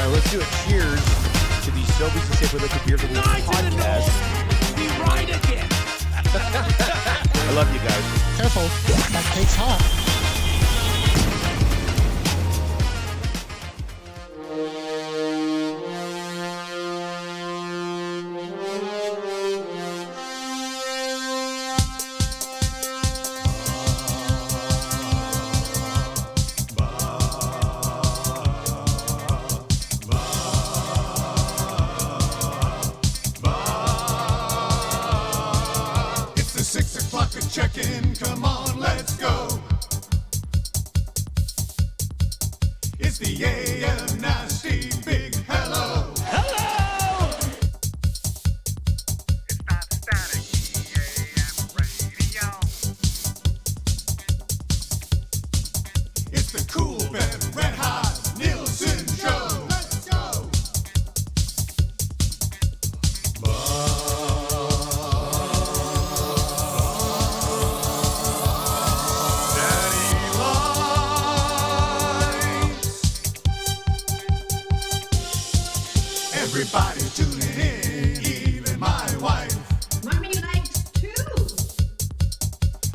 right, let's do a cheers to the Sobeys and Safe with Liquid Beer for the podcast. We ride again. I love you guys. Careful, that cake's hot. Check-in, come on, let's go. It's the AM Nasty Big Hello. Hello. It's not static, AM radio. It's the Cool Ben Red Hot Nielson Show. Let's go. Everybody tuning in, even my wife. Mommy likes too.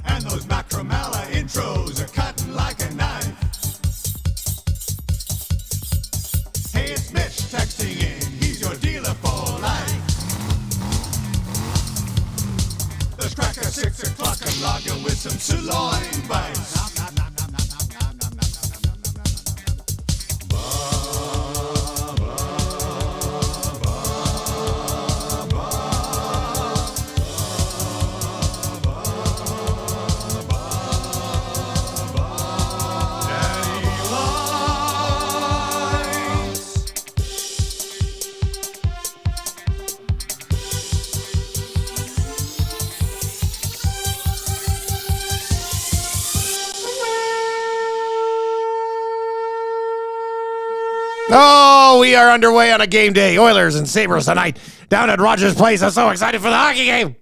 And those Macromella intros are cutting like a knife. Hey, it's Mitch texting in, he's your dealer for life. Let's crack a 6 o'clock and lager with some sirloin bites. Oh, we are underway on a game day. Oilers and Sabres tonight down at Rogers Place. I'm so excited for the hockey game.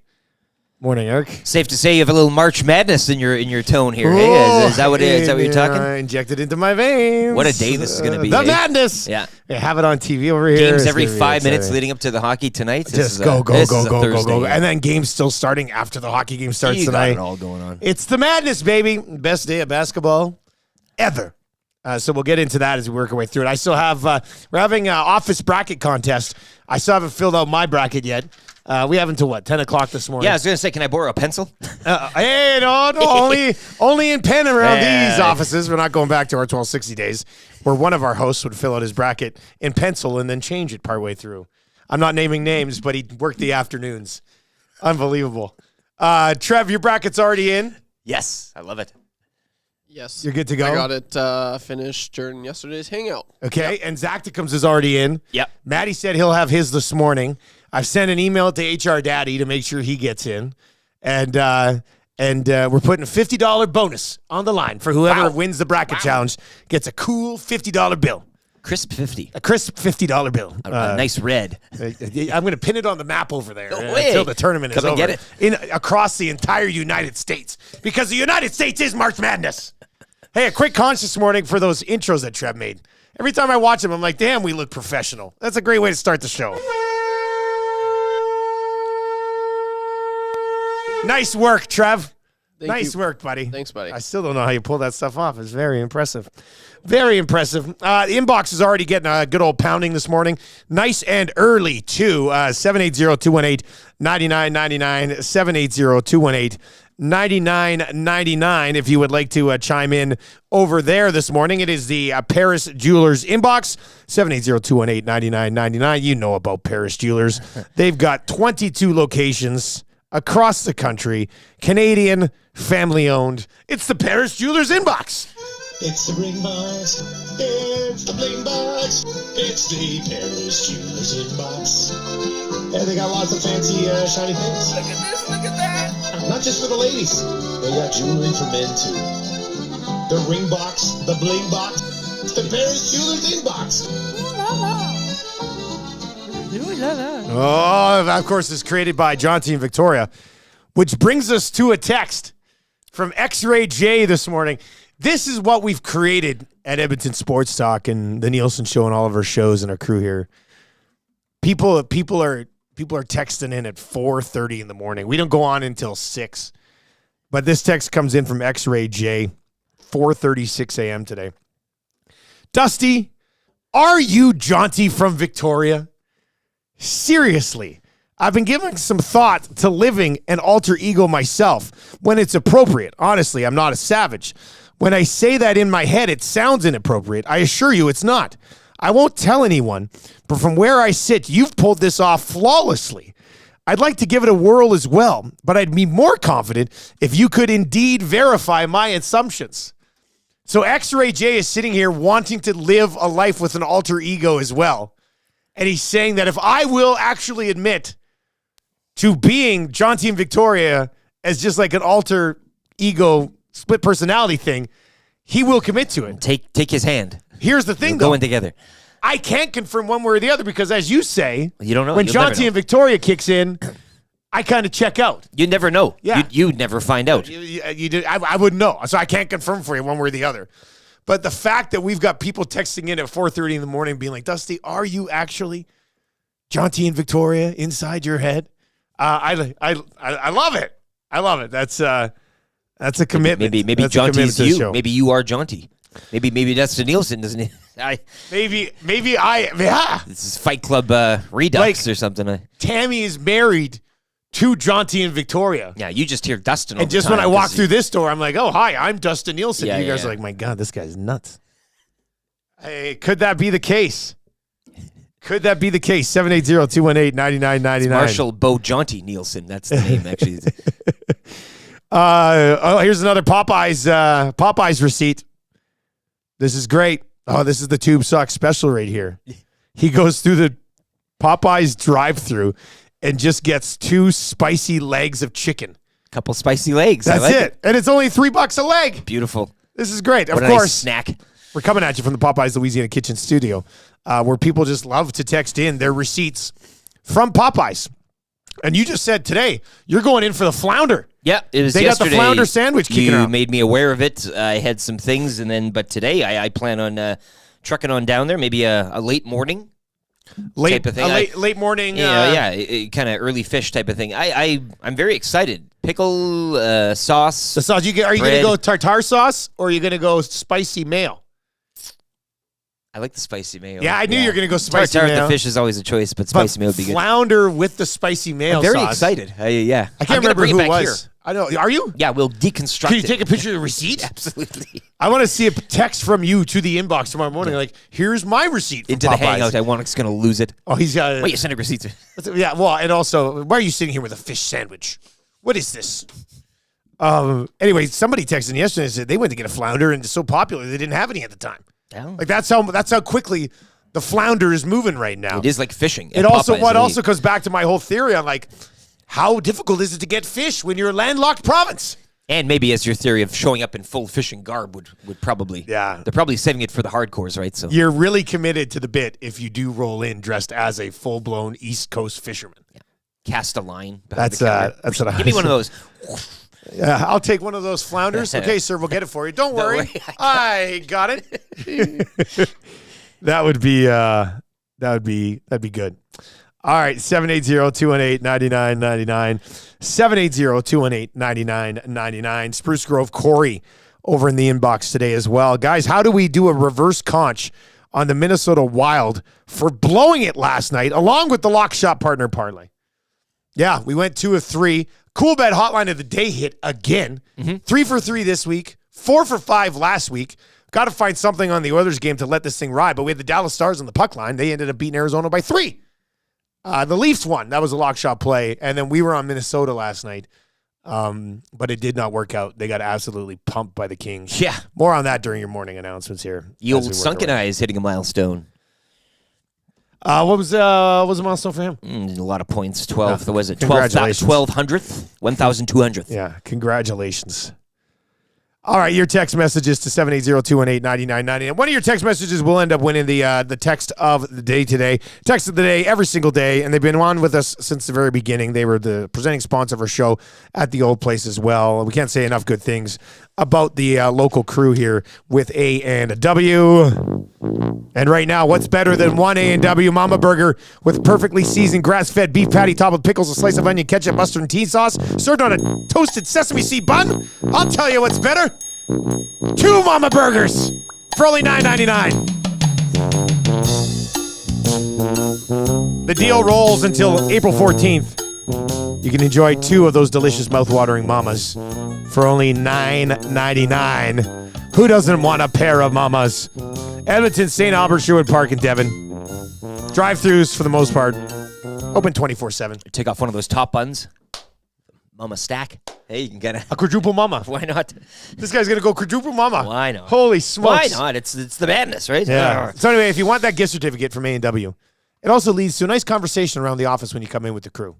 Morning, Eric. Safe to say you have a little March Madness in your tone here. Hey, is that what it is? Is that what you're talking? Injected into my veins. What a day this is going to be. The madness. Yeah. They have it on TV over here. Games It's every gonna be 5 minutes exciting. leading up to the hockey tonight. Just go. And then games still starting after the hockey game starts you tonight. got it all going on. It's the madness, baby. Best day of basketball ever. So we'll get into that as we work our way through it. I still have, we're having an office bracket contest. I still haven't filled out my bracket yet. We have until what, 10 o'clock this morning? Yeah, I was going to say, can I borrow a pencil? Hey, no, only in pen around these offices. We're not going back to our 1260 days where one of our hosts would fill out his bracket in pencil and then change it partway through. I'm not naming names, but he worked the afternoons. Unbelievable. Trev, your bracket's already in? Yes, I love it. Yes. You're good to go? I got it finished during yesterday's hangout. Okay, Yep. and Zacticums is already in. Yep. Matty said he'll have his this morning. I've sent an email to HR Daddy to make sure he gets in. And we're putting a $50 bonus on the line for whoever wins the bracket challenge gets a cool $50 bill. Crisp 50. A crisp $50 bill. A nice red. I'm going to pin it on the map over there No way. until the tournament is Come and over. get it. Across the entire United States. Because the United States is March Madness. Hey, a quick conscious morning for those intros that Trev made. Every time I watch them, I'm like, damn, we look professional. That's a great way to start the show. Nice work, Trev. Nice work, buddy. Thanks, buddy. I still don't know how you pull that stuff off. It's very impressive. Very impressive. The inbox is already getting a good old pounding this morning. Nice and early, too. 780-218-9999. 780-218-9999 if you would like to chime in over there this morning. It is the Paris Jewelers inbox, 780-218-9999. You know about Paris Jewelers. They've got 22 locations across the country, Canadian, family-owned. It's the Paris Jewelers inbox. It's the ring box. It's the bling box. It's the Paris Jewelers inbox. And they got lots of fancy shiny things. Look at this, look at that. Not just for the ladies. They got jewelry for men too. The ring box, the bling box, the Paris Jewelers inbox. Oh, of course, is created by John T. and Victoria, which brings us to a text from X-Ray J this morning. This is what we've created at Edmonton Sports Talk and the Nielson Show and all of our shows and our crew here. People are texting in at 4:30 in the morning. We don't go on until 6. But this text comes in from X-Ray J, 4:36 a.m. today. Dusty, are you Jaunty from Victoria? Seriously, I've been giving some thought to living an alter ego myself when it's appropriate. Honestly, I'm not a savage. When I say that in my head, it sounds inappropriate. I assure you it's not. I won't tell anyone, but from where I sit, you've pulled this off flawlessly. I'd like to give it a whirl as well, but I'd be more confident if you could indeed verify my assumptions. So X-Ray J is sitting here wanting to live a life with an alter ego as well. And he's saying that if I will actually admit to being Jaunty and Victoria as just like an alter ego split personality thing, he will commit to it. Take his hand. Here's the thing, We'll though. go in together. I can't confirm one way or the other because, as you say, You don't know. when You'll never Jaunty know. and Victoria kicks in, I kind of check out. You never know. Yeah. You'd never find out. You did. I wouldn't know, so I can't confirm for you one way or the other. But the fact that we've got people texting in at 4:30 in the morning, being like, "Dusty, are you actually Jaunty and Victoria inside your head?" I love it. I love it. That's a commitment. Maybe That's a commitment Jaunty's to the you. show. Maybe you are Jaunty. Maybe that's the Nielsen, doesn't it? Maybe I. Yeah. This is Fight Club Redux Like- or something. Tammy is married to Jaunty and Victoria. Yeah, you just hear Dustin all And the just time when I walk 'cause through this door, I'm like, oh, hi, I'm Dustin Nielsen. Yeah, you guys yeah. are like, my God, this guy's nuts. Hey, could that be the case? Could that be the case? 780-218-9999. Marshall Bo Jaunty Nielsen. That's the name, actually. Here's another Popeyes receipt. This is great. Oh, this is the Tube Sock special right here. He goes through the Popeyes drive-through and just gets 2 spicy legs of chicken. Couple spicy legs. I That's like it. And it's only $3 a leg. Beautiful. This is great. What Of a nice course, snack. we're coming at you from the Popeyes Louisiana Kitchen Studio, where people just love to text in their receipts from Popeyes. And you just said today you're going in for the flounder. Yeah, it was They got the yesterday. flounder sandwich kicking You around. made me aware of it. I had some things, but today I plan on trucking on down there. Maybe a late morning type of thing. Late morning. Kind of early fish type of thing. I'm very excited. Pickle sauce. The sauce. Are you going to bread. go tartar sauce or are you going to go spicy mayo? I like the spicy mayo. Yeah, I knew you were going to go spicy Tartar mayo. with the fish is always a choice, but spicy mayo would be good. Flounder with the spicy mayo I'm very sauce. excited. Yeah. I can't remember who it was. I know. Are you? Yeah, we'll deconstruct Can you it. take a picture of the receipt? Absolutely. I want to see a text from you to the inbox tomorrow morning. Like, here's my receipt from Into Popeyes. the hangout. I want going to lose it. Oh, he's got. Wait, you sent a receipt. Yeah, well, and also, why are you sitting here with a fish sandwich? What is this? Anyway, somebody texted me yesterday and said they went to get a flounder and it's so popular they didn't have any at the time. Oh. Like that's how quickly the flounder is moving right now. It is like fishing. It also also comes back to my whole theory on like how difficult is it to get fish when you're a landlocked province? And maybe as your theory of showing up in full fishing garb would probably. Yeah. They're probably saving it for the hardcores, right? So You're really committed to the bit if you do roll in dressed as a full-blown East Coast fisherman. cast a line. behind That's the counter. that's what I Give me one of those. Yeah, I'll take one of those flounders. Okay, sir, we'll get it for you. Don't worry. worry, I got it. That'd be good. All right, 780-218-9999. 780-218-9999. Spruce Grove Corey over in the inbox today as well. Guys, how do we do a reverse conch on the Minnesota Wild for blowing it last night along with the lock shot partner parlay? Yeah, we went 2 of 3. Cool bet hotline of the day hit again. 3 for 3 this week, 4 for 5 last week. Got to find something on the Oilers game to let this thing ride. But we had the Dallas Stars on the puck line. They ended up beating Arizona by 3. The Leafs won. That was a lock shot play. And then we were on Minnesota last night. But it did not work out. They got absolutely pumped by the Kings. Yeah. More on that during your morning announcements here. The old sunken eyes hitting a milestone. What was the milestone for him? A lot of points. 12. Yeah. Was it Congratulations. 1200th? 1200th. Yeah, congratulations. All right, your text messages to 780-218-9999. One of your text messages will end up winning the text of the day today. Text of the day every single day, and they've been on with us since the very beginning. They were the presenting sponsor of our show at the old place as well. We can't say enough good things about the local crew here with A and a W. And right now, what's better than one A&W Mama Burger with perfectly seasoned grass-fed beef patty topped with pickles, a slice of onion, ketchup, mustard, and tea sauce, served on a toasted sesame seed bun? I'll tell you what's better. 2 Mama Burgers for only $9.99. The deal rolls until April 14th. You can enjoy 2 of those delicious mouth-watering mamas for only $9.99. Who doesn't want a pair of mamas? Edmonton, St. Albert, Sherwood Park, and Devon. Drive-thrus for the most part. Open 24/7. Take off one of those top buns. Mama stack. Hey, you can get A quadruple mama. Why not? This guy's going to go quadruple mama. Why not? Holy smokes. Why not? It's the madness, right? Yeah. So anyway, if you want that gift certificate from A&W, it also leads to a nice conversation around the office when you come in with the crew.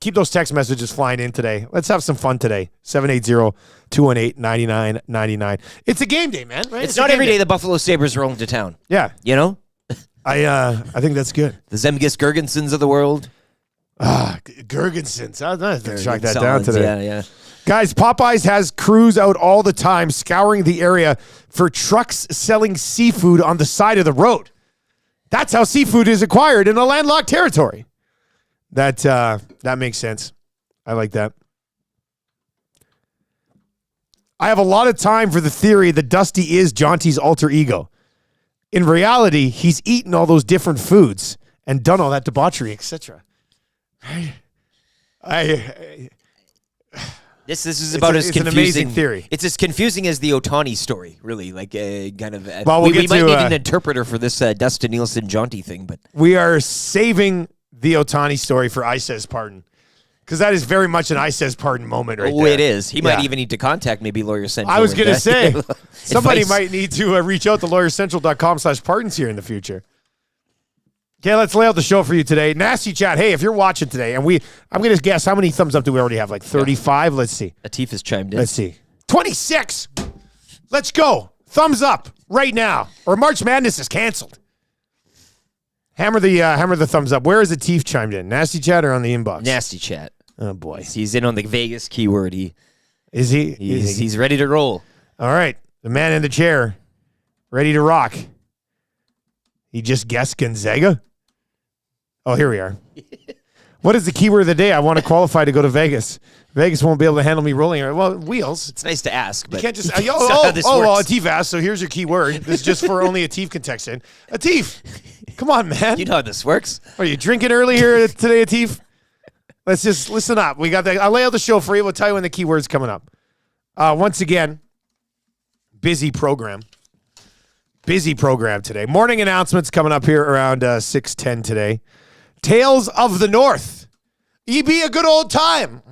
Keep those text messages flying in today. Let's have some fun today. 780-218-9999. It's a game day, man. Right? It's not every day the Buffalo Sabres roll into town. Yeah. You know? I think that's good. The Zemgus Girgensons of the world. Gergensons. I'm going to track that down today. Yeah. Guys, Popeyes has crews out all the time scouring the area for trucks selling seafood on the side of the road. That's how seafood is acquired in a landlocked territory. That makes sense. I like that. I have a lot of time for the theory that Dusty is Jonty's alter ego. In reality, he's eaten all those different foods and done all that debauchery, etc. This is about as confusing. It's an amazing theory. It's as confusing as the Otani story, really. Like kind of. Well, we might need an interpreter for this Dustin Nielson Jonty thing, but we are saving the Otani story for I Says Pardon. Because that is very much an I Says Pardon moment right there. It is. He might even need to contact maybe Lawyer Central. I was going to say, somebody Advice. might need to reach out to lawyercentral.com/pardons here in the future. Okay, let's lay out the show for you today. Nasty chat. Hey, if you're watching today, and I'm going to guess, how many thumbs up do we already have? Like 35? Let's see. Atif has chimed in. Let's see. 26. Let's go. Thumbs up right now. Or March Madness is canceled. Hammer the thumbs up. Where is Atif chimed in? Nasty chat or on the inbox? Nasty chat. Oh, boy. He's in on the Vegas keyword. Is he? He's ready to roll. All right. The man in the chair. Ready to rock. He just guessed Gonzaga? Oh, here we are. What is the keyword of the day? I want to qualify to go to Vegas. Vegas won't be able to handle me rolling. Well, wheels. It's nice to ask, but You can't just. how this works. Atif asked, so here's your keyword. This is just for only Atif can text in. Atif, come on, man. You know how this works. Are you drinking early here today, Atif? Let's just listen up. We got I'll lay out the show for you. We'll tell you when the keyword's coming up. Once again, busy program. Busy program today. Morning announcements coming up here around 6:10 today. Tales of the North. E be a good old time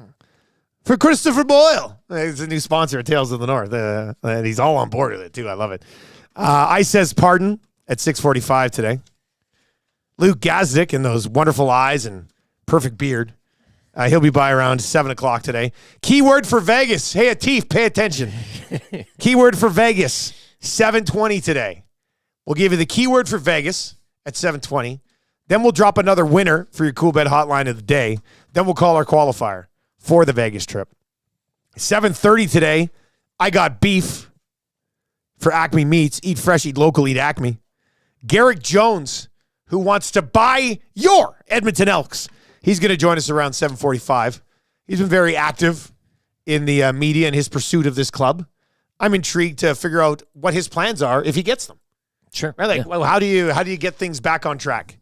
for Christopher Boyle. He's a new sponsor of Tales of the North. And he's all on board with it, too. I love it. I Says Pardon at 6:45 today. Luke Gazdic and those wonderful eyes and perfect beard. He'll be by around 7 o'clock today. Keyword for Vegas. Hey, Atif, pay attention. Keyword for Vegas, 7:20 today. We'll give you the keyword for Vegas at 7:20. Then we'll drop another winner for your Cool Bet hotline of the day. Then we'll call our qualifier for the Vegas trip. 7:30 today, I got beef for Acme Meats. Eat fresh, eat local, eat Acme. Garrick Jones, who wants to buy your Edmonton Elks. He's going to join us around 7:45. He's been very active in the media in his pursuit of this club. I'm intrigued to figure out what his plans are if he gets them. Sure. Right? Like, well, how do you get things back on track?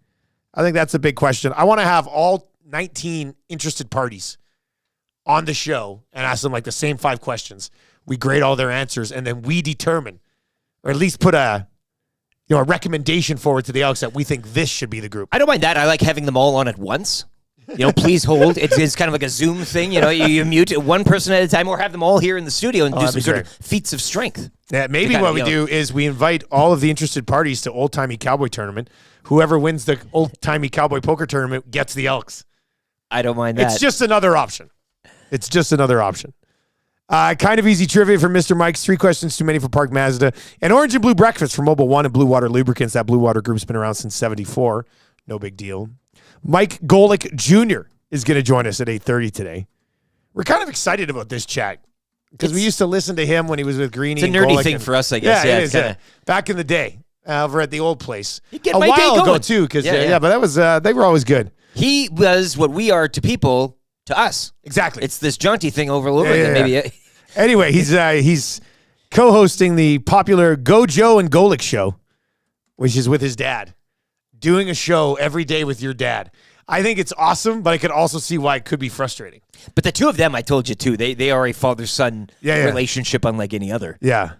I think that's a big question. I want to have all 19 interested parties on the show and ask them like the same 5 questions. We grade all their answers, and then we determine, or at least put a recommendation forward to the Elks that we think this should be the group. I don't mind that. I like having them all on at once. Please hold. It's kind of like a Zoom thing. You mute one person at a time, or have them all here in the studio and do some sort of feats of strength. Yeah, maybe what we do is we invite all of the interested parties to Old Timey Cowboy Tournament. Whoever wins the Old Timey Cowboy Poker Tournament gets the Elks. I don't mind that. It's just another option. Kind of easy trivia for Mr. Mike's. 3 questions too many for Park Mazda. And Orange and Blue Breakfast for Mobile One and Blue Water Lubricants. That Blue Water group's been around since 74. No big deal. Mike Golic Jr. is going to join us at 8:30 today. We're kind of excited about this chat because we used to listen to him when he was with Greeny. It's a nerdy thing for us, I guess. Yeah, Yeah, it it's is. kinda- Back in the day, over at the old place. You get a my day while ago, going. too, because, Yeah. but that was, they were always good. He was what we are to people, to us. Exactly. It's this jaunty thing over and over Yeah, again. yeah, Maybe. Anyway, he's co-hosting the popular Go Joe and Golic show, which is with his dad, doing a show every day with your dad. I think it's awesome, but I could also see why it could be frustrating. But the two of them, I told you too, they are a father-son Yeah. relationship unlike any other. Yeah.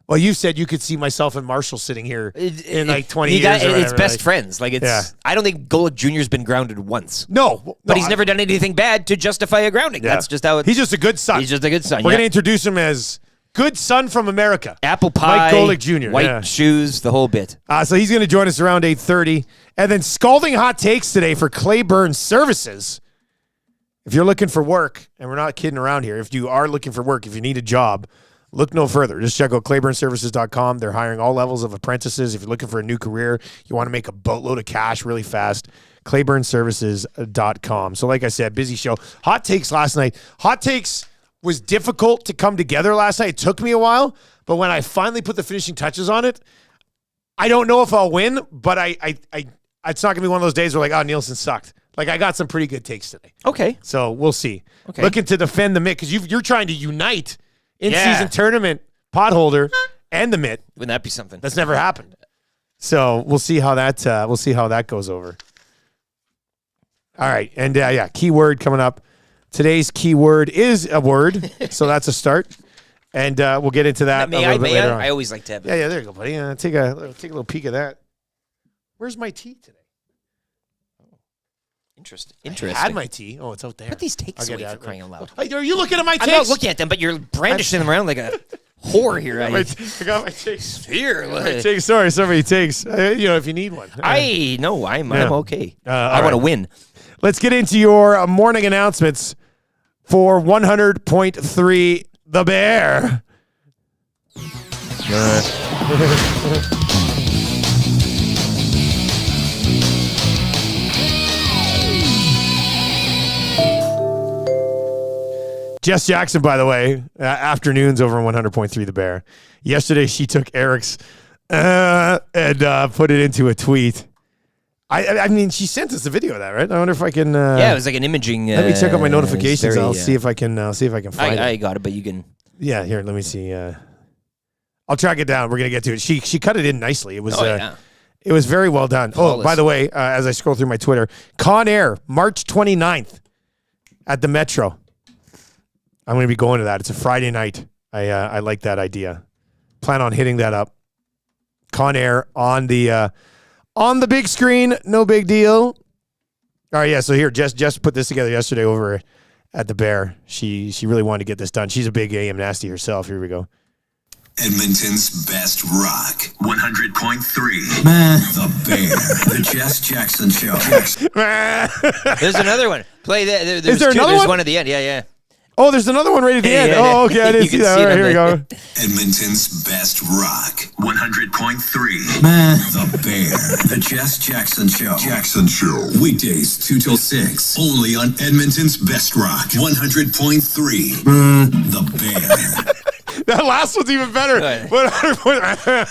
Well, you said you could see myself and Marshall sitting here in like 20 years. It's or whatever, best like- friends. Like it's. Yeah. I don't think Golic Jr.'s been grounded once. No, But he's never done anything bad to justify a grounding. Yeah. That's just how it. He's just a good son. He's just a good son. We're yeah. going to introduce him as good son from America. Apple pie, Mike Golic Jr., white yeah. shoes, the whole bit. So he's going to join us around 8:30. And then scalding hot takes today for Claiborne Services. If you're looking for work, and we're not kidding around here, if you are looking for work, if you need a job, look no further. Just check out claiborneservices.com. They're hiring all levels of apprentices. If you're looking for a new career, you want to make a boatload of cash really fast, claiborneservices.com. So like I said, busy show. Hot takes last night. Hot takes was difficult to come together last night. It took me a while, but when I finally put the finishing touches on it, I don't know if I'll win, but it's not going to be one of those days where like, oh, Nielsen sucked. Like, I got some pretty good takes today. Okay. So we'll see. Okay. Looking to defend the mitt because you're trying to unite in-season Yeah. tournament potholder and the mitt. Wouldn't that be something? That's never happened. So we'll see how that goes over. All right, and keyword coming up. Today's keyword is a word, so that's a start, and we'll get into that a little bit later on. I always like to have it. Yeah, there you go, buddy. Take a little peek at that. Where's my tea today? Interesting. I had my tea. Oh, it's out there. Put these takes I'll get away that. for crying out loud. Hey, are you looking at my I'm takes? not looking at them, but you're brandishing them around like a whore here. I got my takes. Here. My takes. Sorry, somebody takes. If you need one. I'm okay. all I want to right. win. Let's get into your morning announcements for 100.3 The Bear. Jess Jackson, by the way, afternoons over on 100.3 The Bear. Yesterday, she took Eric's and put it into a tweet. I mean, she sent us a video of that, right? I wonder if I can. Yeah, it was like an imaging. Let me check out my notifications. very, I'll see if I can find it. I got it, but you can. Yeah, here. Let me see. I'll track it down. We're gonna get to it. She cut it in nicely. It was. It was very well done. Flawless. Oh, by the way, as I scroll through my Twitter, Con Air, March 29th at the Metro. I'm going to be going to that. It's a Friday night. I like that idea. Plan on hitting that up. Con Air on the big screen. No big deal. All right, yeah. So here, Jess put this together yesterday over at the Bear. She really wanted to get this done. She's a big AM nasty herself. Here we go. Edmonton's best rock, 100.3. The Bear, the Jess Jackson Show. There's another one. Play that. There's Is there two. another There's one? one at the end. Yeah. Oh, there's another one right at the end. Yeah. Oh, okay. I didn't You see can that. see All it right, on here we the- go. Edmonton's best rock, 100.3. The Bear, the Jess Jackson Show. Weekdays 2 till 6, only on Edmonton's best rock, 100.3. The Bear. That last one's even better. Right. 100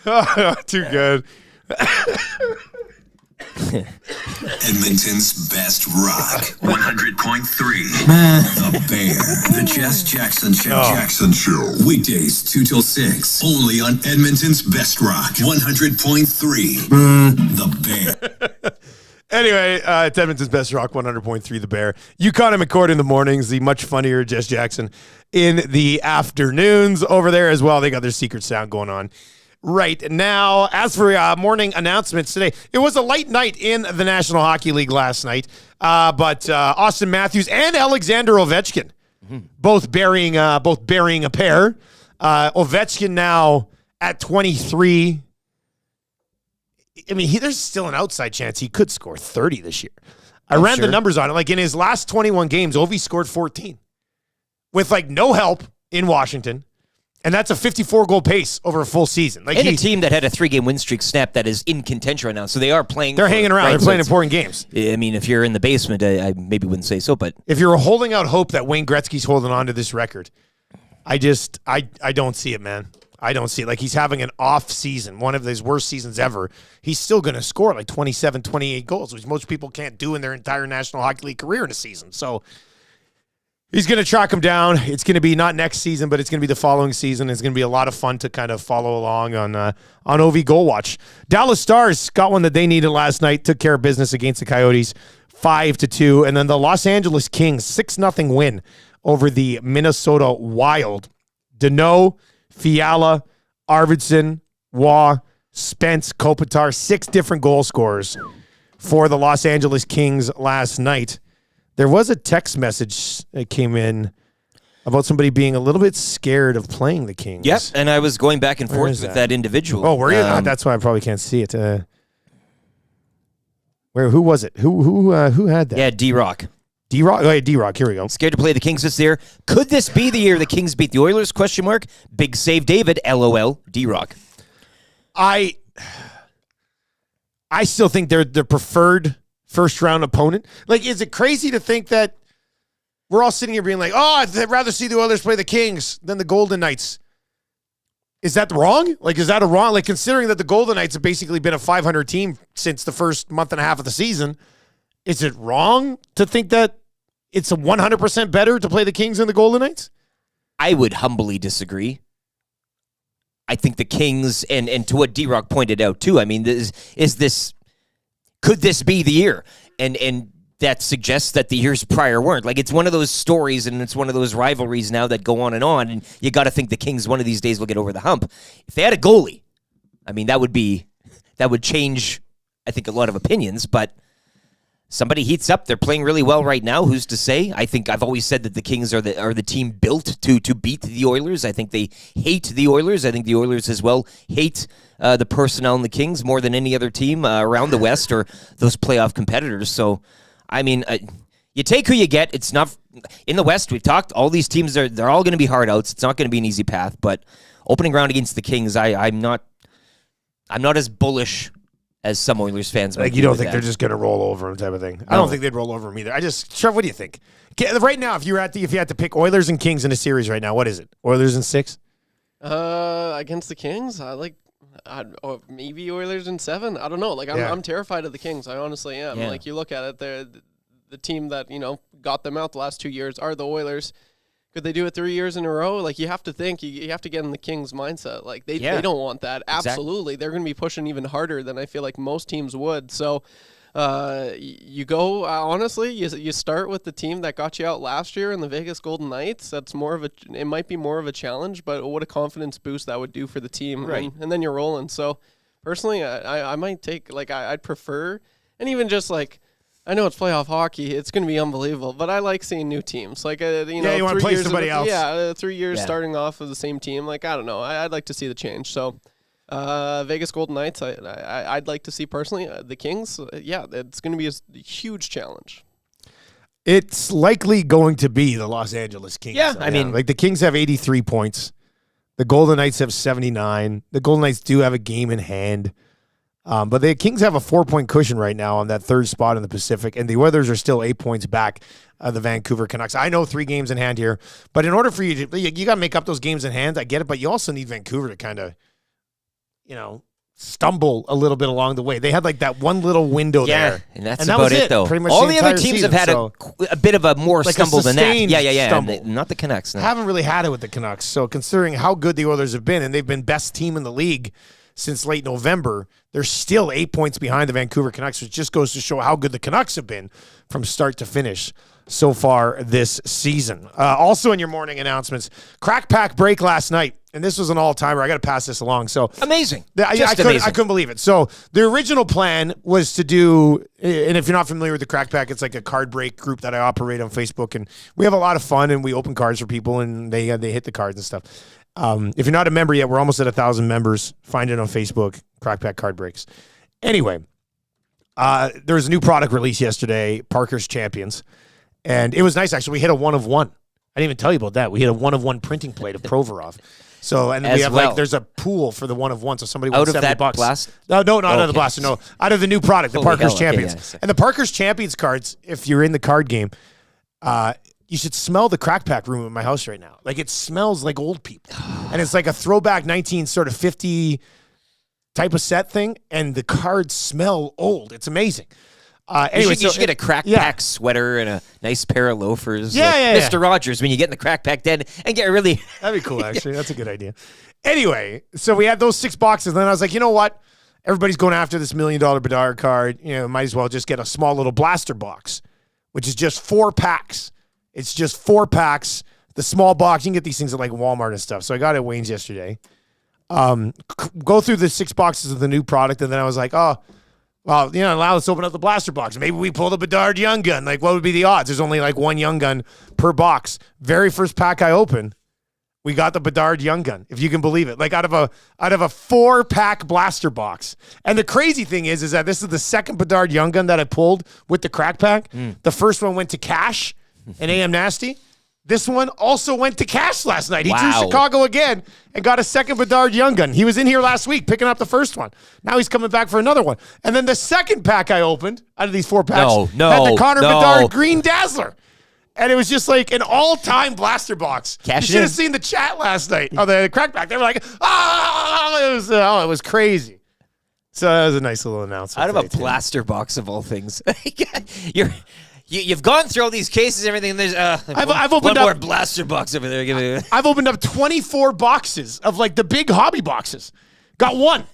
oh, too good. Edmonton's best rock, 100.3. The Bear, the Jess Jackson Show. Weekdays 2 till 6, only on Edmonton's best rock, 100.3. The Bear. Anyway, it's Edmonton's best rock, 100.3 The Bear. Yukon and McCord in the mornings, the much funnier Jess Jackson in the afternoons over there as well. They got their secret sound going on right now. As for morning announcements today, it was a light night in the National Hockey League last night, but Austin Matthews and Alexander Ovechkin both burying a pair. Ovechkin now at 23. I mean, there's still an outside chance he could score 30 this year. I ran the numbers on it. Like in his last 21 games, Ovi scored 14 with like no help in Washington. And that's a 54-goal pace over a full season. Like And a team that had a 3-game win streak snap that is in contention right now. So they are playing. They're hanging around. Right, They're playing so important games. I mean, if you're in the basement, I maybe wouldn't say so, but If you're holding out hope that Wayne Gretzky's holding on to this record, I don't see it, man. I don't see it. Like, he's having an off season, one of his worst seasons ever. He's still going to score like 27, 28 goals, which most people can't do in their entire National Hockey League career in a season. So he's going to track him down. It's going to be not next season, but it's going to be the following season. It's going to be a lot of fun to kind of follow along on OV Goal Watch. Dallas Stars got one that they needed last night, took care of business against the Coyotes 5-2. And then the Los Angeles Kings, 6-0 win over the Minnesota Wild. Deneau, Fiala, Arvidsson, Waugh, Spence, Kopitar, 6 different goal scorers for the Los Angeles Kings last night. There was a text message that came in about somebody being a little bit scared of playing the Kings. Yep, and I was going back and forth with that individual. Oh, were you? That's why I probably can't see it. Who was it? Who had that? Yeah, D-Rock. D-Rock? Oh, yeah, D-Rock. Here we go. Scared to play the Kings this year. Could this be the year the Kings beat the Oilers? Question mark. Big save David. LOL. D-Rock. I still think they're the preferred first-round opponent. Like, is it crazy to think that we're all sitting here being like, oh, I'd rather see the Oilers play the Kings than the Golden Knights? Is that wrong? Like, is that a wrong? Like, considering that the Golden Knights have basically been a 500 team since the first month and a half of the season, is it wrong to think that it's a 100% better to play the Kings than the Golden Knights? I would humbly disagree. I think the Kings, and to what D-Rock pointed out too, I mean, could this be the year? And that suggests that the years prior weren't. Like, it's one of those stories and it's one of those rivalries now that go on, and you got to think the Kings one of these days will get over the hump. If they had a goalie, I mean, that would change, I think, a lot of opinions, but somebody heats up. They're playing really well right now. Who's to say? I think I've always said that the Kings are the team built to beat the Oilers. I think they hate the Oilers. I think the Oilers as well hate the personnel in the Kings more than any other team around the West or those playoff competitors. So, I mean, you take who you get. It's not in the West. We've talked. All these teams they're all going to be hard outs. It's not going to be an easy path. But opening round against the Kings, I'm not as bullish as some Oilers fans might. Like, you don't think they're just going to roll over them type of thing? I don't think they'd roll over them either. Trev, what do you think? Right now, if you had to pick Oilers and Kings in a series right now, what is it? Oilers in 6? Against the Kings, maybe Oilers in 7. I don't know. Like, I'm terrified of the Kings. I honestly am. Yeah. Like, you look at it, the team that got them out the last 2 years are the Oilers. Could they do it 3 years in a row? Like, you have to think, you have to get in the Kings' mindset. Like, they don't want that. Absolutely. They're going to be pushing even harder than I feel like most teams would. So, you go, honestly, you start with the team that got you out last year in the Vegas Golden Knights. That's it might be more of a challenge, but what a confidence boost that would do for the team. Right. And then you're rolling. So, personally, I might take, like, I'd prefer, and even just like, I know it's playoff hockey. It's going to be unbelievable, but I like seeing new teams. Like, you want to play somebody else. Yeah, 3 years starting off with the same team. Like, I don't know. I'd like to see the change. So, Vegas Golden Knights, I'd like to see personally. The Kings, it's going to be a huge challenge. It's likely going to be the Los Angeles Kings. Yeah, I mean, like, the Kings have 83 points. The Golden Knights have 79. The Golden Knights do have a game in hand. But the Kings have a 4-point cushion right now on that third spot in the Pacific, and the Oilers are still 8 points back of the Vancouver Canucks. I know 3 games in hand here, but in order for you to, you got to make up those games in hand. I get it, but you also need Vancouver to kind of, stumble a little bit along the way. They had like that one little window there, and that's that about was it though. Pretty much all the entire other teams season, have had a bit of a more like stumble than that. Yeah. stumble. Not the Canucks. No. Haven't really had it with the Canucks. So considering how good the Oilers have been, and they've been best team in the league since late November, they're still 8 points behind the Vancouver Canucks, which just goes to show how good the Canucks have been from start to finish so far this season. Also in your morning announcements, Crack Pack break last night, and this was an all-timer. I got to pass this along. So amazing. I couldn't believe it. So the original plan was to do, and if you're not familiar with the Crack Pack, it's like a card break group that I operate on Facebook, and we have a lot of fun, and we open cards for people, and they hit the cards and stuff. If you're not a member yet, we're almost at 1,000 members. Find it on Facebook, Crackpack Card Breaks. Anyway, there was a new product released yesterday, Parker's Champions, and it was nice, actually. We hit a 1 of 1. I didn't even tell you about that. We hit a 1 of 1 printing plate of Provorov. So, and we have there's a pool for the 1 of 1, so somebody wants $70. Out of that blast? No, not out of the blast. No, out of the new product, the Parker's Champions. Okay, yeah. And the Parker's Champions cards, if you're in the card game, you should smell the crack pack room in my house right now. Like, it smells like old people. And it's like a throwback 1950 type of set thing, and the cards smell old. It's amazing. Anyway, you should get a crack pack sweater and a nice pair of loafers. Yeah, Mr. Rogers, when you get in the crack pack den and get really... That'd be cool, actually. That's a good idea. Anyway, so we had those 6 boxes, and then I was like, you know what? Everybody's going after this $1 million Bedard card. You know, might as well just get a small little blaster box, which is just 4 packs. It's just 4 packs. The small box, you can get these things at like Walmart and stuff. So I got it at Wayne's yesterday. Go through the 6 boxes of the new product, and then I was like, oh, well, you know, now let's open up the blaster box. Maybe we pull the Bedard Young Gun. Like, what would be the odds? There's only like 1 Young Gun per box. Very first pack I opened, we got the Bedard Young Gun, if you can believe it. Like, out of a 4-pack blaster box. And the crazy thing is that this is the second Bedard Young Gun that I pulled with the crack pack. The first one went to Cash and AM Nasty. This one also went to Cash last night. He drew Chicago again and got a second Bedard Young Gun. He was in here last week picking up the first one. Now he's coming back for another one. And then the second pack I opened out of these 4 packs had the Connor Bedard Green Dazzler. And it was just like an all-time blaster box. You should have seen the chat last night. Oh, the crackback. They were like, it was crazy. So that was a nice little announcement. Out of a blaster box of all things. You've gone through all these cases, everything. There's I've opened one more blaster box over there. I've opened up 24 boxes of like the big hobby boxes. Got one.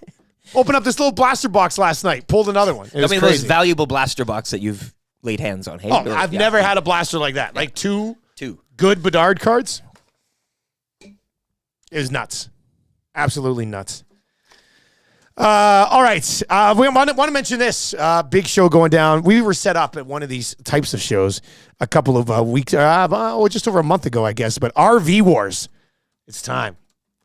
Opened up this little blaster box last night. Pulled another one. I mean, the most valuable blaster box that you've laid hands on. Hey, I've never had a blaster like that. Like two good Bedard cards. It was nuts. Absolutely nuts. All right. We want to mention this big show going down. We were set up at one of these types of shows a couple of weeks, just over a month ago, I guess. But RV Wars. It's time.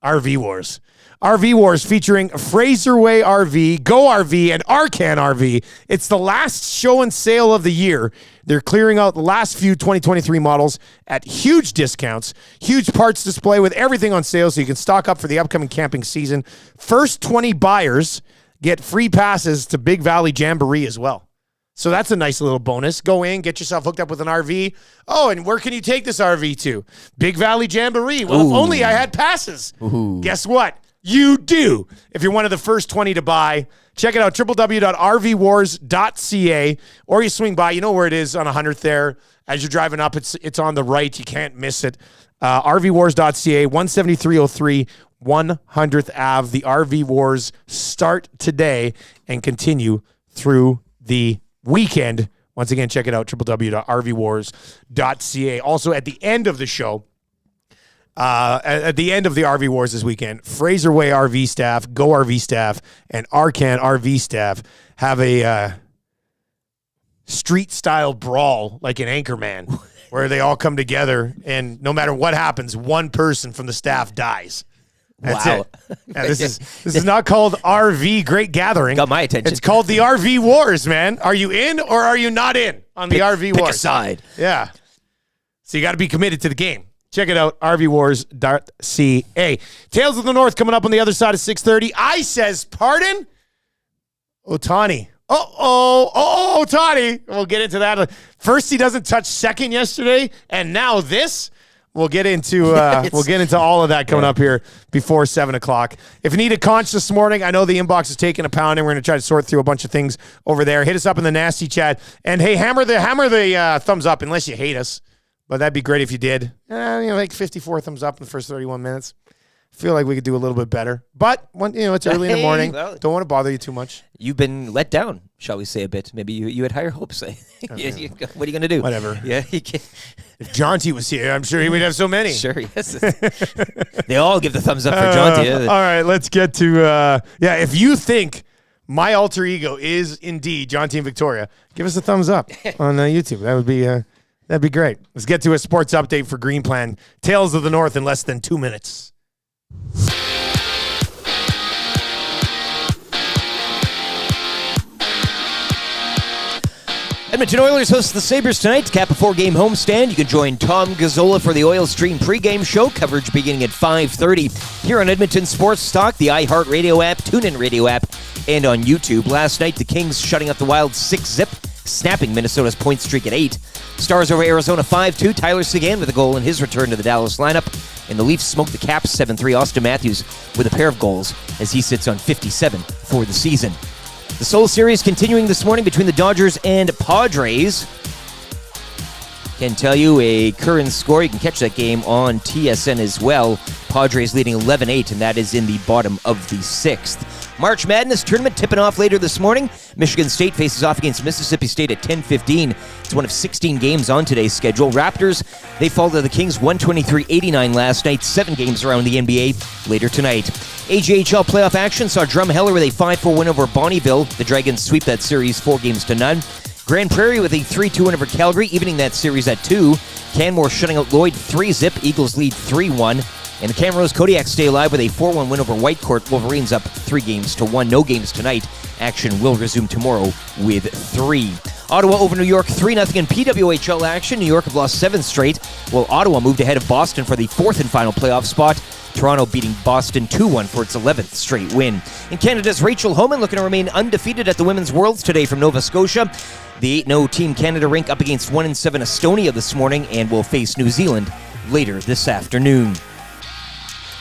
RV Wars. RV Wars featuring Fraser Way RV, Go RV, and Arcan RV. It's the last show and sale of the year. They're clearing out the last few 2023 models at huge discounts, huge parts display with everything on sale so you can stock up for the upcoming camping season. First 20 buyers get free passes to Big Valley Jamboree as well. So that's a nice little bonus. Go in, get yourself hooked up with an RV. Oh, and where can you take this RV to? Big Valley Jamboree. Well, if only I had passes. Guess what? You do. If you're one of the first 20 to buy, check it out, www.rvwars.ca, or you swing by. You know where it is on 100th there. As you're driving up, it's on the right. You can't miss it. rvwars.ca, 17303 100th Ave. The RV Wars start today and continue through the weekend. Once again, check it out, www.rvwars.ca. Also, at the end of the show, at the end of the RV Wars this weekend, Fraser Way RV staff, Go RV staff, and Arcan RV staff have a street-style brawl like an Anchorman, where they all come together, and no matter what happens, one person from the staff dies. That's it. Yeah, this is not called RV Great Gathering. Got my attention. It's called the RV Wars, man. Are you in or are you not in on the RV Wars? Pick a side. Yeah. So you got to be committed to the game. Check it out, rvwars.ca. Tales of the North coming up on the other side of 6:30. I says, pardon? Otani. Otani. We'll get into that. First, he doesn't touch second yesterday, and now this. We'll get into all of that coming up here before 7 o'clock. If you need a conch this morning, I know the inbox is taking a pound, and we're going to try to sort through a bunch of things over there. Hit us up in the nasty chat, and hey, hammer the thumbs up unless you hate us. But that'd be great if you did. Like 54 thumbs up in the first 31 minutes. Feel like we could do a little bit better. But, it's early in the morning. Don't want to bother you too much. You've been let down, shall we say a bit. Maybe you had higher hopes. What are you going to do? Whatever. Yeah, you can. If Jaunty was here, I'm sure he would have so many. Sure, yes. They all give the thumbs up for Jaunty. All right, let's get to, if you think my alter ego is indeed Jaunty and Victoria, give us a thumbs up on YouTube. That would be... That'd be great. Let's get to a sports update for Green Plan. Tales of the North in less than 2 minutes. Edmonton Oilers host the Sabres tonight to cap a 4-game homestand. You can join Tom Gazzola for the Oil Stream pregame show, coverage beginning at 5:30 here on Edmonton Sports Talk, the iHeartRadio app, TuneIn Radio app, and on YouTube. Last night, the Kings shutting out the Wild 6-0 snapping Minnesota's point streak at 8. Stars over Arizona 5-2. Tyler Seguin with a goal in his return to the Dallas lineup. And the Leafs smoked the Caps 7-3. Austin Matthews with a pair of goals as he sits on 57 for the season. The Seoul Series continuing this morning between the Dodgers and Padres. Can tell you a current score. You can catch that game on TSN as well. Padres leading 11-8, and that is in the bottom of the 6th. March Madness tournament tipping off later this morning. Michigan State faces off against Mississippi State at 10:15. It's one of 16 games on today's schedule. Raptors, they fall to the Kings 123-89 last night. 7 games around the NBA later tonight. AJHL playoff action saw Drumheller with a 5-4 win over Bonnyville. The Dragons sweep that series 4-0. Grand Prairie with a 3-2 win over Calgary, evening that series at 2. Canmore shutting out Lloyd 3-0. Eagles lead 3-1. And the Camrose Kodiaks stay alive with a 4-1 win over Whitecourt. Wolverines up 3-1. No games tonight. Action will resume tomorrow with 3. Ottawa over New York 3-0 in PWHL action. New York have lost 7 straight, while Ottawa moved ahead of Boston for the 4th and final playoff spot. Toronto beating Boston 2-1 for its 11th straight win. In Canada's Rachel Homan looking to remain undefeated at the Women's Worlds today from Nova Scotia. The 8-0 Team Canada rink up against 1-7 Estonia this morning and will face New Zealand later this afternoon.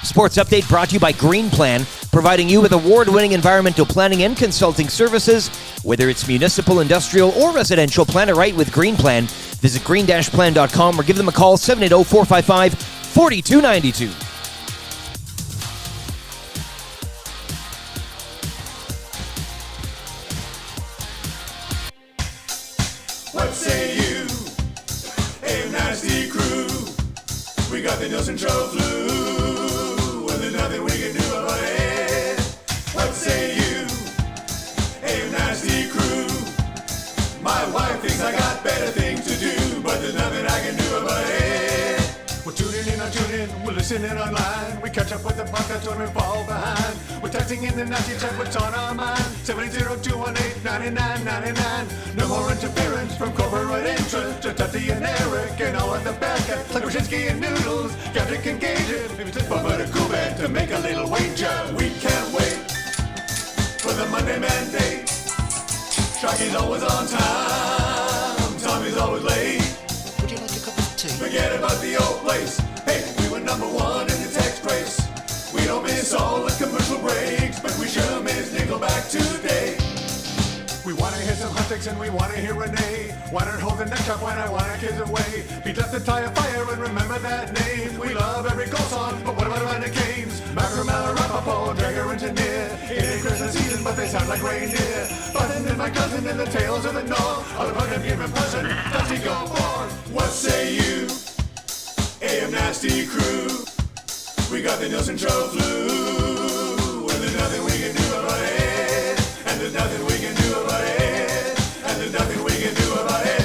Sports update brought to you by Green Plan, providing you with award-winning environmental planning and consulting services. Whether it's municipal, industrial, or residential, plan it right with Green Plan. Visit green-plan.com or give them a call, 780-455-4292. What say you? Hey, nasty crew. We got the Nielson show flu, and there's nothing we can do about it. What say you? Hey, nasty crew. My wife thinks I got better things to do, but there's nothing I can do about it. We're tuning in, we're listening online. We catch up with the podcast when we fall behind. We're texting in the nasty chat, what's on our mind. 780-218-9999. No more interference from corporate interest. Just Tati and Eric and all at the back. Like Brzezinski and Noodles, Gazdic and Gage. Maybe just but a cool bed to make a little wager. We can't wait for the Monday Mandate. Sharky's always on time. Tommy's always late. Would you like a cup of tea? Forget about the old place. Hey, we were number 1 in the text race. We don't miss all the commercial breaks, but we sure miss Nickelback today. We wanna hear some hot takes and we wanna hear Renee. Why not hold the neck up when I wanna kiss away? Beat left the tire fire and remember that name. We love every goal song, but what about the games? Macramella, Rapaport, Dragger and Tanier. It ain't Christmas season, but they sound like reindeer. Button and my cousin and the tales of the North. All about them given person, does he go for? What say you? AM Nasty Crew. We got the Nielson show flu, and there's nothing we can do about it. And there's nothing we can do about it. And there's nothing we can do about it.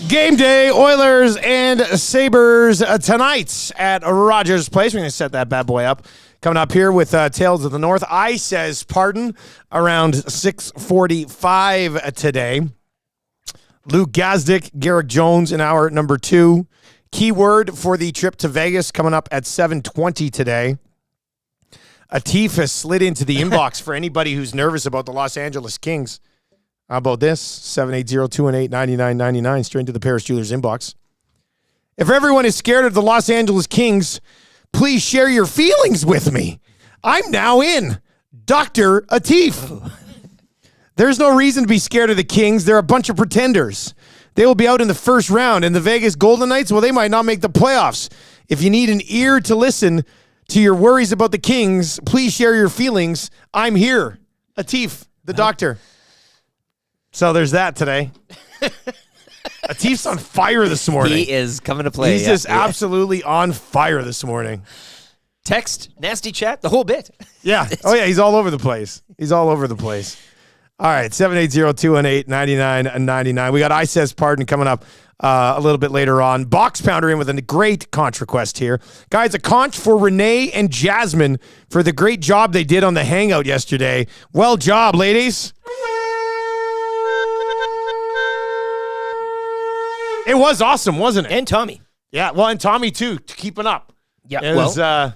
Game day, Oilers and Sabres tonight at Rogers Place. We're going to set that bad boy up. Coming up here with Tales of the North. I says pardon around 6:45 today. Luke Gazdic, Garrick Jones in hour number 2. Keyword for the trip to Vegas coming up at 7:20 today. Atif has slid into the inbox for anybody who's nervous about the Los Angeles Kings. How about this? 780-218-9999, straight into the Paris Jewelers inbox. If everyone is scared of the Los Angeles Kings, please share your feelings with me. I'm now in. Dr. Atif. There's no reason to be scared of the Kings. They're a bunch of pretenders. They will be out in the first round. And the Vegas Golden Knights, well, they might not make the playoffs. If you need an ear to listen to your worries about the Kings, please share your feelings. I'm here. Atif, the doctor. So there's that today. Atif's on fire this morning. He is coming to play. He's just absolutely on fire this morning. Text, nasty chat, the whole bit. Yeah. Oh, yeah, he's all over the place. He's all over the place. All right, 780-218-9999. We got I Says Pardon coming up a little bit later on. Box Pounder in with a great conch request here. Guys, a conch for Renee and Jasmine for the great job they did on the Hangout yesterday. Well job, ladies. It was awesome, wasn't it? And Tommy. Yeah, well, and Tommy, too, keeping up. Yeah, it was, yeah,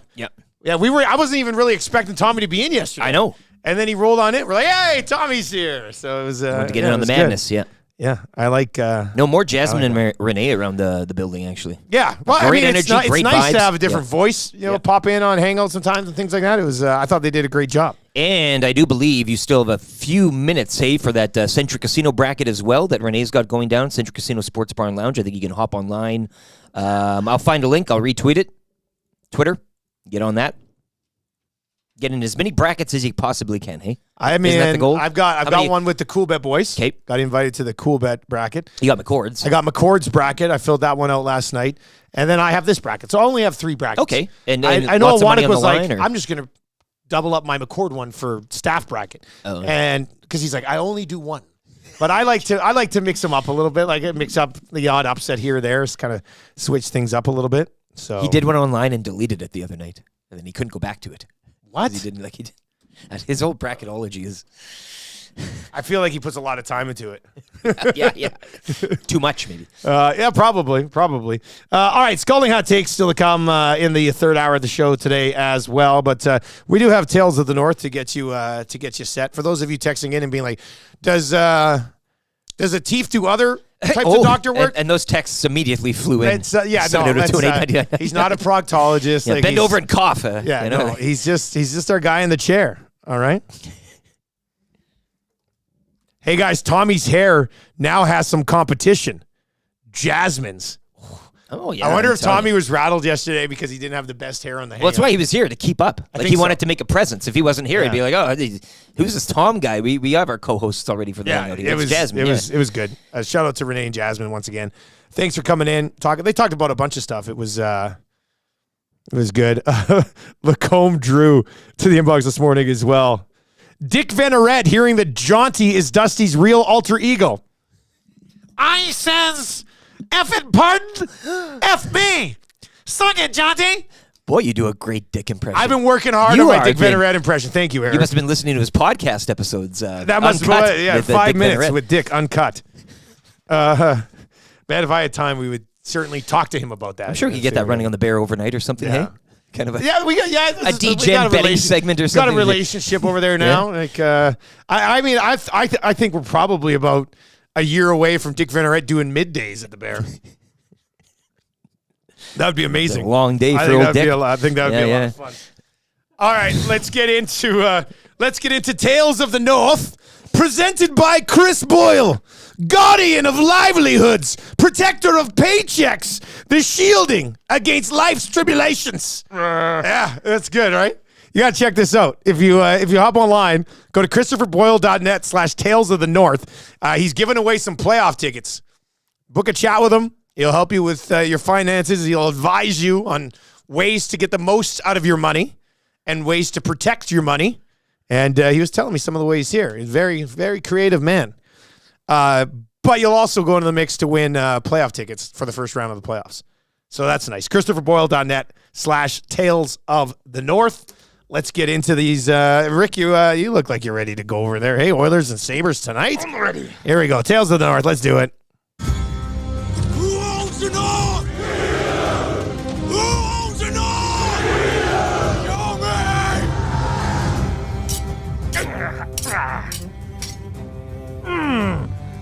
I wasn't even really expecting Tommy to be in yesterday. I know. And then he rolled on it. We're like, hey, Tommy's here. So it was to get in on the madness, good. Yeah, I like. No more Jasmine and Renee around the building, actually. Yeah, well, Great it's energy, great nice vibes. to have a different voice. Pop in on Hangouts sometimes and things like that. It was. I thought they did a great job. And I do believe you still have a few minutes, hey, for that Centric Casino bracket as well that Renee's got going down. Centric Casino Sports Bar and Lounge. I think you can hop online. I'll find a link. I'll retweet it. Twitter. Get on that. Get in as many brackets as you possibly can, hey? I mean, Isn't that the goal? I've got one with the Cool Bet boys. Okay. Got invited to the Cool Bet bracket. You got McCord's. I got McCord's bracket. I filled that one out last night. And then I have this bracket. So I only have 3 brackets. Okay. And I know lots of money Wannick on the was like, line, or? I'm just going to double up my McCord one for staff bracket. Oh. And because he's like, I only do one. But I like to mix them up a little bit, like mix up the odd upset here or there, kind of switch things up a little bit. So He did one online and deleted it the other night. And then he couldn't go back to it. What? He didn't like he did. His whole bracketology is. I feel like he puts a lot of time into it. yeah. Too much, maybe. Yeah, probably. All right, Scalding Hot Takes still to come in the third hour of the show today as well. But we do have Tales of the North to get you set. For those of you texting in and being like, does a teeth do other types of doctor work? And those texts immediately flew in. He's not a proctologist. Yeah, bend over and cough. He's just our guy in the chair. All right. Hey guys, Tommy's hair now has some competition. Jasmine's. Oh yeah. I wonder if Tommy was rattled yesterday because he didn't have the best hair on the head. Well, that's why he was here, to keep up. Like he wanted so. to make a presence. If he wasn't here, he'd be like, "Oh, who's this Tom guy?" We have our co-hosts already for the hangout. It was Jasmine. It was good. Shout out to Renee and Jasmine once again. Thanks for coming in. They talked about a bunch of stuff. It was good. Lacombe Drew to the inbox this morning as well. Dick Veneret hearing that Jaunty is Dusty's real alter ego. I says, F it, pardon? F me. Suck it, Jaunty. Boy, you do a great Dick impression. I've been working hard on my Dick Veneret impression. Thank you, Eric. You must have been listening to his podcast episodes. That must have been 5 minutes with Dick uncut. Man, if I had time, we would certainly talk to him about that. I'm sure we could get that running on the Bear overnight or something, hey? Kind of a DJ betting segment or something. Got a relationship over there now. Like, I think we're probably about a year away from Dick Veneret doing middays at the Bear. That would be amazing. A long day for old Dick. I think that would be a lot of fun. All right, let's get into Tales of the North, presented by Chris Boyle, guardian of livelihoods, protector of paychecks, the shielding against life's tribulations. Yeah, that's good, right? You got to check this out. If you hop online, go to christopherboyle.net/Tales of the North. He's giving away some playoff tickets. Book a chat with him. He'll help you with your finances. He'll advise you on ways to get the most out of your money and ways to protect your money. And he was telling me some of the ways here. He's a very, very creative man. But you'll also go into the mix to win playoff tickets for the first round of the playoffs. So that's nice. christopherboyle.net/Tales of the North. Let's get into these. Rick, you look like you're ready to go over there. Hey, Oilers and Sabres tonight. I'm ready. Here we go. Tales of the North. Let's do it. Who owns the North? Who owns the North? Show me!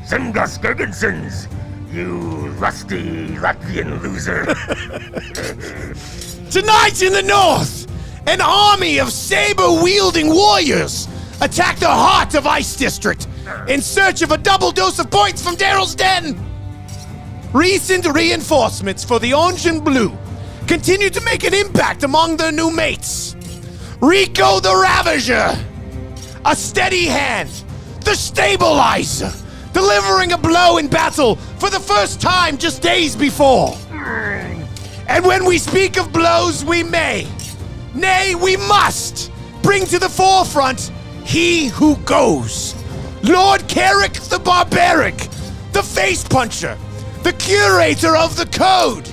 Sengas Gergensons, you rusty Latvian loser. Tonight in the North, an army of saber-wielding warriors attack the heart of Ice District in search of a double dose of points from Daryl's Den. Recent reinforcements for the Orange and Blue continue to make an impact among their new mates. Rico the Ravager, a steady hand, the stabilizer, delivering a blow in battle for the first time just days before. And when we speak of blows, we may, nay, we must, bring to the forefront he who goes. Lord Garrick the Barbaric, the face puncher, the curator of the code.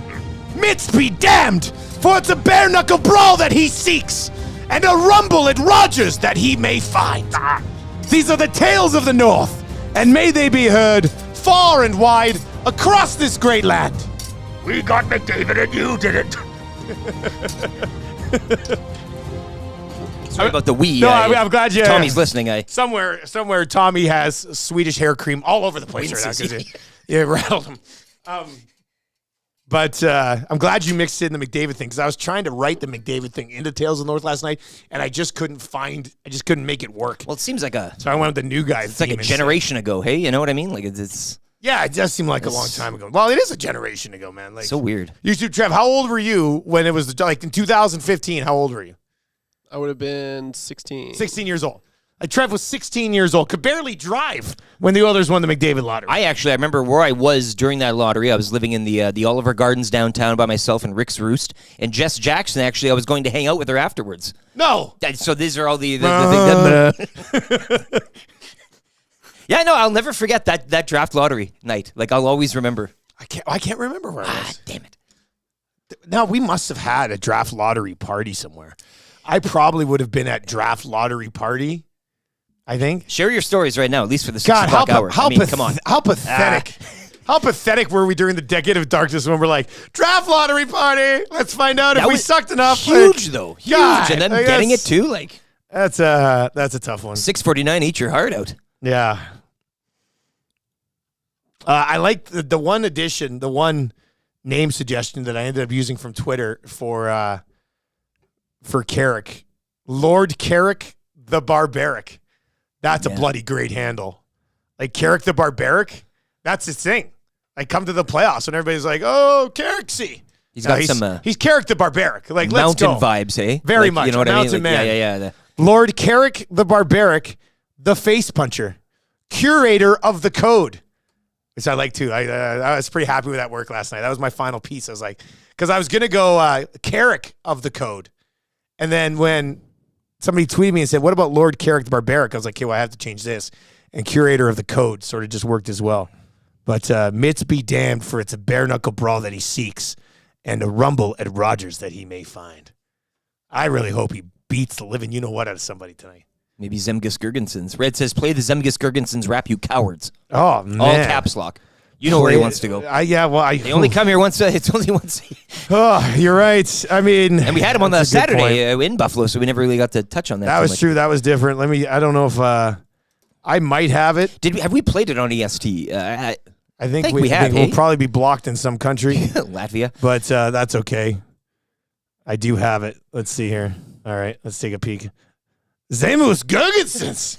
Mitts be damned, for it's a bare-knuckle brawl that he seeks, and a rumble at Rogers that he may find. These are the tales of the North, and may they be heard far and wide across this great land. We got McDavid and you didn't. Sorry about the we. No, I'm glad you. Tommy's listening. Somewhere, Tommy has Swedish hair cream all over the place right now because it rattled him. But I'm glad you mixed in the McDavid thing because I was trying to write the McDavid thing into Tales of the North last night, and I just couldn't make it work. Well, it seems like So I went with the new guy. It's like a generation ago. Hey, you know what I mean? Like it's. Yeah, it does seem like a long time ago. Well, it is a generation ago, man. Like so weird. You too, Trev. How old were you when it was like in 2015? How old were you? I would have been 16. 16 years old. Trev was 16 years old, could barely drive when the Oilers won the McDavid lottery. I remember where I was during that lottery. I was living in the Oliver Gardens downtown by myself in Rick's Roost. And Jess Jackson, actually, I was going to hang out with her afterwards. No. So these are all the Yeah, no, I'll never forget that draft lottery night. Like, I'll always remember. I can't remember where I was. Damn it. Now, we must have had a draft lottery party somewhere. I probably would have been at draft lottery party. I think. Share your stories right now, at least for the 6 o'clock hour. Come on. How pathetic. How pathetic were we during the decade of darkness when we're like, draft lottery party. Let's find out if we sucked enough. Huge, though. Huge. God, and then getting it, too. Like That's a tough one. $6.49, eat your heart out. Yeah. I like the one addition, the one name suggestion that I ended up using from Twitter for Garrick. Lord Garrick the Barbaric. That's a bloody great handle. Like Garrick the Barbaric, that's his thing. Like come to the playoffs and everybody's like, oh, Garricksy. He's got he's Garrick the Barbaric. Like mountain let's go. vibes, hey? Very like, much. You know what I mean? Like, man. Yeah. Lord Garrick the Barbaric, the face puncher, curator of the code. Which I like too. I was pretty happy with that work last night. That was my final piece. I was like, because I was gonna go Garrick of the code, and then when somebody tweeted me and said, "What about Lord Garrick the Barbaric?" I was like, "Okay, well, I have to change this." And curator of the code sort of just worked as well. But mitts be damned, for it's a bare knuckle brawl that he seeks, and a rumble at Rogers that he may find. I really hope he beats the living you know what out of somebody tonight. Maybe Zemgus Girgensons. Red says, "Play the Zemgus Girgensons rap, you cowards." Oh man, all caps lock. You know where he wants to go. They only come here once. It's only once. Oh, you're right. I mean, and we had him on the Saturday in Buffalo, so we never really got to touch on that. That was true. That was different. I don't know if I might have it. Have we played it on EST? I think we have. We'll probably be blocked in some country, Latvia. But that's okay. I do have it. Let's see here. All right, let's take a peek. Zemgus Girgensons.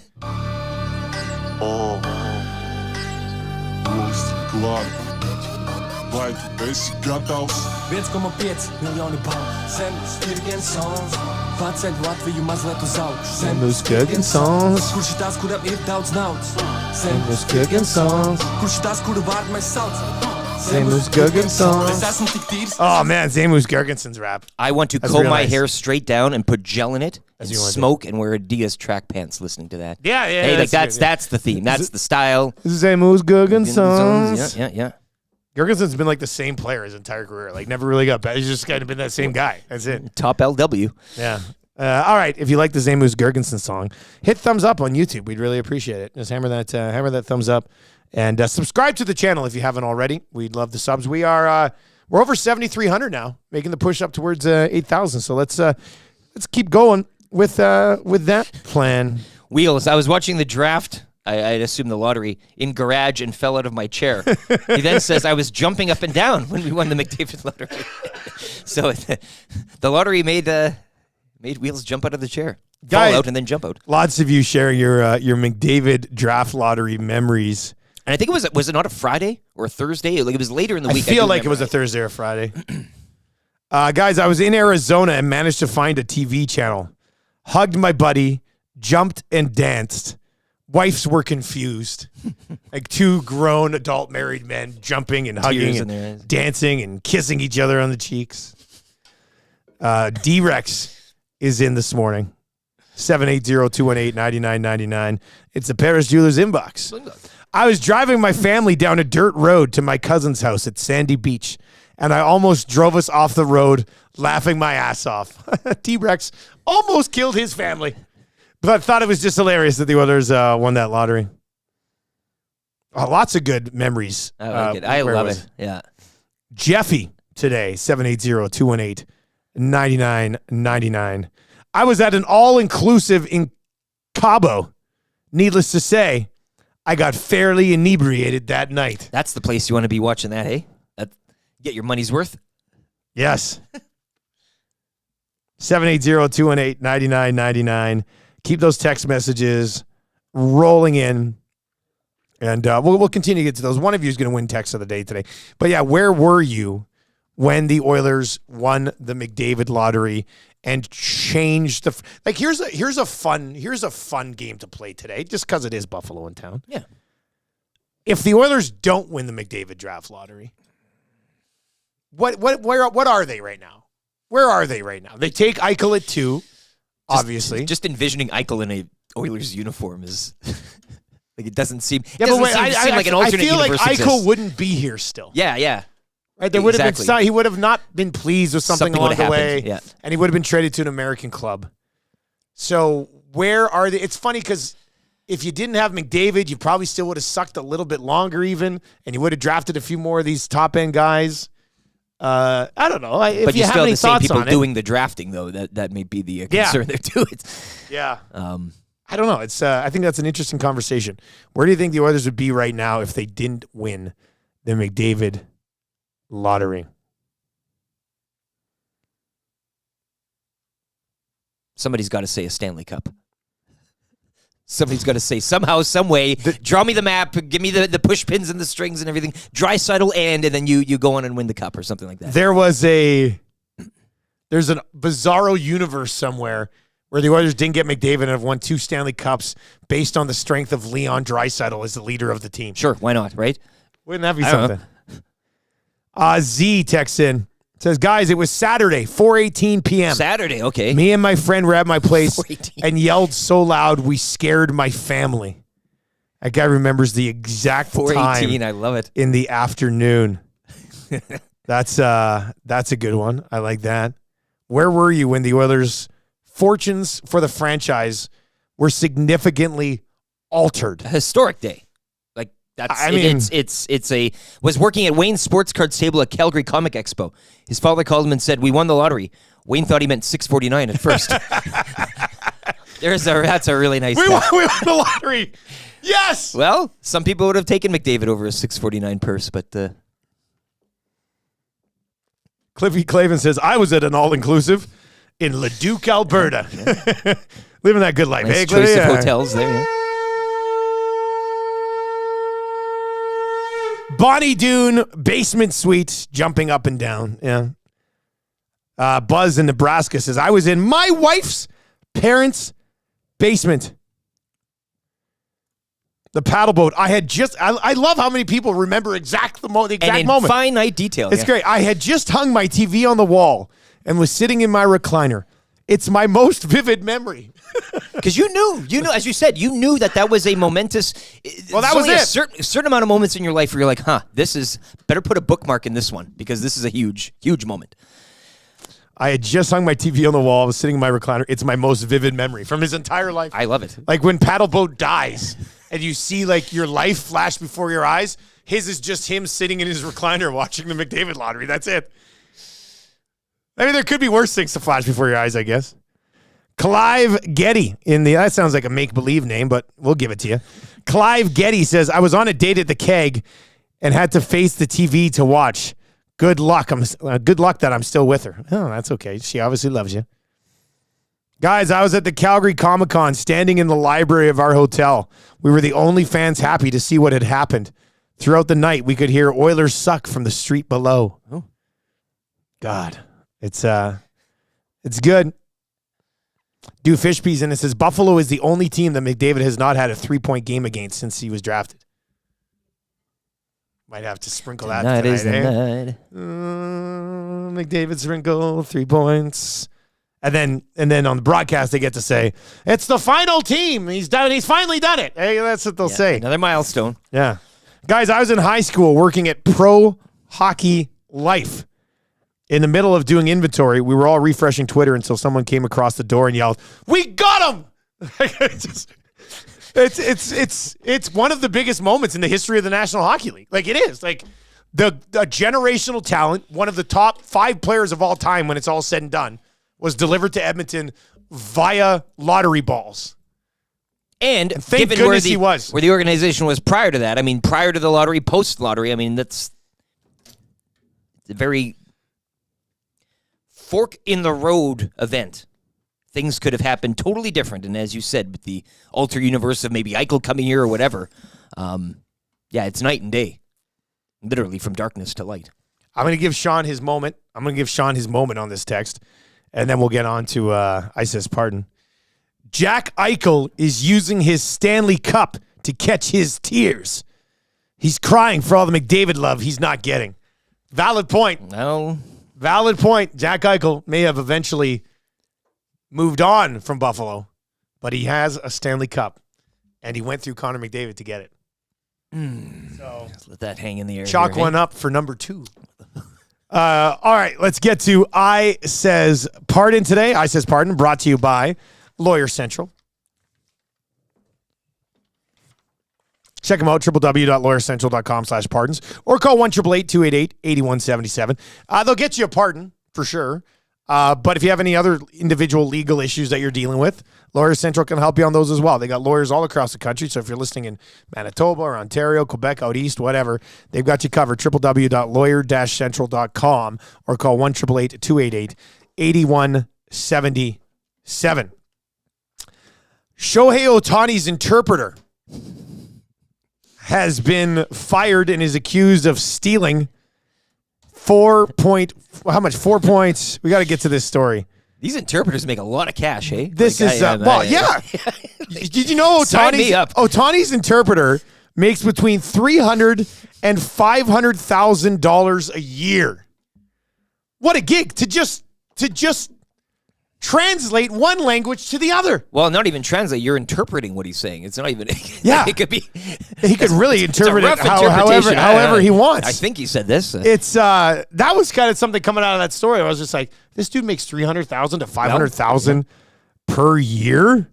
Vai tu esi gatavs? 1,5 miljoni balvu. Zemes Girgensons. Paceļ Latviju mazliet uz augšu. Zemgus Girgensons. Kurš ir tās, kuram ir daudz naudas? Zemgus Girgensons. Kurš ir tās, kuru vārdu mēs saucam? Zemgus Girgensons. Es esmu tik tīrs. Oh man, Zemgus Girgensons rap. I want to comb my hair straight down and put gel in it and smoke and wear Adidas track pants listening to that. Yeah. Hey, that's the theme. That's the style. Zemgus Girgensons. Yeah. Girgenson's been like the same player his entire career. Like never really got better. He's just kind of been that same guy. That's it. Top LW. Yeah. All right. If you like the Zemgus Girgensons song, hit thumbs up on YouTube. We'd really appreciate it. Just hammer that thumbs up, and subscribe to the channel if you haven't already. We'd love the subs. We're over 7,300 now, making the push up towards 8,000. So let's keep going with that plan. Wheels. I was watching the draft. I'd assume the lottery in garage and fell out of my chair. He then says I was jumping up and down when we won the McDavid lottery. So the lottery made Wheels jump out of the chair, fall out, and then jump out. Lots of you share your McDavid draft lottery memories. And I think was it not a Friday or a Thursday? Like it was later in the week. I feel like it was a Thursday or Friday. Guys, I was in Arizona and managed to find a TV channel. Hugged my buddy, jumped and danced. Wives were confused. Like two grown adult married men jumping and hugging and dancing and kissing each other on the cheeks. D-Rex is in this morning. 780-218-9999. It's the Paris Jewelers inbox. I was driving my family down a dirt road to my cousin's house at Sandy Beach, and I almost drove us off the road laughing my ass off. D-Rex almost killed his family. But I thought it was just hilarious that the Oilers won that lottery. Lots of good memories. I like it. I love it. Yeah. Jeffy today, 780-218-9999. I was at an all-inclusive in Cabo. Needless to say, I got fairly inebriated that night. That's the place you want to be watching that, hey? Get your money's worth? Yes. 780-218-9999. Keep those text messages rolling in. And we'll continue to get to those. One of you is going to win text of the day today. But yeah, where were you when the Oilers won the McDavid lottery and changed the here's a fun game to play today, just because it is Buffalo in town. Yeah. If the Oilers don't win the McDavid draft lottery, what are they right now? Where are they right now? They take Eichel at 2, obviously. Just envisioning Eichel in a Oilers uniform is it doesn't seem. Yeah, but wait, I like an alternate feel like universe Eichel exists. wouldn't be here still. Yeah. Right, there would have been he would have not been pleased with something along the way, and he would have been traded to an American club. So where are they? It's funny because if you didn't have McDavid, you probably still would have sucked a little bit longer even, and you would have drafted a few more of these top-end guys. I don't know. But you still have the same people doing the drafting, though. That may be the concern there, too. Yeah. I don't know. It's. I think that's an interesting conversation. Where do you think the Oilers would be right now if they didn't win the McDavid lottery? Somebody's got to say a Stanley Cup. Somebody's got to say somehow, some way, draw me the map, give me the push pins and the strings and everything, Draisaitl and then you go on and win the cup or something like that. There's a bizarro universe somewhere where the Oilers didn't get McDavid and have won 2 Stanley Cups based on the strength of Leon Draisaitl as the leader of the team. Sure, why not, right? Wouldn't that be something? Z texts in. Says, guys, it was Saturday, 4:18 p.m. Saturday, okay. Me and my friend were at my place and yelled so loud we scared my family. That guy remembers the exact 4:18, time. I love it. In the afternoon. That's a good one. I like that. Where were you when the Oilers' fortunes for the franchise were significantly altered? A historic day. Was working at Wayne's Sports Cards table at Calgary Comic Expo. His father called him and said, "We won the lottery." Wayne thought he meant 649 at first. That's a really nice. We won the lottery. Yes. Well, some people would have taken McDavid over a 649 purse, but Cliffy Clavin says, "I was at an all-inclusive in Leduc, Alberta, living that good life." Nice hey, choice of hotels there. Yeah. Bonnie Doon basement suite, jumping up and down. Yeah. Buzz in Nebraska says, I was in my wife's parents' basement. The paddle boat. I love how many people remember the exact moment. Finite detail. It's great. I had just hung my TV on the wall and was sitting in my recliner. It's my most vivid memory. Because you knew, as you said, you knew that was a momentous. Well, that was it. A certain amount of moments in your life where you're like, better put a bookmark in this one because this is a huge, huge moment. I had just hung my TV on the wall. I was sitting in my recliner. It's my most vivid memory from his entire life. I love it. Like when Paddle Boat dies and you see like your life flash before your eyes, his is just him sitting in his recliner watching the McDavid lottery. That's it. I mean, there could be worse things to flash before your eyes, I guess. Clive Getty that sounds like a make-believe name, but we'll give it to you. Clive Getty says, I was on a date at the Keg and had to face the TV to watch. Good luck. Good luck that I'm still with her. Oh, that's okay. She obviously loves you. Guys, I was at the Calgary Comic-Con standing in the library of our hotel. We were the only fans happy to see what had happened. Throughout the night, we could hear Oilers suck from the street below. Oh. God. It's good. Do fish peas, and it says Buffalo is the only team that McDavid has not had a 3-point game against since he was drafted. Might have to sprinkle that tonight. Is the night. McDavid sprinkle 3 points, and then on the broadcast they get to say it's the final team. He's done. He's finally done it. Hey, that's what they'll say. Another milestone. Yeah, guys. I was in high school working at Pro Hockey Life. In the middle of doing inventory, we were all refreshing Twitter until someone came across the door and yelled, "We got him!" It's one of the biggest moments in the history of the National Hockey League. Like, it is. Like, the generational talent, one of the top 5 players of all time when it's all said and done, was delivered to Edmonton via lottery balls. And thank given goodness he was. where the organization was prior to that, I mean, prior to the lottery, post-lottery, I mean, that's a very fork-in-the-road event. Things could have happened totally different. And as you said, with the alter universe of maybe Eichel coming here or whatever, it's night and day. Literally from darkness to light. I'm going to give Sean his moment. I'm going to give Sean his moment on this text, and then we'll get on to I says pardon. Jack Eichel is using his Stanley Cup to catch his tears. He's crying for all the McDavid love he's not getting. Valid point. No. Valid point. Jack Eichel may have eventually moved on from Buffalo, but he has a Stanley Cup, and he went through Connor McDavid to get it. So just let that hang in the air. Chalk here, one up for number 2. All right, let's get to I Says Pardon today. I Says Pardon brought to you by Lawyer Central. Check them out, www.lawyercentral.com/pardons, or call 1-888-288-8177. They'll get you a pardon, for sure. But if you have any other individual legal issues that you're dealing with, Lawyer Central can help you on those as well. They got lawyers all across the country, so if you're listening in Manitoba or Ontario, Quebec, out east, whatever, they've got you covered, www.lawyer-central.com, or call 1-888-288-8177. Shohei Otani's interpreter has been fired and is accused of stealing 4 points? We got to get to this story. These interpreters make a lot of cash, hey? This is, yeah. Did you know Sign me up. Otani's interpreter makes between $300,000 and $500,000 a year? What a gig to just translate one language to the other. Well, not even translate. You're interpreting what he's saying. It's not even. Yeah, it could be. He could really interpret it however he wants. I think he said this. It's that was kind of something coming out of that story. I was just like, this dude makes $300,000 to $500,000 per year.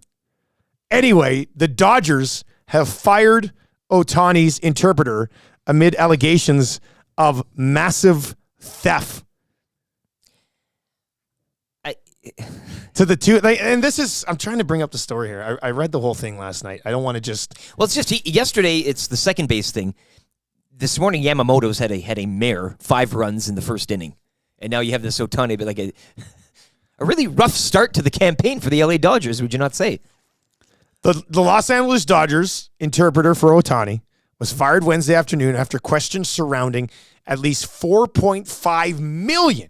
Anyway, the Dodgers have fired Otani's interpreter amid allegations of massive theft. To the two, and this is, I'm trying to bring up the story here. I read the whole thing last night. I don't want to just. Well, it's just yesterday. It's the second base thing. This morning, Yamamoto's had a mare, 5 runs in the first inning, and now you have this Otani, but like a really rough start to the campaign for the LA Dodgers. Would you not say? The Los Angeles Dodgers interpreter for Otani was fired Wednesday afternoon after questions surrounding at least $4.5 million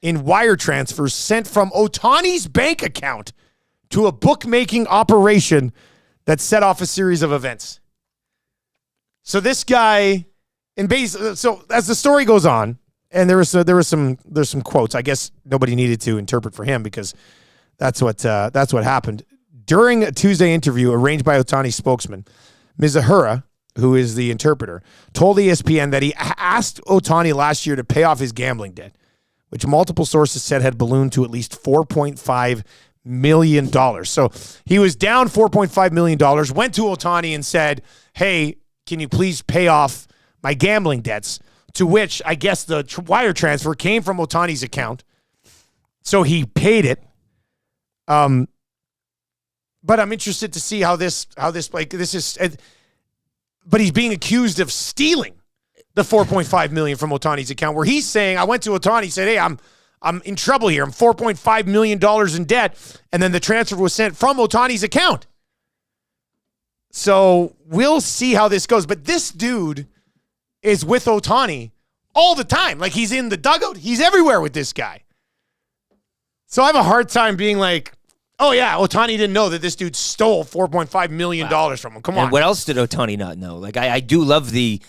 in wire transfers sent from Otani's bank account to a bookmaking operation that set off a series of events. So this guy, so as the story goes on, and there's some quotes. I guess nobody needed to interpret for him because that's what happened during a Tuesday interview arranged by Otani's spokesman, Mizuhara, who is the interpreter, told ESPN that he asked Otani last year to pay off his gambling debt, which multiple sources said had ballooned to at least $4.5 million. So he was down $4.5 million, went to Otani and said, hey, can you please pay off my gambling debts? To which I guess the wire transfer came from Otani's account. So he paid it. But I'm interested to see how this is, but he's being accused of stealing the $4.5 million from Otani's account, where he's saying, I went to Otani, said, hey, I'm in trouble here. I'm $4.5 million in debt. And then the transfer was sent from Otani's account. So we'll see how this goes. But this dude is with Otani all the time. Like, he's in the dugout. He's everywhere with this guy. So I have a hard time being like, oh, yeah, Otani didn't know that this dude stole $4.5 million from him. Come on. And what else did Otani not know? Like, I do love the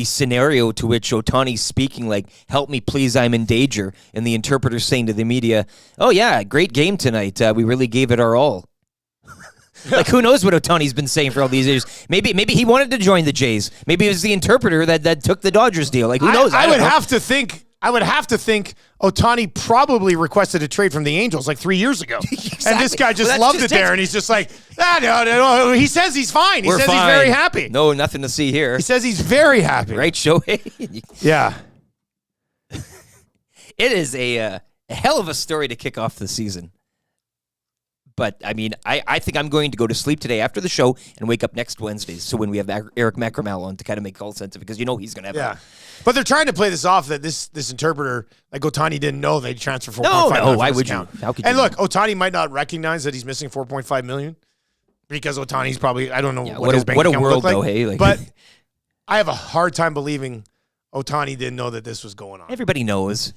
scenario to which Otani's speaking, like, help me, please, I'm in danger. And the interpreter's saying to the media, oh, yeah, great game tonight. We really gave it our all. Like, who knows what Otani's been saying for all these years? Maybe he wanted to join the Jays. Maybe it was the interpreter that took the Dodgers deal. Like, who knows? I would have to think Otani probably requested a trade from the Angels like 3 years ago. Exactly. And this guy just loved it there, and he's just like, no. He says he's fine. He says he's very happy. No, nothing to see here. He says he's very happy. Right, Shohei? Yeah. It is a hell of a story to kick off the season. But, I mean, I think I'm going to go to sleep today after the show and wake up next Wednesday. So when we have Eric Macramal on to kind of make all sense of it, because you know he's going to have But they're trying to play this off that this interpreter, like Otani, didn't know they'd transfer $4.5 million. No, why would you? How could you? And look, Otani might not recognize that he's missing $4.5 million because Otani's probably, I don't know what his bank account world, looked like. though, hey? Like, but I have a hard time believing Otani didn't know that this was going on. Everybody knows.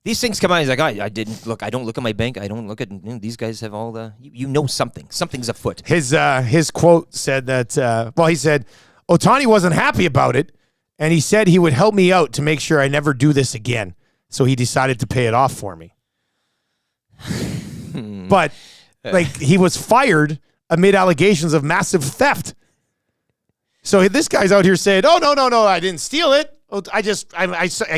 These things come out. He's like, I didn't look. I don't look at my bank. I don't look at these guys have all the. You know something. Something's afoot. His quote said that. He said Otani wasn't happy about it, and he said he would help me out to make sure I never do this again. So he decided to pay it off for me. But he was fired amid allegations of massive theft. So this guy's out here saying, "Oh no, I didn't steal it. I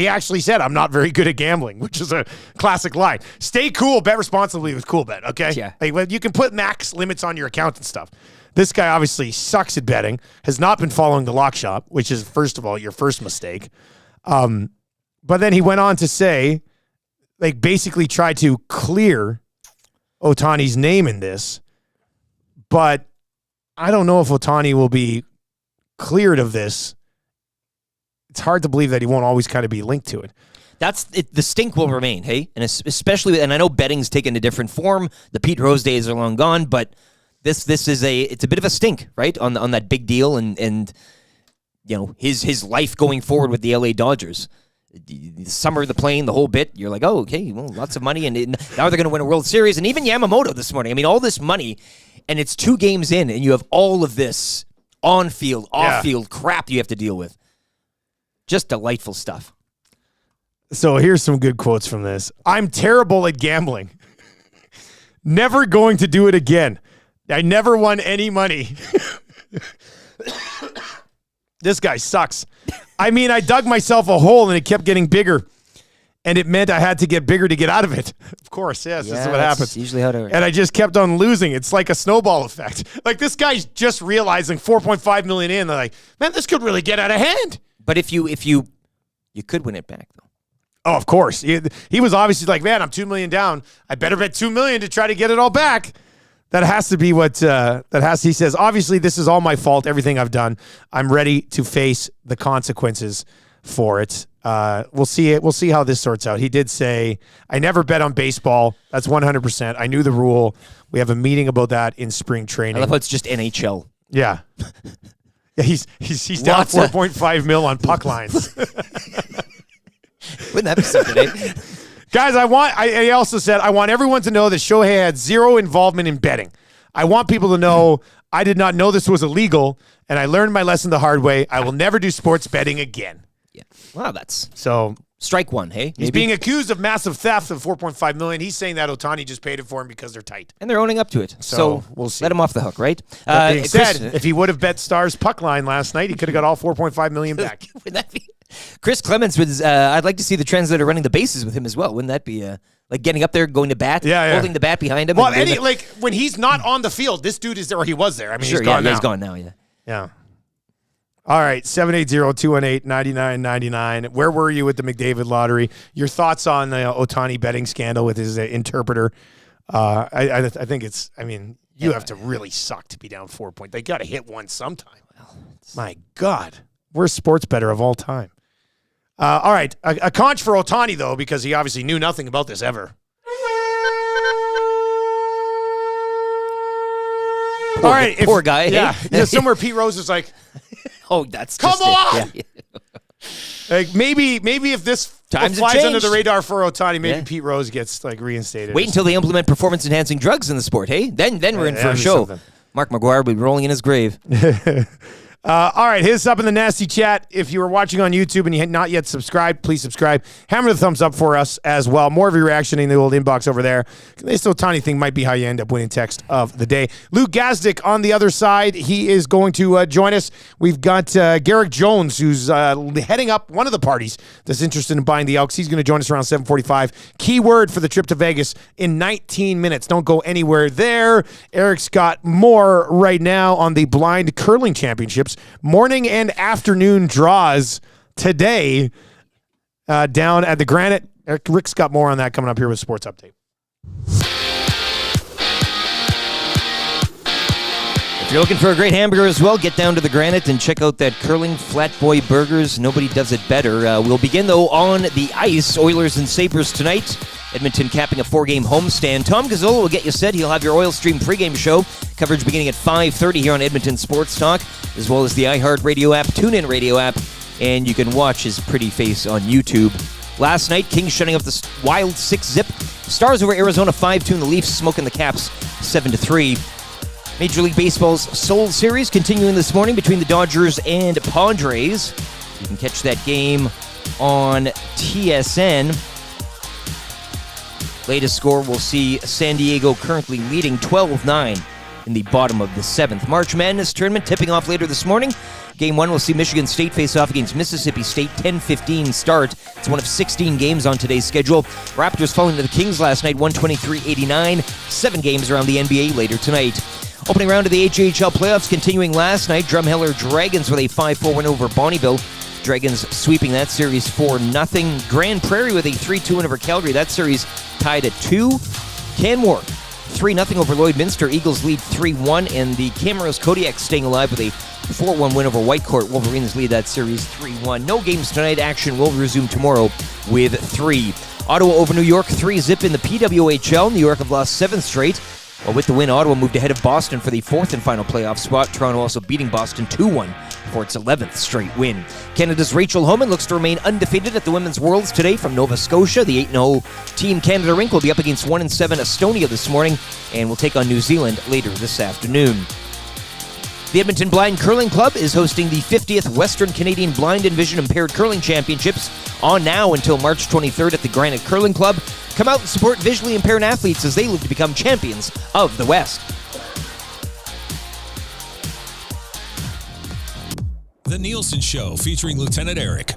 actually said I'm not very good at gambling," which is a classic line. Stay cool, bet responsibly with CoolBet, okay? Yeah. You can put max limits on your account and stuff. This guy obviously sucks at betting, has not been following the lock shop, which is, first of all, your first mistake. But then he went on to say, basically tried to clear Otani's name in this, but I don't know if Otani will be cleared of this. It's hard to believe that he won't always kind of be linked to it. That's it. The stink will remain, hey? And especially, and I know betting's taken a different form. The Pete Rose days are long gone, but it's a bit of a stink, right? On that big deal and you know, his life going forward with the LA Dodgers. The summer, the plane, the whole bit. You're like, oh, okay, well, lots of money, and now they're going to win a World Series. And even Yamamoto this morning. I mean, all this money, and it's 2 games in, and you have all of this on-field, off-field crap you have to deal with. Just delightful stuff. So here's some good quotes from this. I'm terrible at gambling. Never going to do it again. I never won any money. This guy sucks. I mean, I dug myself a hole and it kept getting bigger. And it meant I had to get bigger to get out of it. Of course, yes, this is what happens. Usually how it works. And I just kept on losing. It's like a snowball effect. Like, this guy's just realizing $4.5 million in. They're like, man, this could really get out of hand. But if you could win it back, though. Oh, of course. He was obviously like, man, I'm $2 million down. I better bet $2 million to try to get it all back. That has to be what he says. Obviously, this is all my fault, everything I've done. I'm ready to face the consequences for it. We'll see it. We'll see how this sorts out. He did say, I never bet on baseball. That's 100%. I knew the rule. We have a meeting about that in spring training. I love how it's just NHL. Yeah. Yeah, he's down $4.5 million on puck lines. Wouldn't that be something, eh? Guys, I also said, I want everyone to know that Shohei had zero involvement in betting. I want people to know I did not know this was illegal, and I learned my lesson the hard way. I will never do sports betting again. Yeah. Wow, that's so strike one, hey? He's being accused of massive theft of $4.5 million. He's saying that Otani just paid it for him because they're tight. And they're owning up to it. So we'll see. Let him off the hook, right? That being said, if he would have bet Stars puck line last night, he could have got all $4.5 million back. Would that be? Chris Clements was. I'd like to see the translator running the bases with him as well. Wouldn't that be like getting up there, going to bat, holding the bat behind him? Well, like when he's not on the field, this dude is there, or he was there. I mean, sure, he's gone now. He's gone now, yeah. Yeah. All right, 780-218-9999. Where were you with the McDavid lottery? Your thoughts on the Otani betting scandal with his interpreter? I think it's. I mean, you have to really suck to be down 4 points. They got to hit one sometime. Well, my God, worst sports bettor of all time. All right, a conch for Otani, though, because he obviously knew nothing about this ever. Poor guy. Yeah, somewhere Pete Rose is like, oh, that's come just on! Yeah. Like maybe if this flies under the radar for Otani, maybe Pete Rose gets like reinstated. Wait until they implement performance-enhancing drugs in the sport, hey? Then we're in for a show. Something. Mark McGuire will be rolling in his grave. All right, hit us up in the nasty chat. If you were watching on YouTube and you had not yet subscribed, please subscribe. Hammer the thumbs up for us as well. More of your reaction in the old inbox over there. This Otani thing might be how you end up winning text of the day. Luke Gazdic on the other side. He is going to join us. We've got Garrick Jones, who's heading up one of the parties that's interested in buying the Elks. He's going to join us around 7:45. Keyword for the trip to Vegas in 19 minutes. Don't go anywhere there. Eric's got more right now on the Blind Curling Championships. Morning and afternoon draws today down at the Granite. Rick's got more on that coming up here with Sports Update. If you're looking for a great hamburger as well, get down to the Granite and check out that Curling Flatboy Burgers. Nobody does it better. We'll begin, though, on the ice. Oilers and Sabres tonight. Edmonton capping a 4-game homestand. Tom Gazzola will get you set. He'll have your Oil Stream pregame show. Coverage beginning at 5:30 here on Edmonton Sports Talk, as well as the iHeartRadio app, TuneIn Radio app, and you can watch his pretty face on YouTube. Last night, Kings shutting off the Wild 6-zip. Stars over Arizona 5-2, and the Leafs smoking the Caps 7-3. Major League Baseball's Soul Series continuing this morning between the Dodgers and Padres. You can catch that game on TSN. Latest score, we'll see San Diego currently leading 12-9 in the bottom of the 7th. March Madness tournament tipping off later this morning. Game 1, we'll see Michigan State face off against Mississippi State, 10:15 start. It's one of 16 games on today's schedule. Raptors falling to the Kings last night, 123-89. 7 games around the NBA later tonight. Opening round of the HHL playoffs continuing last night. Drumheller Dragons with a 5-4 win over Bonneville. Dragons sweeping that series 4-0. Grand Prairie with a 3-2 win over Calgary. That series tied at 2. Canmore 3-0 over Lloydminster. Eagles lead 3-1. And the Camrose Kodiaks staying alive with a 4-1 win over Whitecourt. Wolverines lead that series 3-1. No games tonight. Action will resume tomorrow with 3. Ottawa over New York, 3-zip in the PWHL. New York have lost 7th straight. Well, with the win, Ottawa moved ahead of Boston for the 4th and final playoff spot. Toronto also beating Boston 2-1 for its 11th straight win. Canada's Rachel Homan looks to remain undefeated at the Women's Worlds today from Nova Scotia. The 8-0 Team Canada rink will be up against 1-7 Estonia this morning and will take on New Zealand later this afternoon. The Edmonton Blind Curling Club is hosting the 50th Western Canadian Blind and Vision Impaired Curling Championships on now until March 23rd at the Granite Curling Club. Come out and support visually impaired athletes as they look to become champions of the West. The Nielson Show featuring Lieutenant Eric.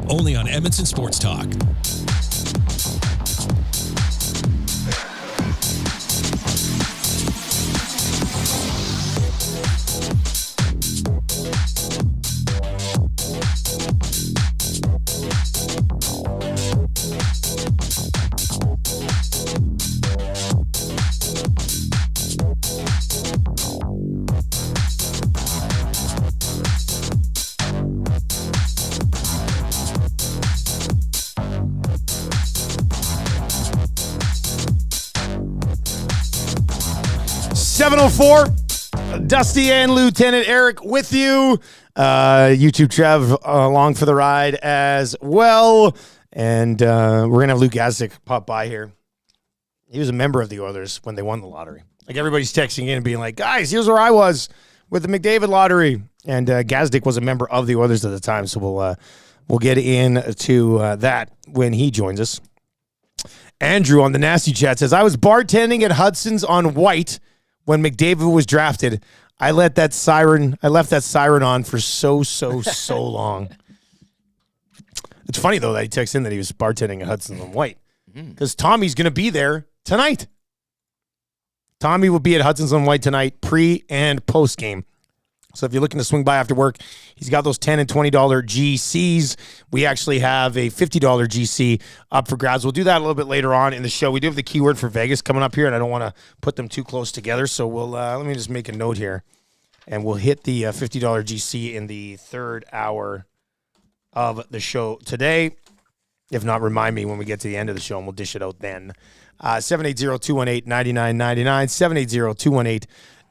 Only on Edmonton Sports Talk. .704, Dusty and Lieutenant Eric with you. YouTube Trev along for the ride as well. And we're going to have Luke Gazdic pop by here. He was a member of the Oilers when they won the lottery. Like, everybody's texting in and being like, guys, here's where I was with the McDavid lottery. And Gazdic was a member of the Oilers at the time, so we'll get into that when he joins us. Andrew on the Nasty Chat says, I was bartending at Hudson's on White when McDavid was drafted. I left that siren on for so long. It's funny, though, that he texts in that he was bartending at Hudson's on White. Because Tommy's going to be there tonight. Tommy will be at Hudson's on White tonight, pre and post game. So if you're looking to swing by after work, he's got those $10 and $20 GCs. We actually have a $50 GC up for grabs. We'll do that a little bit later on in the show. We do have the keyword for Vegas coming up here, and I don't want to put them too close together. So we'll let me just make a note here, and we'll hit the $50 GC in the third hour of the show today. If not, remind me when we get to the end of the show, and we'll dish it out then. 780-218-9999,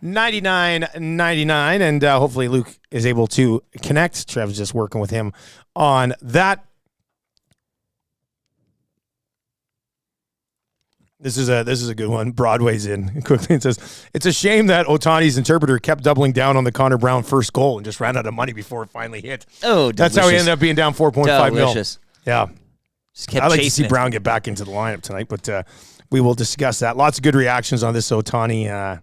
780-218-9999, and hopefully Luke is able to connect. Trev's just working with him on that. This is a good one. Broadway's in quickly. It says, it's a shame that Otani's interpreter kept doubling down on the Connor Brown first goal and just ran out of money before it finally hit. Oh, that's how he ended up being down 4.5 mil. Yeah. Just kept I'd like to chasing see Brown get back into the lineup tonight, but we will discuss that. Lots of good reactions on this Otani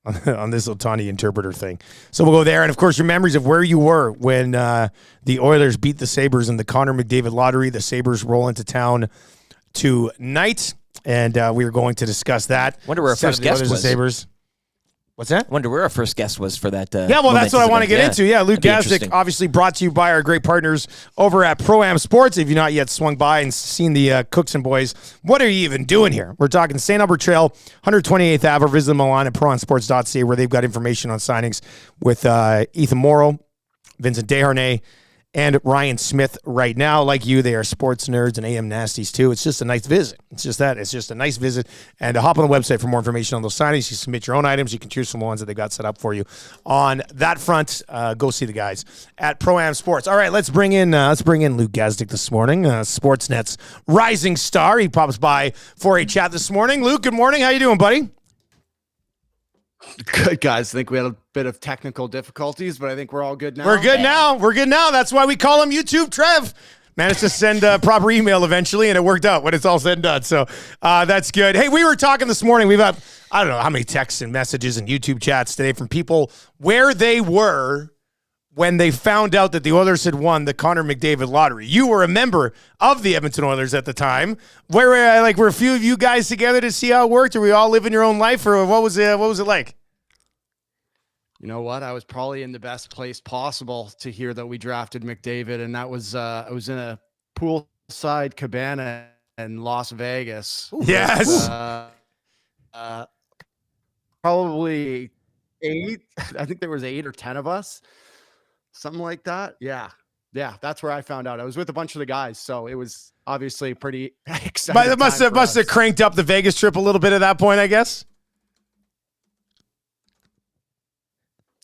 on this Otani interpreter thing. So we'll go there. And, of course, your memories of where you were when the Oilers beat the Sabres in the Connor McDavid lottery. The Sabres roll into town tonight, and we are going to discuss that. Wonder where our first guest was. Sabres. What's that? I wonder where our first guest was for that. Yeah, well, that's what I want to get into. Yeah, Luke Gazdic, obviously brought to you by our great partners over at Pro-Am Sports. If you've not yet swung by and seen the Cooks and Boys, what are you even doing here? We're talking St. Albert Trail, 128th Ave, or visit them online at proamsports.ca where they've got information on signings with Ethan Morrow, Vincent Desharnais, and Ryan Smith right now. Like you, they are sports nerds and AM nasties too. It's just a nice visit. It's just that. It's just a nice visit. And hop on the website for more information on those signings. You submit your own items. You can choose from the ones that they've got set up for you. On that front, go see the guys at Pro-Am Sports. All right, let's bring in Luke Gazdic this morning, Sportsnet's rising star. He pops by for a chat this morning. Luke, good morning. How you doing, buddy? Good, guys. I think we had a bit of technical difficulties, but I think we're all good now. We're good now. We're good now. That's why we call him YouTube Trev. Managed to send a proper email eventually, and it worked out when it's all said and done. So that's good. Hey, we were talking this morning. We've got, I don't know how many texts and messages and YouTube chats today from people where they were when they found out that the Oilers had won the Connor McDavid lottery. You were a member of the Edmonton Oilers at the time. Were a few of you guys together to see how it worked? Or were you all living your own life, or what was it like? You know what? I was probably in the best place possible to hear that we drafted McDavid, and that was I was in a poolside cabana in Las Vegas. Yes. Probably 8. I think there was 8 or 10 of us, something like that. Yeah. That's where I found out. I was with a bunch of the guys, so it was obviously pretty exciting. But it must have cranked up the Vegas trip a little bit at that point, I guess.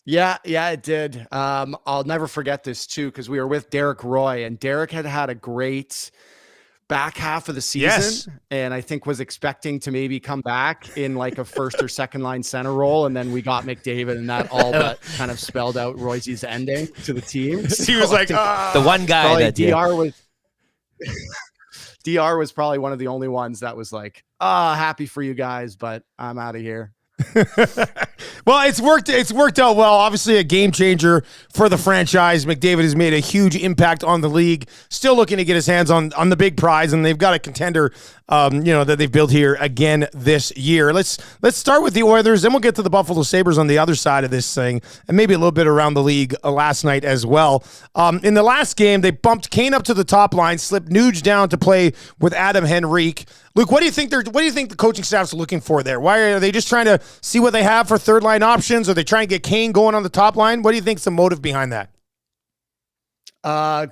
Yeah, it did. I'll never forget this too, because we were with Derek Roy, and Derek had a great back half of the season, and I think was expecting to maybe come back in like a first or second line center role, and then we got McDavid, and that all but kind of spelled out Royce's ending to the team. He was like, the one guy that DR was. DR was probably one of the only ones that was like, happy for you guys, but I'm out of here. Well, it's worked out well. Obviously a game changer for the franchise. McDavid has made a huge impact on the league. Still looking to get his hands on the big prize, and they've got a contender that they've built here again this year. Let's start with the Oilers, then we'll get to the Buffalo Sabres on the other side of this thing, and maybe a little bit around the league last night as well. In the last game, they bumped Kane up to the top line, slipped Nuge down to play with Adam Henrique. Luke, what do you think the coaching staff's looking for there? Why are they just trying to see what they have for third line options? Are they trying to get Kane going on the top line? What do you think's the motive behind that?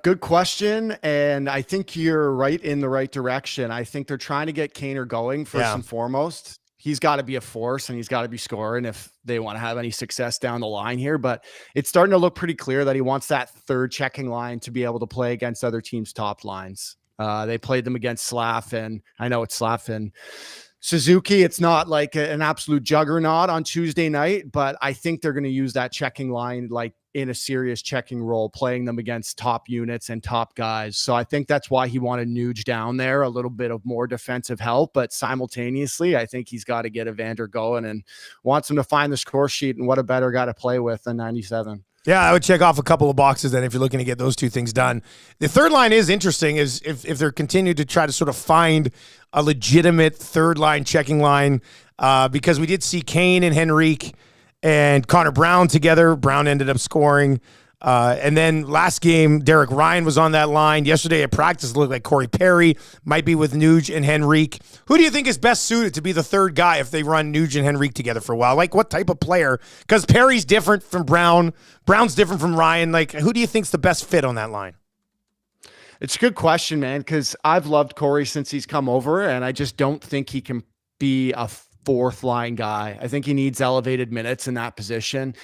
Good question, and I think you're right in the right direction. I think they're trying to get Kaner going first and foremost. He's got to be a force, and he's got to be scoring if they want to have any success down the line here. But it's starting to look pretty clear that he wants that third checking line to be able to play against other teams' top lines. They played them against Slav, and I know it's Slav and Suzuki. It's not like an absolute juggernaut on Tuesday night, but I think they're going to use that checking line like in a serious checking role, playing them against top units and top guys. So I think that's why he wanted Nuge down there, a little bit of more defensive help, but simultaneously, I think he's got to get Evander going and wants him to find the score sheet, and what a better guy to play with than 97. Yeah, I would check off a couple of boxes then if you're looking to get those two things done. The third line is interesting, is if they're continuing to try to sort of find a legitimate third line checking line, because we did see Kane and Henrique and Connor Brown together. Brown ended up scoring. And then last game, Derek Ryan was on that line. Yesterday at practice, it looked like Corey Perry might be with Nuge and Henrique. Who do you think is best suited to be the third guy if they run Nuge and Henrique together for a while? Like, what type of player? Because Perry's different from Brown. Brown's different from Ryan. Like, who do you think's the best fit on that line? It's a good question, man, because I've loved Corey since he's come over, and I just don't think he can be a fourth line guy. I think he needs elevated minutes in that position.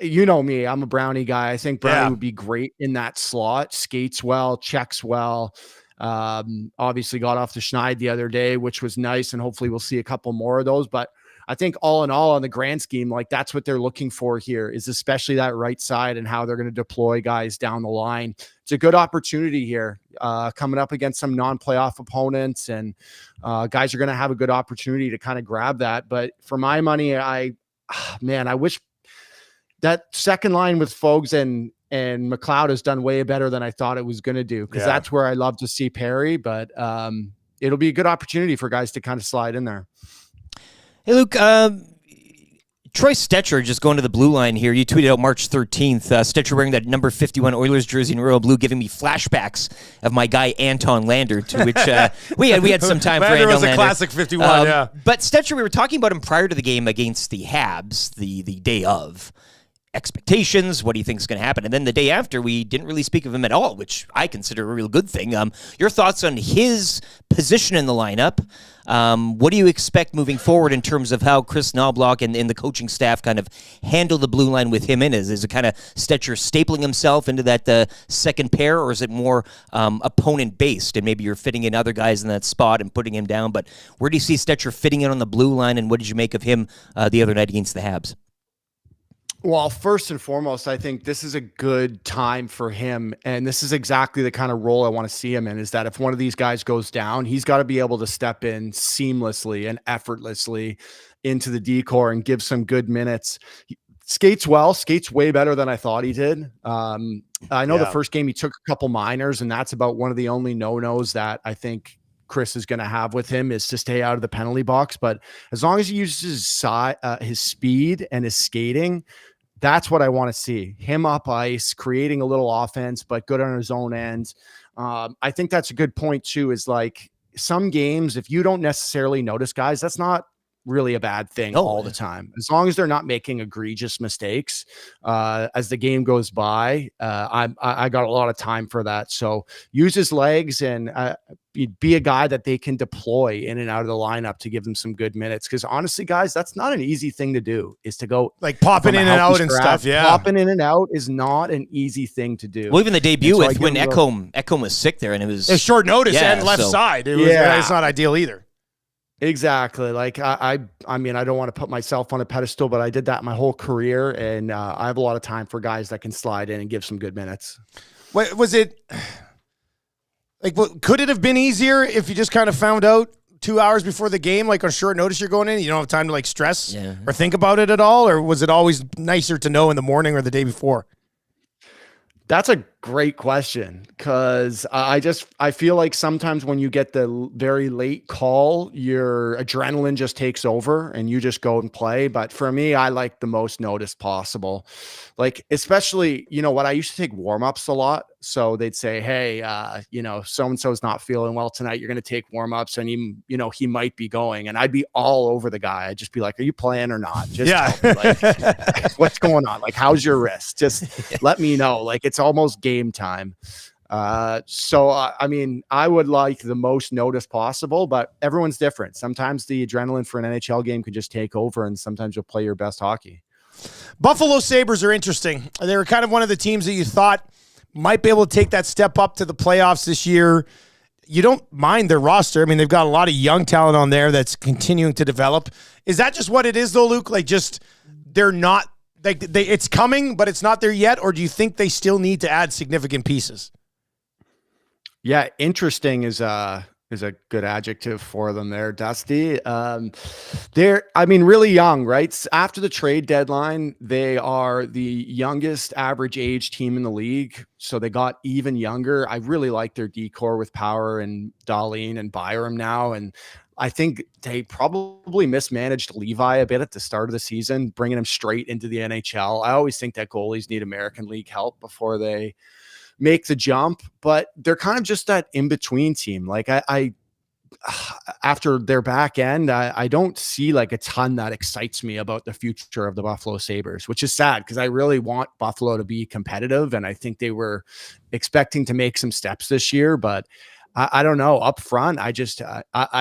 You know me, I'm a Brownie guy. I think Brownie would be great in that slot, skates well, checks well. Obviously got off the schneid the other day, which was nice, and hopefully we'll see a couple more of those. But I think all in all, on the grand scheme, like that's what they're looking for here, is especially that right side and how they're going to deploy guys down the line. It's a good opportunity here, coming up against some non-playoff opponents, and guys are going to have a good opportunity to kind of grab that. But for my money, I wish that second line with Fogs and McLeod has done way better than I thought it was going to do, because that's where I love to see Perry. But it'll be a good opportunity for guys to kind of slide in there. Hey, Luke, Troy Stetcher just going to the blue line here. You tweeted out March 13th. Stetcher wearing that number 51 Oilers jersey in royal blue, giving me flashbacks of my guy Anton Lander, to which we had some time for Anton was Lander. A classic 51, yeah. But Stetcher, we were talking about him prior to the game against the Habs, the day of. Expectations, what do you think is going to happen? And then the day after, we didn't really speak of him at all, which I consider a real good thing. Your thoughts on his position in the lineup? What do you expect moving forward in terms of how Chris Knobloch and the coaching staff kind of handle the blue line with him in? Is it kind of Stetcher stapling himself into that second pair, or is it more opponent-based, and maybe you're fitting in other guys in that spot and putting him down? But where do you see Stetcher fitting in on the blue line, and what did you make of him the other night against the Habs? Well, first and foremost, I think this is a good time for him. And this is exactly the kind of role I want to see him in, is that if one of these guys goes down, he's got to be able to step in seamlessly and effortlessly into the decor and give some good minutes. He skates well, skates way better than I thought he did. I know the first game he took a couple minors, and that's about one of the only no-nos that I think Chris is going to have with him, is to stay out of the penalty box. But as long as he uses his speed and his skating, that's what I want to see. Him up ice, creating a little offense, but good on his own end. I think that's a good point too, is like some games, if you don't necessarily notice guys, that's not really a bad thing all the time. As long as they're not making egregious mistakes as the game goes by. I got a lot of time for that. So use his legs and be a guy that they can deploy in and out of the lineup to give them some good minutes. Because honestly, guys, that's not an easy thing to do, is to go like popping in and out and stuff. Yeah. Popping in and out is not an easy thing to do. Well, even the debut with when Ekholm was sick there, and it was short notice and left side. It was, it's not ideal either. Exactly. Like I mean, I don't want to put myself on a pedestal, but I did that my whole career, and I have a lot of time for guys that can slide in and give some good minutes. What was it like? Could it have been easier if you just kind of found out 2 hours before the game, like on short notice you're going in, you don't have time to like stress or think about it at all? Or was it always nicer to know in the morning or the day before? That's a great question, because I feel like sometimes when you get the very late call, your adrenaline just takes over and you just go and play. But for me, I like the most notice possible. Like, especially, you know what, I used to take warm-ups a lot. So they'd say, hey, so-and-so's not feeling well tonight. You're going to take warm-ups, and he might be going. And I'd be all over the guy. I'd just be like, are you playing or not? Just tell me, like, what's going on? Like, how's your wrist? Just let me know. Like, it's almost game time. I mean, I would like the most notice possible, but everyone's different. Sometimes the adrenaline for an NHL game could just take over, and sometimes you'll play your best hockey. Buffalo Sabres are interesting. They were kind of one of the teams that you thought might be able to take that step up to the playoffs this year. You don't mind their roster. I mean, they've got a lot of young talent on there that's continuing to develop. Is that just what it is, though, Luke? Like, just they're not like it's coming, but it's not there yet? Or do you think they still need to add significant pieces? Yeah, interesting is a good adjective for them there, Dusty. They're, I mean, really young, right? After the trade deadline, they are the youngest average age team in the league. So they got even younger. I really like their decor with Power and Dahlin and Byram now. And I think they probably mismanaged Levi a bit at the start of the season, bringing him straight into the NHL. I always think that goalies need American League help before they make the jump, but they're kind of just that in-between team. Like I after their back end, I don't see like a ton that excites me about the future of the Buffalo Sabres, which is sad because I really want Buffalo to be competitive. And I think they were expecting to make some steps this year, but I don't know. Up front, I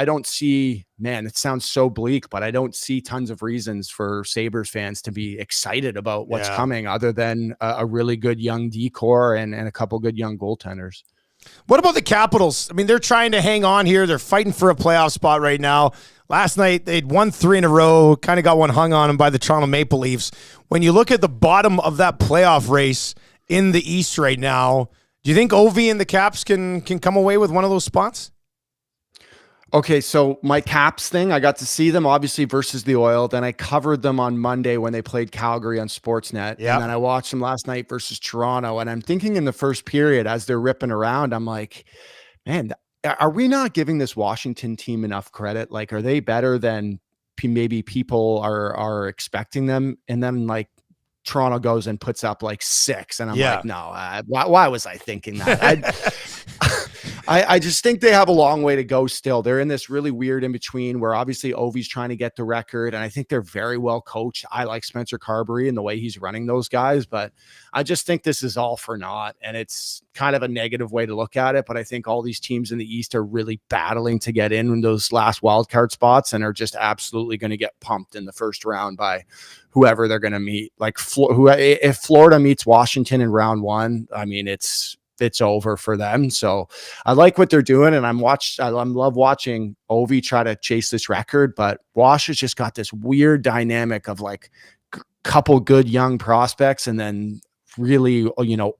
don't see, man, it sounds so bleak, but I don't see tons of reasons for Sabres fans to be excited about what's coming other than a really good young decor and a couple good young goaltenders. What about the Capitals? I mean, they're trying to hang on here. They're fighting for a playoff spot right now. Last night, they'd won 3 in a row, kind of got one hung on them by the Toronto Maple Leafs. When you look at the bottom of that playoff race in the East right now, do you think Ovi and the Caps can come away with one of those spots? Okay, so my Caps thing, I got to see them obviously versus the Oil. Then I covered them on Monday when they played Calgary on Sportsnet. Yep. And then I watched them last night versus Toronto. And I'm thinking in the first period as they're ripping around, I'm like, man, are we not giving this Washington team enough credit? Like, are they better than maybe people are expecting them. And then like Toronto goes and puts up like 6. And I'm like, no, why was I thinking that? I just think they have a long way to go still. They're in this really weird in between where obviously Ovi's trying to get the record, and I think they're very well coached. I like Spencer Carberry and the way he's running those guys, but I just think this is all for naught, and it's kind of a negative way to look at it. But I think all these teams in the East are really battling to get in those last wild card spots and are just absolutely going to get pumped in the first round by whoever they're going to meet. Like if Florida meets Washington in round 1, I mean, it's over for them. So I like what they're doing, and I love watching Ovi try to chase this record, but Wash has just got this weird dynamic of like couple good young prospects and then really,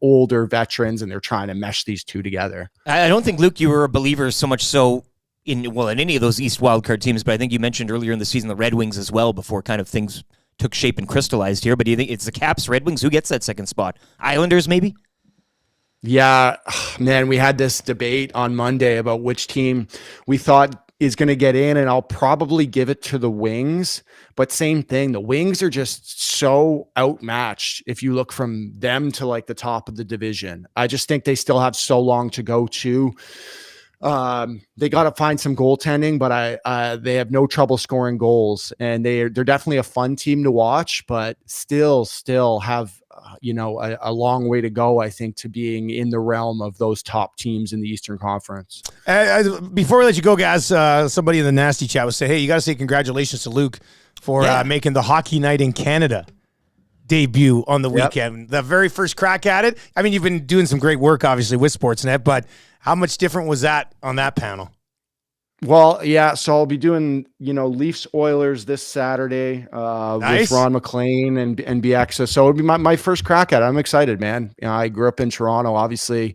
older veterans, and they're trying to mesh these two together. I don't think, Luke, you were a believer so much so in any of those East wildcard teams, but I think you mentioned earlier in the season the Red Wings as well before kind of things took shape and crystallized here. But do you think it's the Caps, Red Wings? Who gets that second spot? Islanders, maybe? Yeah, man, we had this debate on Monday about which team we thought is going to get in, and I'll probably give it to the Wings. But same thing, the Wings are just so outmatched if you look from them to like the top of the division. I just think they still have so long to go too. They got to find some goaltending, but they have no trouble scoring goals, and they're definitely a fun team to watch, but still have a long way to go, I think, to being in the realm of those top teams in the Eastern Conference. Before we let you go, guys, somebody in the nasty chat was saying, hey, you got to say congratulations to Luke for making the Hockey Night in Canada debut on the weekend. The very first crack at it. I mean, you've been doing some great work, obviously, with Sportsnet, but how much different was that on that panel? Well, yeah, so I'll be doing, Leafs Oilers this Saturday with Ron McLean and BX. So it'll be my first crack at it. I'm excited, man. I grew up in Toronto, obviously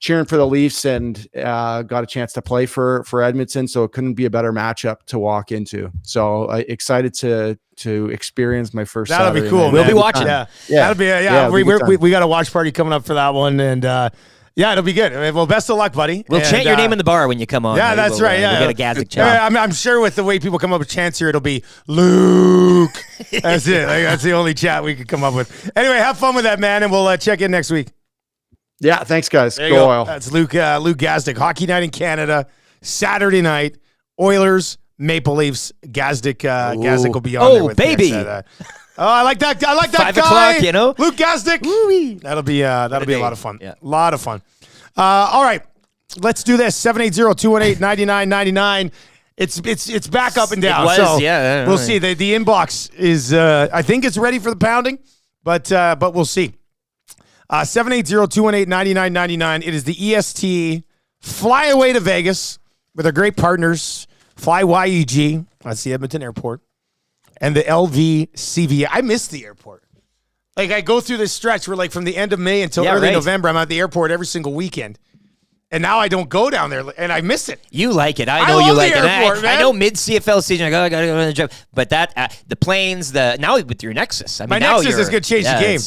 cheering for the Leafs, and got a chance to play for Edmonton. So it couldn't be a better matchup to walk into. So excited to experience my first. That'll Saturday be cool. Night. We'll be watching. Yeah. That'll be We got a watch party coming up for that one, and yeah, it'll be good. Well, best of luck, buddy. We'll chant your name in the bar when you come on. Yeah, that's right. We'll get a Gazdic chant. I'm sure with the way people come up with chants here, it'll be Luke. That's it. That's the only chat we could come up with. Anyway, have fun with that, man, and we'll check in next week. Yeah, thanks, guys. Go Oil. That's Luke Gazdic. Hockey Night in Canada, Saturday night. Oilers, Maple Leafs. Gazdic will be on there with baby. I like that. I like that 5 guy. o'clock, Luke Gazdic. Woo-wee. That'll be a lot of fun. Yeah. A lot of fun. All right, let's do this. 780-218-9999. It's back up and down. It was, so yeah. We'll see. The inbox is I think it's ready for the pounding, but we'll see. 780-218-9999. It is the EST flyaway to Vegas with our great partners, Fly YEG. That's the Edmonton Airport. And the LVCVA. I miss the airport. Like, I go through this stretch where, like, from the end of May until early November, I'm at the airport every single weekend. And now I don't go down there, and I miss it. You like it. I know you like airport, it. I know mid-CFL season, I got to go on the job. But that, the planes, now with your Nexus. I mean, my Nexus is going to change the game.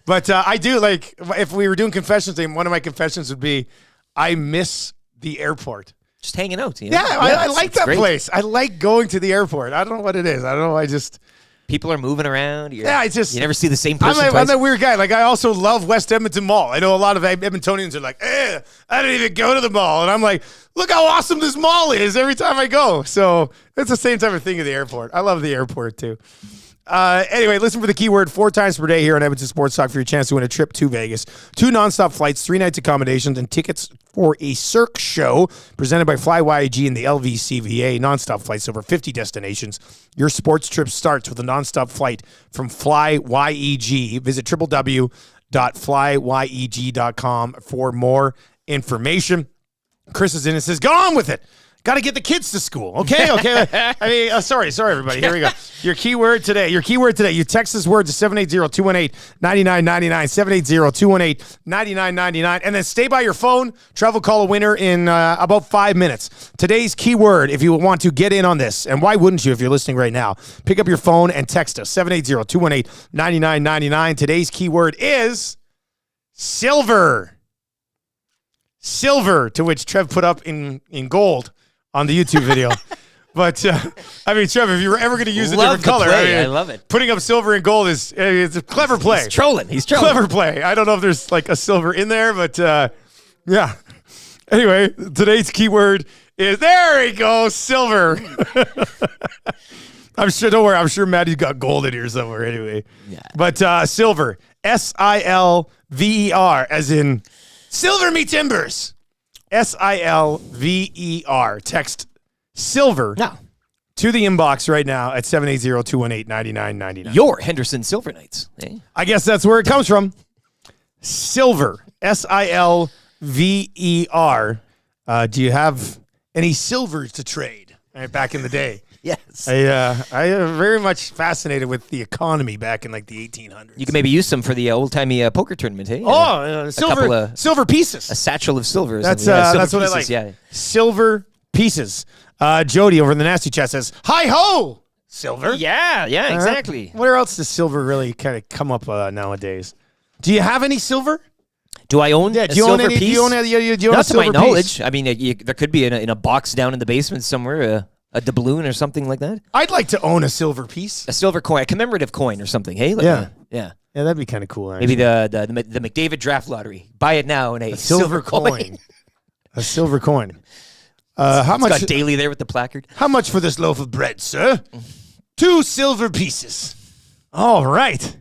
But I do, like, if we were doing confessions, one of my confessions would be, I miss the airport. Just hanging out. Yeah, I like that place. I like going to the airport. I don't know what it is. I don't know. People are moving around. You never see the same person twice. I'm that weird guy. Like, I also love West Edmonton Mall. I know a lot of Edmontonians are like, I didn't even go to the mall. And I'm like, look how awesome this mall is every time I go. So it's the same type of thing at the airport. I love the airport, too. Anyway, listen for the keyword 4 times per day here on Edmonton Sports Talk for your chance to win a trip to Vegas. 2 nonstop flights, 3 nights accommodations, and tickets for a Cirque show presented by Fly YEG and the LVCVA. Nonstop flights over 50 destinations. Your sports trip starts with a nonstop flight from Fly YEG. Visit www.flyyeg.com for more information. Chris is in and says, go on with it. Got to get the kids to school. Okay. I mean, sorry, everybody. Here we go. Your keyword today. You text this word to 780-218-9999, 780-218-9999, and then stay by your phone. Travel call a winner in about 5 minutes. Today's keyword, if you want to get in on this, and why wouldn't you if you're listening right now, pick up your phone and text us, 780-218-9999. Today's keyword is silver. Silver, to which Trev put up in gold on the YouTube video. But I mean, Trev, if you were ever going to use a Love different the color, play. I I love it. Putting up silver and gold is it's a clever play. He's trolling. Clever play. I don't know if there's like a silver in there, but yeah. Anyway, today's keyword is there we go, silver. I'm sure. Don't worry. I'm sure Maddie's got gold in here somewhere. Anyway, Yeah. but silver, SILVER, as in silver me timbers. SILVER. Text silver to the inbox right now at 780-218-9999. Your Henderson Silver Knights. Eh? I guess that's where it comes from. Silver, SILVER. Do you have any silvers to trade? Back in the day. Yes. I am very much fascinated with the economy back in like the 1800s. You can maybe use some for the old-timey poker tournament, hey? Silver pieces. A satchel of silver. That's silver what I pieces, like. Yeah. Silver pieces. Jody over in the Nasty Chat says, hi ho, silver. Yeah, exactly. Where else does silver really kind of come up nowadays? Do you have any silver? Do I own a silver piece? Do you own a Not to my silver knowledge. piece? I mean, there could be in a box down in the basement somewhere, a doubloon or something like that. I'd like to own a silver piece. A silver coin, a commemorative coin or something, hey? Like Yeah. Yeah, that'd be kind of cool. Actually. maybe the McDavid draft lottery. Buy it now in a silver coin. A silver coin. How much? Got Daly there with the placard. How much for this loaf of bread, sir? 2 silver pieces. All right.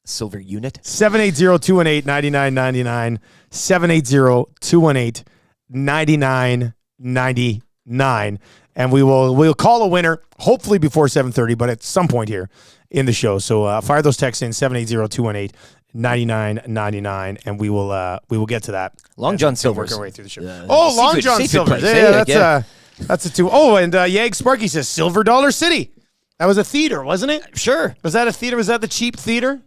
Silver unit. 780-218-9999. 780-218-9999. And we'll call a winner, hopefully before 7:30, but at some point here in the show. So fire those texts in 780-218-9999, and we will get to that. Long John Silver's. Work our way through the show. Long John Silver's. Yeah, that's a 2. Oh, and Yag Sparky says Silver Dollar City. That was a theater, wasn't it? Sure. Was that a theater? Was that the cheap theater?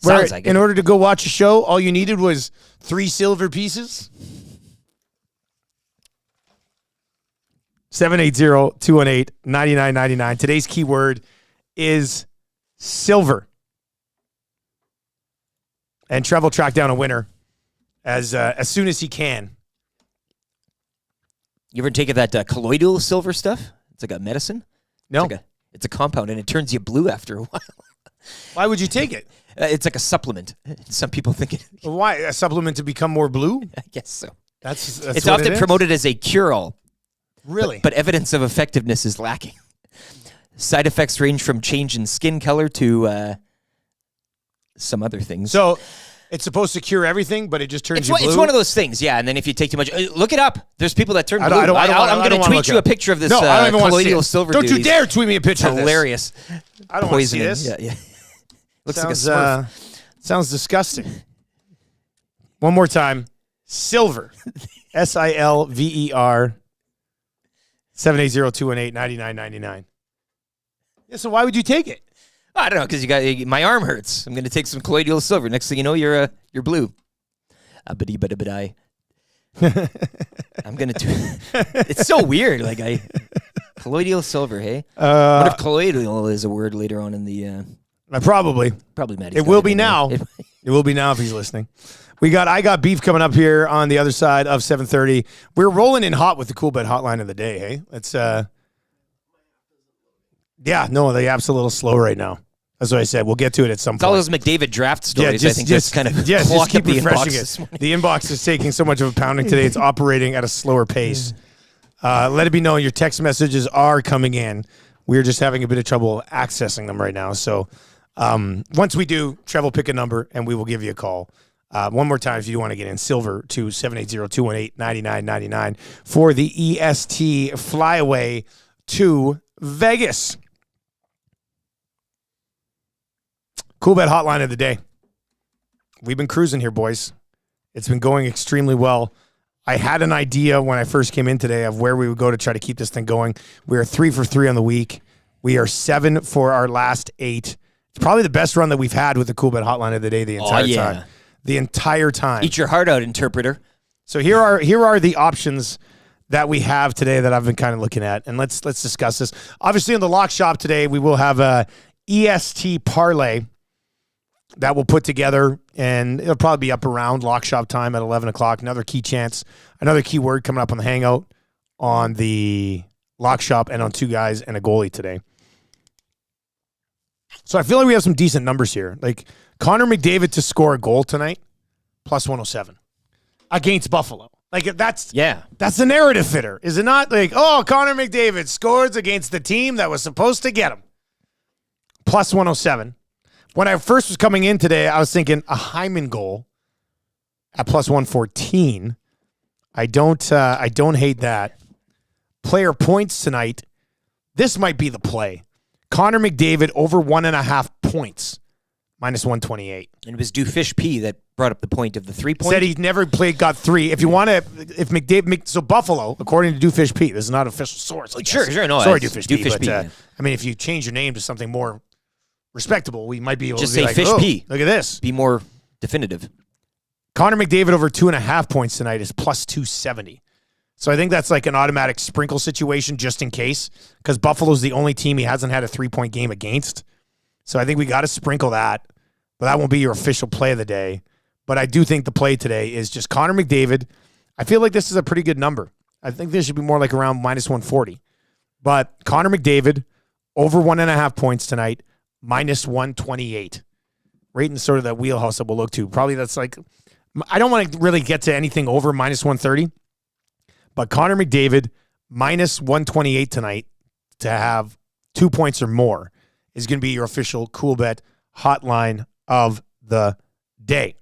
Sounds like it. In order to go watch a show, all you needed was 3 silver pieces. 780-218-9999. Today's keyword is silver. And Trev will track down a winner as soon as he can. You ever take that colloidal silver stuff? It's like a medicine. No. It's a compound, and it turns you blue after a while. Why would you take it? It's like a supplement. Some people think it. Why? A supplement to become more blue? I guess so. That's it's what often promoted as a cure-all. Really? But evidence of effectiveness is lacking. Side effects range from change in skin color to some other things. So it's supposed to cure everything, but it just turns you blue? It's one of those things, yeah. And then if you take too much, look it up. There's people that turn blue. I'm going to tweet you a picture of this colloidal silver. Don't you dare tweet me a picture of this. Hilarious. I don't want to see this. Yeah. Looks sounds, like a Smurf. Sounds disgusting. One more time. Silver. SILVER. 780-218-9999. Yeah, so why would you take it? I don't know, because my arm hurts. I'm going to take some colloidal silver. Next thing you know, you're blue. Abadi-bada-badai. I'm going to it's so weird. Colloidal silver, hey? What if colloidal is a word later on in the... Probably Maddie's it will be now. It will be now if he's listening. I got beef coming up here on the other side of 7:30. We're rolling in hot with the Cool Bet hotline of the day. Hey, it's the app's a little slow right now. That's what I said. We'll get to it at some point. All those McDavid draft stories. I think just kind of just keep the refreshing inbox it. The inbox is taking so much of a pounding today. It's operating at a slower pace. Let it be known your text messages are coming in. We're just having a bit of trouble accessing them right now. So. Once we do, Trev will pick a number and we will give you a call. One more time, if you want to get in silver to 780-218-9999 for the EST flyaway to Vegas. Cool Bet hotline of the day. We've been cruising here, boys. It's been going extremely well. I had an idea when I first came in today of where we would go to try to keep this thing going. We are 3 for 3 on the week. We are 7 for our last 8. It's probably the best run that we've had with the Cool Bet hotline of the day the entire time. The entire time. Eat your heart out, interpreter. So here are the options that we have today that I've been kind of looking at, and let's discuss this. Obviously, in the lock shop today, we will have a EST parlay that we'll put together, and it'll probably be up around lock shop time at 11 o'clock. Another key word coming up on the hangout on the lock shop and on 2 guys and a goalie today. So I feel like we have some decent numbers here. Like Connor McDavid to score a goal tonight, plus 107 against Buffalo. Like that's the narrative fitter. Is it not? Like, oh, Connor McDavid scores against the team that was supposed to get him. Plus 107. When I first was coming in today, I was thinking a Hyman goal at plus 114. I don't hate that. Player points tonight. This might be the play. Connor McDavid over 1.5 points, minus 128. And it was Doofish P that brought up the point of the 3 point. Said he's never got 3. If you want to, if McDavid, so Buffalo, according to Doofish P, this is not an official source. Sure, no. Sorry, Doofish P. Doofish But, P. I mean, if you change your name to something more respectable, we might be able Just to be say like, Fish oh, P. Look at this. Be more definitive. Connor McDavid over 2.5 points tonight is plus 270. So I think that's like an automatic sprinkle situation just in case, because Buffalo's the only team he hasn't had a 3-point game against. So I think we got to sprinkle that, but that won't be your official play of the day. But I do think the play today is just Connor McDavid. I feel like this is a pretty good number. I think this should be more like around minus 140. But Connor McDavid over 1.5 points tonight, minus 128. Right in sort of that wheelhouse that we'll look to. Probably that's like, I don't want to really get to anything over minus 130. But Connor McDavid, minus 128 tonight to have 2 points or more is going to be your official Cool Bet hotline of the day.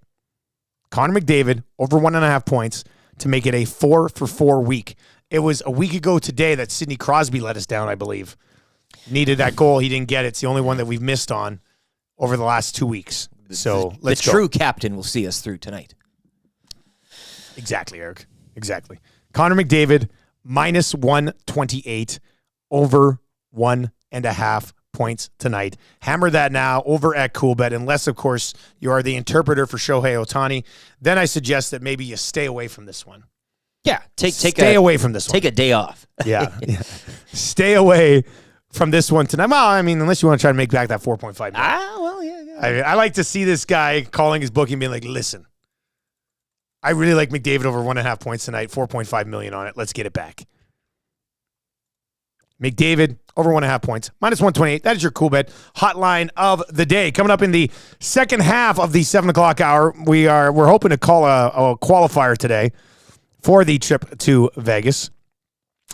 Connor McDavid, over 1.5 points to make it a 4-for-4 week. It was a week ago today that Sidney Crosby let us down, I believe. Needed that goal. He didn't get it. It's the only one that we've missed on over the last 2 weeks. So let's go. The true captain will see us through tonight. Exactly, Eric. Exactly. Connor McDavid, minus 128, over 1.5 points tonight. Hammer that now over at CoolBet, unless, of course, you are the interpreter for Shohei Otani. Then I suggest that maybe you stay away from this one. Yeah, stay away from this one. Take a day off. Yeah. Stay away from this one tonight. Well, I mean, unless you want to try to make back that 4.5 million. Well, yeah. I like to see this guy calling his bookie and being like, listen, I really like McDavid over 1.5 points tonight, 4.5 million on it. Let's get it back. McDavid over 1.5 points, minus 128. That is your Cool Bet hotline of the day. Coming up in the second half of the 7 o'clock hour, we're hoping to call a qualifier today for the trip to Vegas.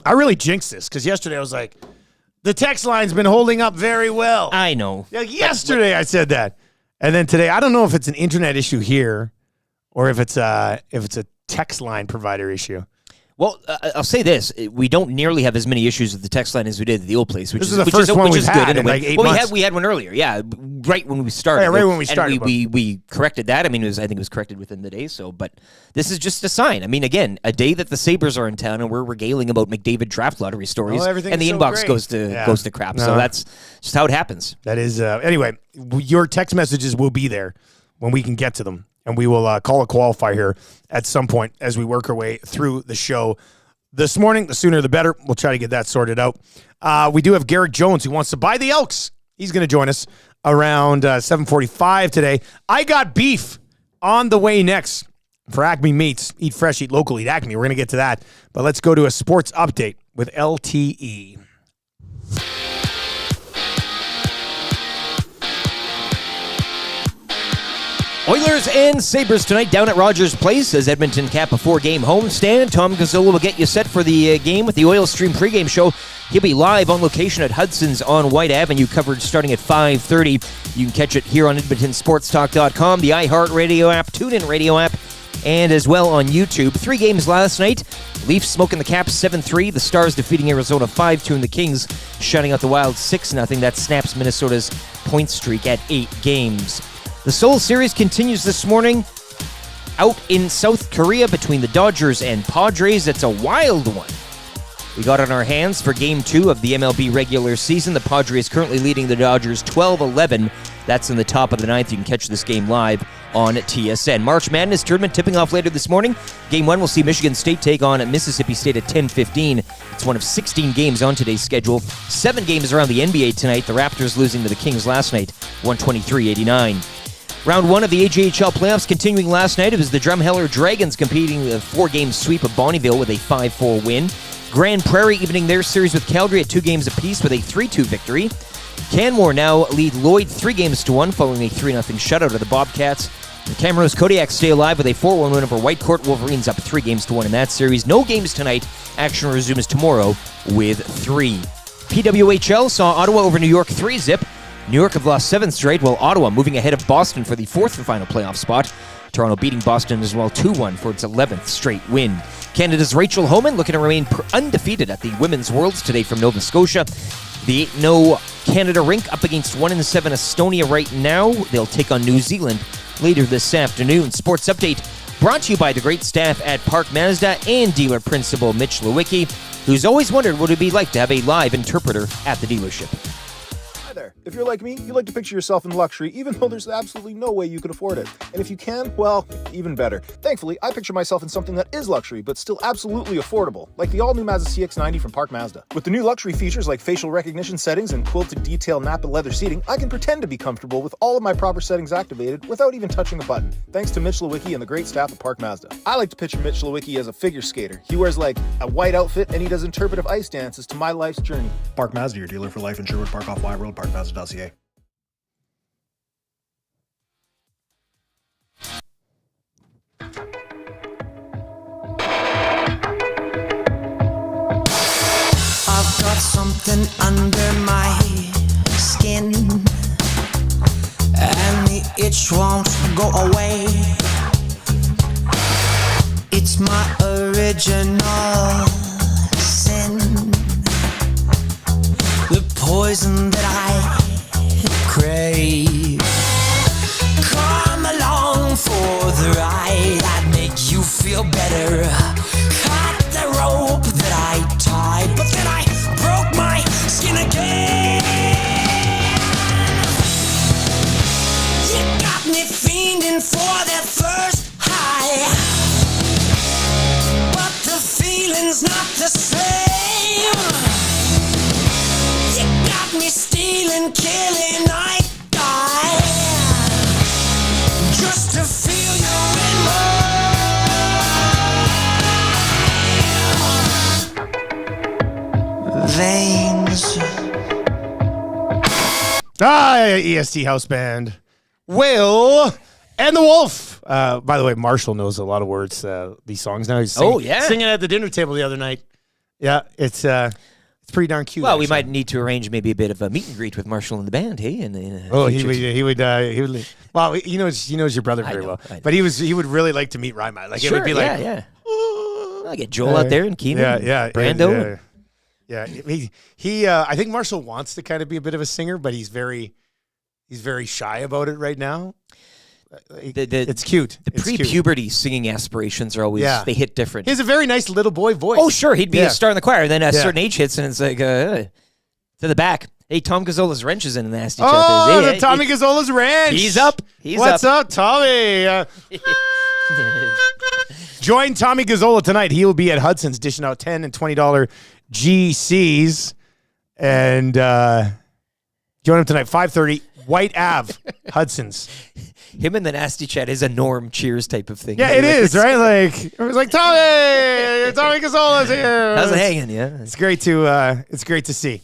I really jinxed this because yesterday I was like, the text line's been holding up very well. I know. Like yesterday I said that. And then today, I don't know if it's an internet issue here or if it's a text line provider issue. Well, I'll say this: we don't nearly have as many issues with the text line as we did at the old place, which this is the first one we've had in like 8 months. We had one earlier, yeah, right when we started. Yeah, right when we started. And we corrected that. I mean, I think it was corrected within the day. So, but this is just a sign. I mean, again, a day that the Sabres are in town and we're regaling about McDavid draft lottery stories, and the inbox goes to crap. No. So that's just how it happens. That is anyway. Your text messages will be there when we can get to them. And we will call a qualifier here at some point as we work our way through the show this morning. The sooner the better. We'll try to get that sorted out. We do have Garrick Jones who wants to buy the Elks. He's going to join us around 7:45 today. I got beef on the way next for Acme Meats. Eat fresh, eat local, eat Acme. We're going to get to that. But let's go to a sports update with LTE. Oilers and Sabres tonight down at Rogers Place as Edmonton cap a 4-game homestand. Tom Gazzola will get you set for the game with the Oil Stream pregame show. He'll be live on location at Hudson's on White Avenue, coverage starting at 5:30. You can catch it here on EdmontonSportsTalk.com, the iHeartRadio app, TuneIn Radio app, and as well on YouTube. 3 games last night. Leafs smoking the Caps 7-3. The Stars defeating Arizona 5-2, and the Kings shutting out the Wild 6-0. That snaps Minnesota's point streak at 8 games. The Seoul Series continues this morning out in South Korea between the Dodgers and Padres. It's a wild one. We got on our hands for Game 2 of the MLB regular season. The Padres currently leading the Dodgers 12-11. That's in the top of the 9th. You can catch this game live on TSN. March Madness tournament tipping off later this morning. Game 1 will see Michigan State take on Mississippi State at 10:15. It's one of 16 games on today's schedule. 7 games around the NBA tonight. The Raptors losing to the Kings last night, 123-89. Round 1 of the AJHL playoffs continuing last night. It was the Drumheller Dragons competing in a 4-game sweep of Bonnyville with a 5-4 win. Grand Prairie evening their series with Calgary at 2 games apiece with a 3-2 victory. Canmore now lead Lloyd 3-1 following a 3-0 shutout of the Bobcats. The Camrose Kodiaks stay alive with a 4-1 win over Whitecourt. Wolverines up 3-1 in that series. No games tonight. Action resumes tomorrow with 3. PWHL saw Ottawa over New York 3-zip. New York have lost 7 straight, while Ottawa moving ahead of Boston for the 4th and final playoff spot. Toronto beating Boston as well 2-1 for its 11th straight win. Canada's Rachel Homan looking to remain undefeated at the Women's Worlds today from Nova Scotia. The 8-0 Canada rink up against 1-7 Estonia right now. They'll take on New Zealand later this afternoon. Sports Update brought to you by the great staff at Park Mazda and dealer principal Mitch Lewicki, who's always wondered what it would be like to have a live interpreter at the dealership. There. If you're like me, you like to picture yourself in luxury, even though there's absolutely no way you could afford it. And if you can, well, even better. Thankfully, I picture myself in something that is luxury, but still absolutely affordable, like the all-new Mazda CX-90 from Park Mazda. With the new luxury features like facial recognition settings and quilted detail Napa leather seating, I can pretend to be comfortable with all of my proper settings activated without even touching a button, thanks to Mitch Lewicki and the great staff at Park Mazda. I like to picture Mitch Lewicki as a figure skater. He wears like a white outfit and he does interpretive ice dances to my life's journey. Park Mazda, your dealer for life in Sherwood Park off Y Road, parkmazda.ca. I've got something under my skin, and the itch won't go away. It's my original sin, the poison that I crave. Come along for the ride, I'd make you feel better. Cut the rope that I tied, but then I broke my skin again. You got me fiending for that first high, but the feeling's not the same. You got me stealing, killing, I die just to feel you in my veins. EST House Band. Will and the Wolf. By the way, Marshall knows a lot of words, these songs now. He's singing at the dinner table the other night. Yeah, it's pretty darn cute. Well, actually. we might need to arrange maybe a bit of a meet and greet with Marshall and the band, hey? He would. Well, he knows your brother very well, but he would really like to meet Rima. Like sure, it would be like, I'll get Joel out there and Keenan, Brando. He I think Marshall wants to kind of be a bit of a singer, but he's very shy about it right now. It's cute. The pre-puberty singing aspirations are always they hit different. He has a very nice little boy voice. Oh, sure, he'd be a star in the choir. And then a certain age hits, and it's like to the back. Hey, Tom Gazzola's wrench is in the nasty. The Tommy Gazzola's wrench. He's up. What's up, Tommy? Join Tommy Gazzola tonight. He will be at Hudson's dishing out $10 and $20 GCs, and join him tonight 5:30. White Ave, Hudson's. Him and the Nasty Chat is a Norm Cheers type of thing. Yeah, it is, right? Like it was like Tommy Gazzola's here. How's it hanging? Yeah, it's great to see.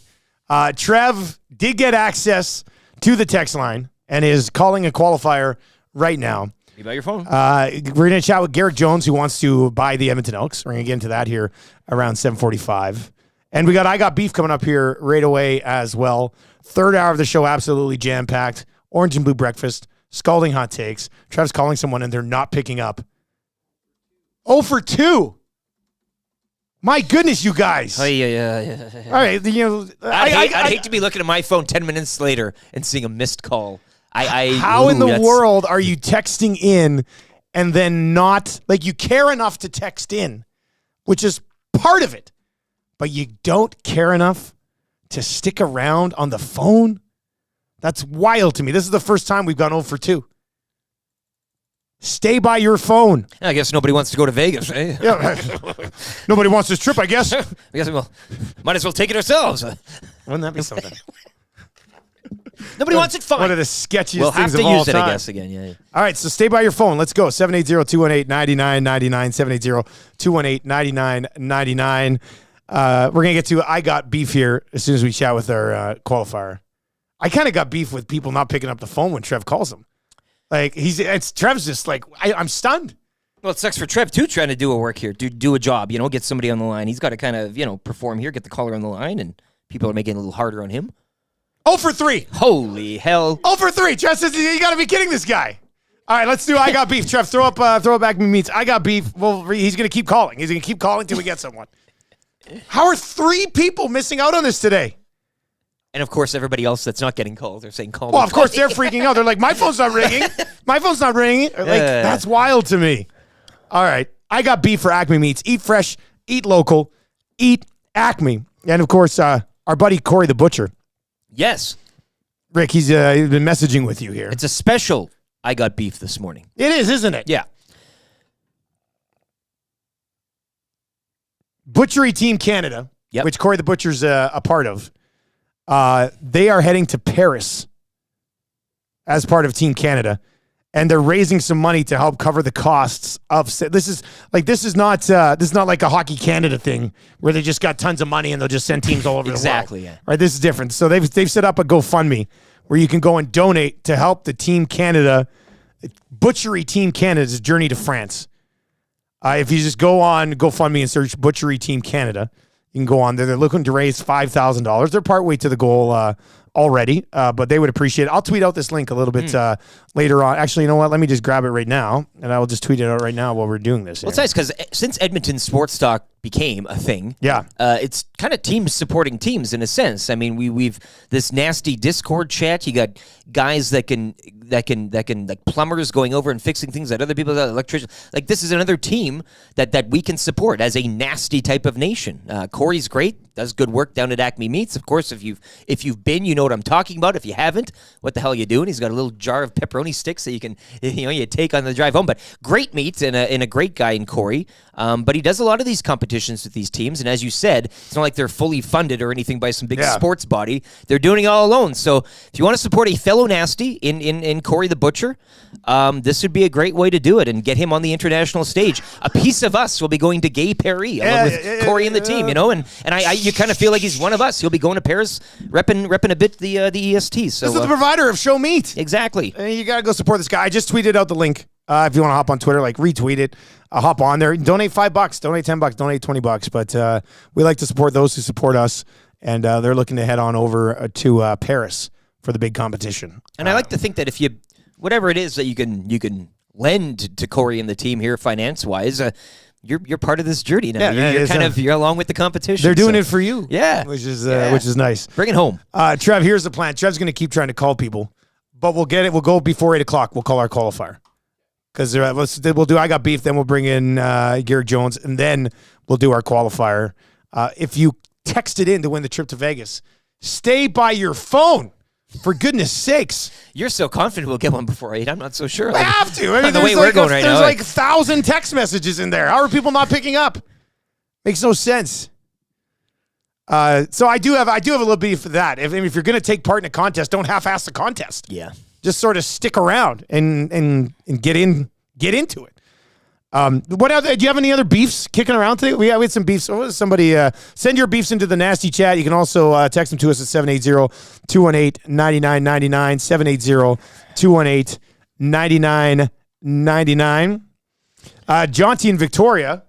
Trev did get access to the text line and is calling a qualifier right now. You by your phone. We're going to chat with Garrick Jones, who wants to buy the Edmonton Elks. We're going to get into that here around 7:45. And I got beef coming up here right away as well. Third hour of the show, absolutely jam-packed. Orange and blue breakfast, scalding hot takes. Trev's calling someone and they're not picking up. 0 for 2. My goodness, you guys. Oh, yeah. All right, I'd hate to be looking at my phone 10 minutes later and seeing a missed call. How in the world are you texting in and then not, like, you care enough to text in, which is part of it, but you don't care enough to stick around on the phone? That's wild to me. This is the first time we've gone 0 for 2. Stay by your phone. I guess nobody wants to go to Vegas, eh? Yeah. Nobody wants this trip, I guess. I guess we might as well take it ourselves. Wouldn't that be something? Nobody wants it, fine. One of the sketchiest we'll things have of to all use it, time. I guess, again. Yeah. All right, so stay by your phone. Let's go. 780-218-9999, 780-218-9999. We're going to get to I got beef here as soon as we chat with our qualifier. I kind of got beef with people not picking up the phone when Trev calls them. Like, Trev's just like, I'm stunned. Well, it sucks for Trev, too, trying to do a work here, do a job, get somebody on the line. He's got to kind of, perform here, get the caller on the line, and people are making it a little harder on him. 0 for 3. Holy hell. 0 for 3. Trev says, you got to be kidding this guy. All right, let's do I got beef. Trev, throw it back me meets. I got beef. Well, he's going to keep calling. He's going to keep calling until we get someone. How are 3 people missing out on this today? And, of course, everybody else that's not getting called, they're saying call me. Well, of course, they're freaking out. They're like, my phone's not ringing. My phone's not ringing. Like, that's wild to me. All right. I got beef for Acme Meats. Eat fresh, eat local, eat Acme. And, of course, our buddy Corey the Butcher. Yes. Rick, he's been messaging with you here. It's a special I got beef this morning. It is, isn't it? Yeah. Butchery Team Canada, which Corey the Butcher's a part of, they are heading to Paris as part of Team Canada, and they're raising some money to help cover the costs of. This is not like a Hockey Canada thing where they just got tons of money and they'll just send teams all over the world. Exactly. Yeah. Right. This is different. So they've set up a GoFundMe where you can go and donate to help the Team Canada, Butchery Team Canada's journey to France. If you just go on GoFundMe and search Butchery Team Canada, you can go on there. They're looking to raise $5,000. They're partway to the goal already, but they would appreciate it. I'll tweet out this link a little bit later on. Actually, you know what? Let me just grab it right now, and I will just tweet it out right now while we're doing this. Well, it's nice because since Edmonton Sports Talk became a thing, it's kind of teams supporting teams in a sense. I mean, we've this nasty Discord chat. You got guys that can like plumbers going over and fixing things that other people, electricians. Like, this is another team that we can support as a nasty type of nation. Corey's great, does good work down at Acme Meats. Of course, if you've been, you know what I'm talking about. If you haven't, what the hell are you doing? He's got a little jar of pepperoni sticks that you can you take on the drive home. But great meat and a great guy in Corey. But he does a lot of these competitions with these teams, and as you said, it's not like they're fully funded or anything by some big sports body. They're doing it all alone. So if you want to support a fellow nasty in Corey the Butcher, this would be a great way to do it and get him on the international stage. A piece of us will be going to Gay Paris along with Corey and the team, and you kind of feel like he's one of us. He'll be going to Paris, repping a bit the EST. So this is the provider of show meat. Exactly. And you got to go support this guy. I just tweeted out the link. If you want to hop on Twitter, retweet it, hop on there, donate $5, donate $10, donate $20. But we like to support those who support us, and they're looking to head on over to Paris for the big competition. And I like to think that if you, whatever it is that you can lend to Corey and the team here, finance wise, you're part of this journey now. You're along with the competition. They're doing it for you, which is nice. Bring it home, Trev. Here's the plan. Trev's going to keep trying to call people, but we'll get it. We'll go before 8:00. We'll call our qualifier. Because we'll do I got beef, then we'll bring in Garrick Jones, and then we'll do our qualifier. If you texted in to win the trip to Vegas, stay by your phone, for goodness sakes. You're so confident we'll get one before 8. I'm not so sure. I have to. I mean, the way we're going right now. There's 1,000 text messages in there. How are people not picking up? Makes no sense. So I do have a little beef for that. If you're going to take part in a contest, don't half-ass the contest. Yeah. Just sort of stick around and get into it. What other? Do you have any other beefs kicking around today? We had some beefs. Somebody send your beefs into the nasty chat. You can also text them to us at 780-218-9999. 780-218-9999. Jonty in Victoria.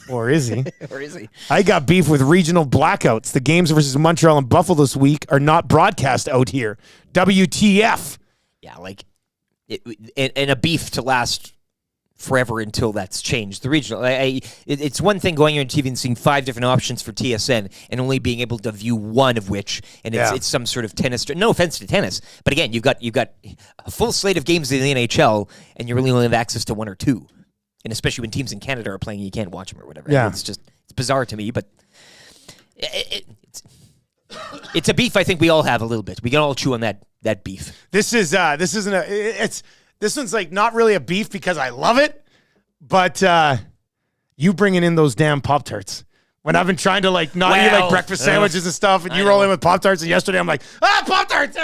Or is he? I got beef with regional blackouts. The games versus Montreal and Buffalo this week are not broadcast out here. WTF? Yeah, and a beef to last forever until that's changed. The regional, it's one thing going on TV and seeing 5 different options for TSN and only being able to view one of which, and it's some sort of tennis. No offense to tennis, but again, you've got a full slate of games in the NHL, and you really only have access to 1 or 2. And especially when teams in Canada are playing, you can't watch them or whatever. Yeah. It's bizarre to me, but it's a beef I think we all have a little bit. We can all chew on that beef. This one's not really a beef because I love it, but you bringing in those damn Pop-Tarts When I've been trying to not eat like breakfast sandwiches and stuff, and you roll in with Pop-Tarts, and yesterday I'm like, Pop-Tarts!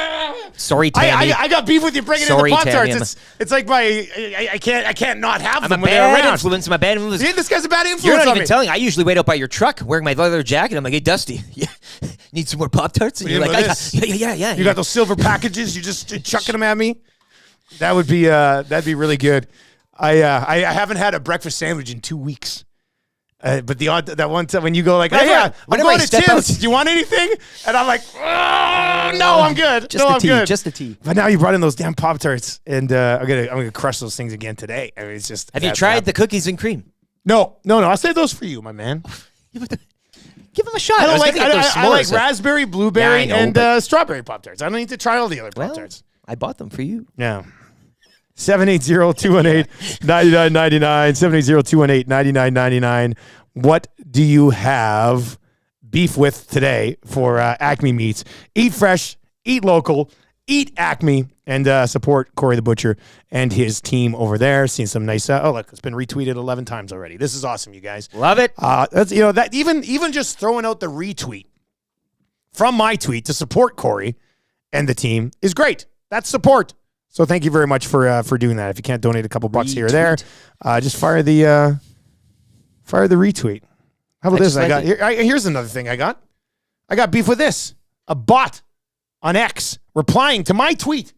Sorry, Tammy. I got beef with you bringing in the Pop-Tarts. It's like I can't not have them when they're around. I'm a bad influence. Yeah, this guy's a bad influence. You're not on even me. telling. I usually wait out by your truck wearing my leather jacket. I'm like, hey, Dusty, need some more Pop-Tarts? And you're like, yeah. You got those silver packages. You just chucking them at me. That would be that'd be really good. I haven't had a breakfast sandwich in 2 weeks. But that one time when you go like, I'm going to Tim's. Do you want anything? And I'm like, no, I'm good. Just a tea. But now you brought in those damn Pop-Tarts, and I'm gonna crush those things again today. I mean, it's just. Have you tried the cookies and cream? No. I'll save those for you, my man. Give them a shot. I like raspberry, blueberry, and strawberry Pop-Tarts. I don't need to try all the other Pop-Tarts. I bought them for you. Yeah. 780-218-9999. 780-218-9999. What do you have beef with today for Acme Meats? Eat fresh, eat local, eat Acme, and support Corey the Butcher and his team over there. Seen some nice. Look, it's been retweeted 11 times already. This is awesome, you guys. Love it. That's that even just throwing out the retweet from my tweet to support Corey and the team is great. That's support. So thank you very much for doing that. If you can't donate a couple bucks here or there, just fire the retweet. How about this? Here's another thing I got. I got beef with this. A bot on X replying to my tweet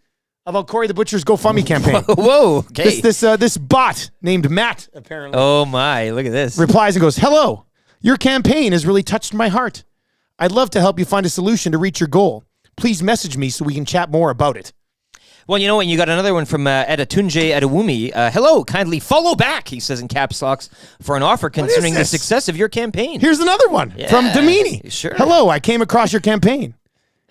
about Corey the Butcher's GoFundMe campaign. Whoa, okay. This bot named Matt, apparently. Oh my, look at this. Replies and goes, "Hello, your campaign has really touched my heart. I'd love to help you find a solution to reach your goal. Please message me so we can chat more about it." Well, you know what? You got another one from Adatunje Adewumi. Hello, kindly follow back, he says in caps locks, for an offer concerning the success of your campaign. Here's another one from Domini. Sure. Hello, I came across your campaign.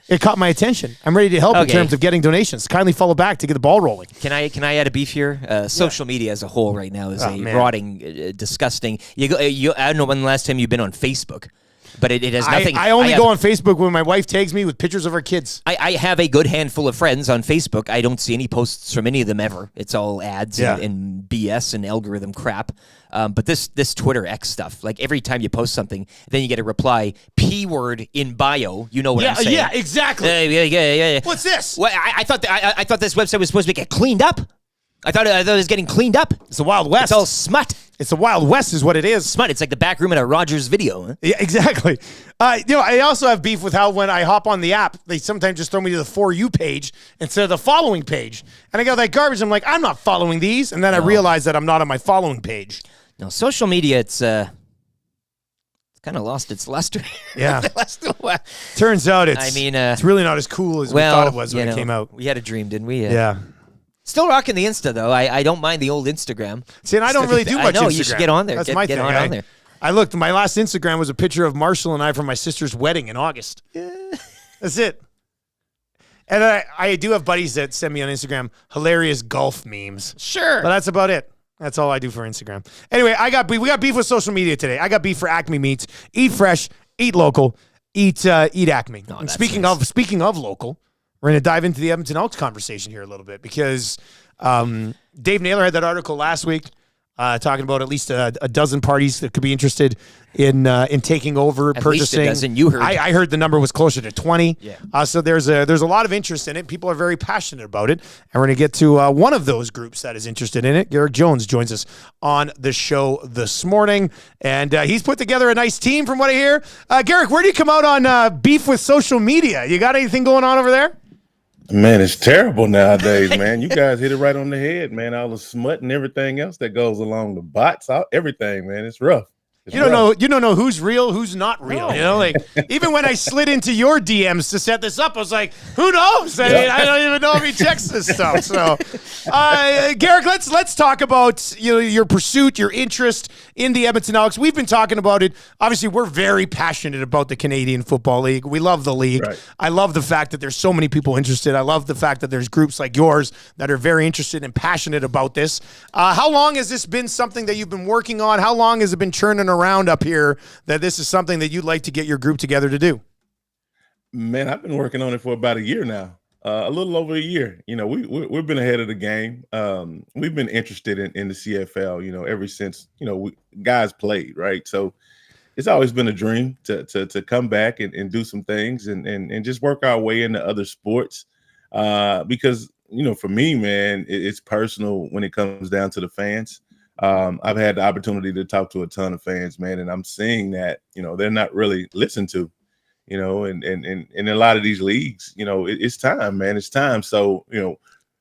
It caught my attention. I'm ready to help in terms of getting donations. Kindly follow back to get the ball rolling. Can I add a beef here? Social media as a whole right now is rotting, disgusting. I don't know when the last time you've been on Facebook. But it has nothing. I only go on Facebook when my wife tags me with pictures of her kids. I have a good handful of friends on Facebook. I don't see any posts from any of them ever. It's all ads and BS and algorithm crap. But this Twitter X stuff, like every time you post something, then you get a reply, P word in bio. You know what I'm saying? Yeah, exactly. Yeah. What's this? Well, I thought this website was supposed to get cleaned up. I thought it was getting cleaned up. It's the Wild West. It's all smut. It's the Wild West is what it is. Smut. It's like the back room in a Rogers video. Huh? Yeah, exactly. I also have beef with how when I hop on the app, they sometimes just throw me to the For You page instead of the following page. And I go, that garbage. I'm like, I'm not following these. And then I realize that I'm not on my following page. No, social media, it's kind of lost its luster. Yeah. Turns out it's really not as cool as we thought it was when it came out. We had a dream, didn't we? Yeah. Still rocking the Insta, though. I don't mind the old Instagram. See, and I don't really do much Instagram. You should get on there. That's my thing. On there. I looked. My last Instagram was a picture of Marshall and I from my sister's wedding in August. That's it. And I do have buddies that send me on Instagram hilarious golf memes. Sure. But that's about it. That's all I do for Instagram. Anyway, we got beef with social media today. I got beef for Acme Meats. Eat fresh, eat local, eat Acme. Oh, and speaking of local, we're going to dive into the Edmonton Elks conversation here a little bit because Dave Naylor had that article last week talking about at least a dozen parties that could be interested in taking over, purchasing. Least a dozen, you heard. I heard the number was closer to 20. Yeah. So there's a lot of interest in it. People are very passionate about it, and we're going to get to one of those groups that is interested in it. Garrick Jones joins us on the show this morning, and he's put together a nice team from what I hear. Garrick, where do you come out on beef with social media? You got anything going on over there? Man, it's terrible nowadays, man. You guys hit it right on the head, man. All the smut and everything else that goes along, the bots, everything, man. It's rough. You don't know who's real, who's not real. No. You know, like even when I slid into your DMs to set this up, I was like, who knows? I mean, I don't even know if he checks this stuff. So, Garrick, let's talk about your pursuit, your interest in the Edmonton Elks. We've been talking about it. Obviously, we're very passionate about the Canadian Football League. We love the league. Right. I love the fact that there's so many people interested. I love the fact that there's groups like yours that are very interested and passionate about this. How long has this been something that you've been working on? How long has it been churning around up here that this is something that you'd like to get your group together to do? Man, I've been working on it for about a year now, a little over a year. We've been ahead of the game. We've been interested in the CFL, ever since, guys played, right? So it's always been a dream to come back and do some things and just work our way into other sports. Because, for me, man, it's personal when it comes down to the fans. I've had the opportunity to talk to a ton of fans, man, and I'm seeing that, they're not really listened to, and in a lot of these leagues, it's time, man. It's time. So,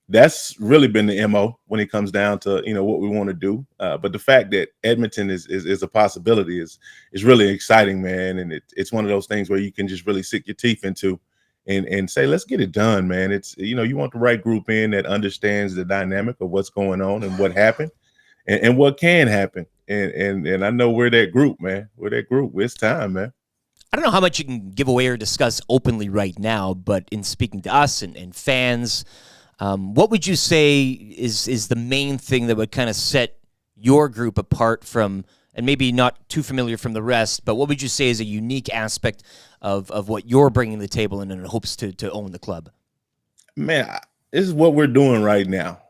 that's really been the MO when it comes down to, what we want to do. But the fact that Edmonton is a possibility is really exciting, man. And it's one of those things where you can just really sink your teeth into and say, let's get it done, man. It's, you want the right group in that understands the dynamic of what's going on and what happened and what can happen. And I know we're that group, man. We're that group. It's time, man. I don't know how much you can give away or discuss openly right now, but in speaking to us and fans, what would you say is the main thing that would kind of set your group apart from, and maybe not too familiar from the rest, but what would you say is a unique aspect of what you're bringing to the table and in hopes to own the club? Man, this is what we're doing right now.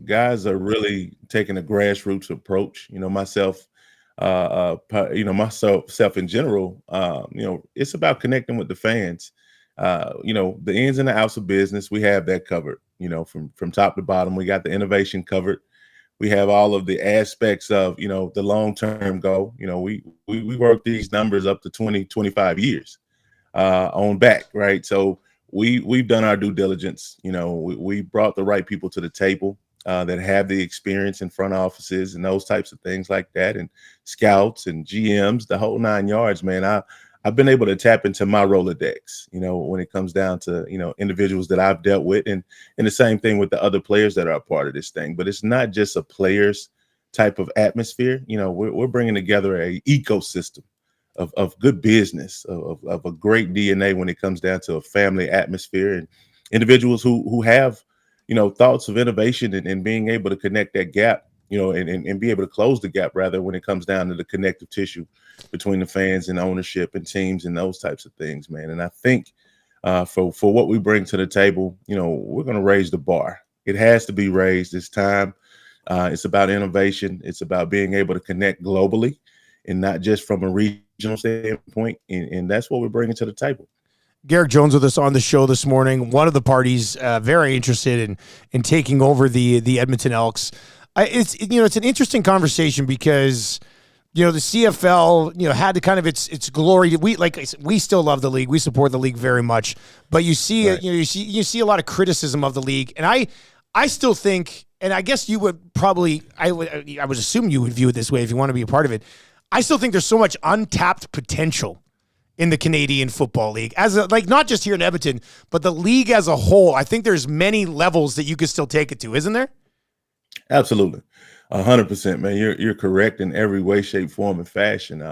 Guys are really taking a grassroots approach. Myself in general, it's about connecting with the fans. The ins and the outs of business, we have that covered, from top to bottom. We got the innovation covered. We have all of the aspects of, the long-term goal. We work these numbers up to 20, 25 years on back, right? So we've done our due diligence. We brought the right people to the table that have the experience in front offices and those types of things like that, and scouts and GMs, the whole 9 yards, man. I've been able to tap into my Rolodex, when it comes down to, individuals that I've dealt with, and the same thing with the other players that are a part of this thing. But it's not just a players type of atmosphere. We're bringing together a ecosystem of good business, of a great DNA when it comes down to a family atmosphere, and individuals who have, thoughts of innovation and being able to connect that gap, and be able to close the gap, rather, when it comes down to the connective tissue between the fans and ownership and teams and those types of things, man. And I think for what we bring to the table, we're going to raise the bar. It has to be raised. It's time. It's about innovation. It's about being able to connect globally and not just from a regional standpoint. And that's what we're bringing to the table. Garrick Jones with us on the show this morning. One of the parties very interested in taking over the Edmonton Elks. It's an interesting conversation because the CFL had to kind of its glory. We still love the league. We support the league very much. But you see right. You see a lot of criticism of the league, and I still think, and I guess you would probably I would assume you would view it this way if you want to be a part of it. I still think there's so much untapped potential in the Canadian Football League, not just here in Edmonton, but the league as a whole. I think there's many levels that you could still take it to, isn't there? Absolutely. 100%, man. You're correct in every way, shape, form, and fashion.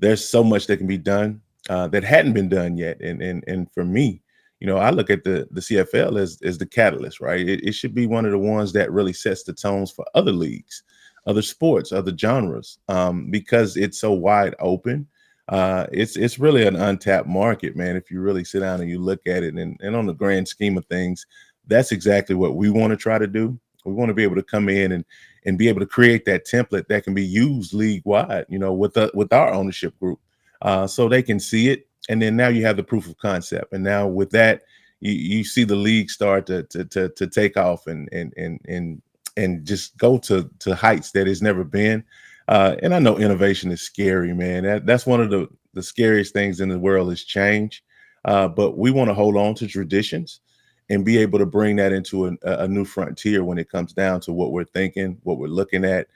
There's so much that can be done that hadn't been done yet. And for me, I look at the CFL as the catalyst, right? It should be one of the ones that really sets the tones for other leagues, other sports, other genres, because it's so wide open. It's really an untapped market, man. If you really sit down and you look at it, and on the grand scheme of things, that's exactly what we want to try to do. We want to be able to come in and be able to create that template that can be used league-wide, with our ownership group, so they can see it. And then now you have the proof of concept. And now with that, you see the league start to take off and just go to heights that it's never been. And I know innovation is scary, man. That's one of the scariest things in the world is change. But we want to hold on to traditions and be able to bring that into a new frontier when it comes down to what we're thinking, what we're looking at,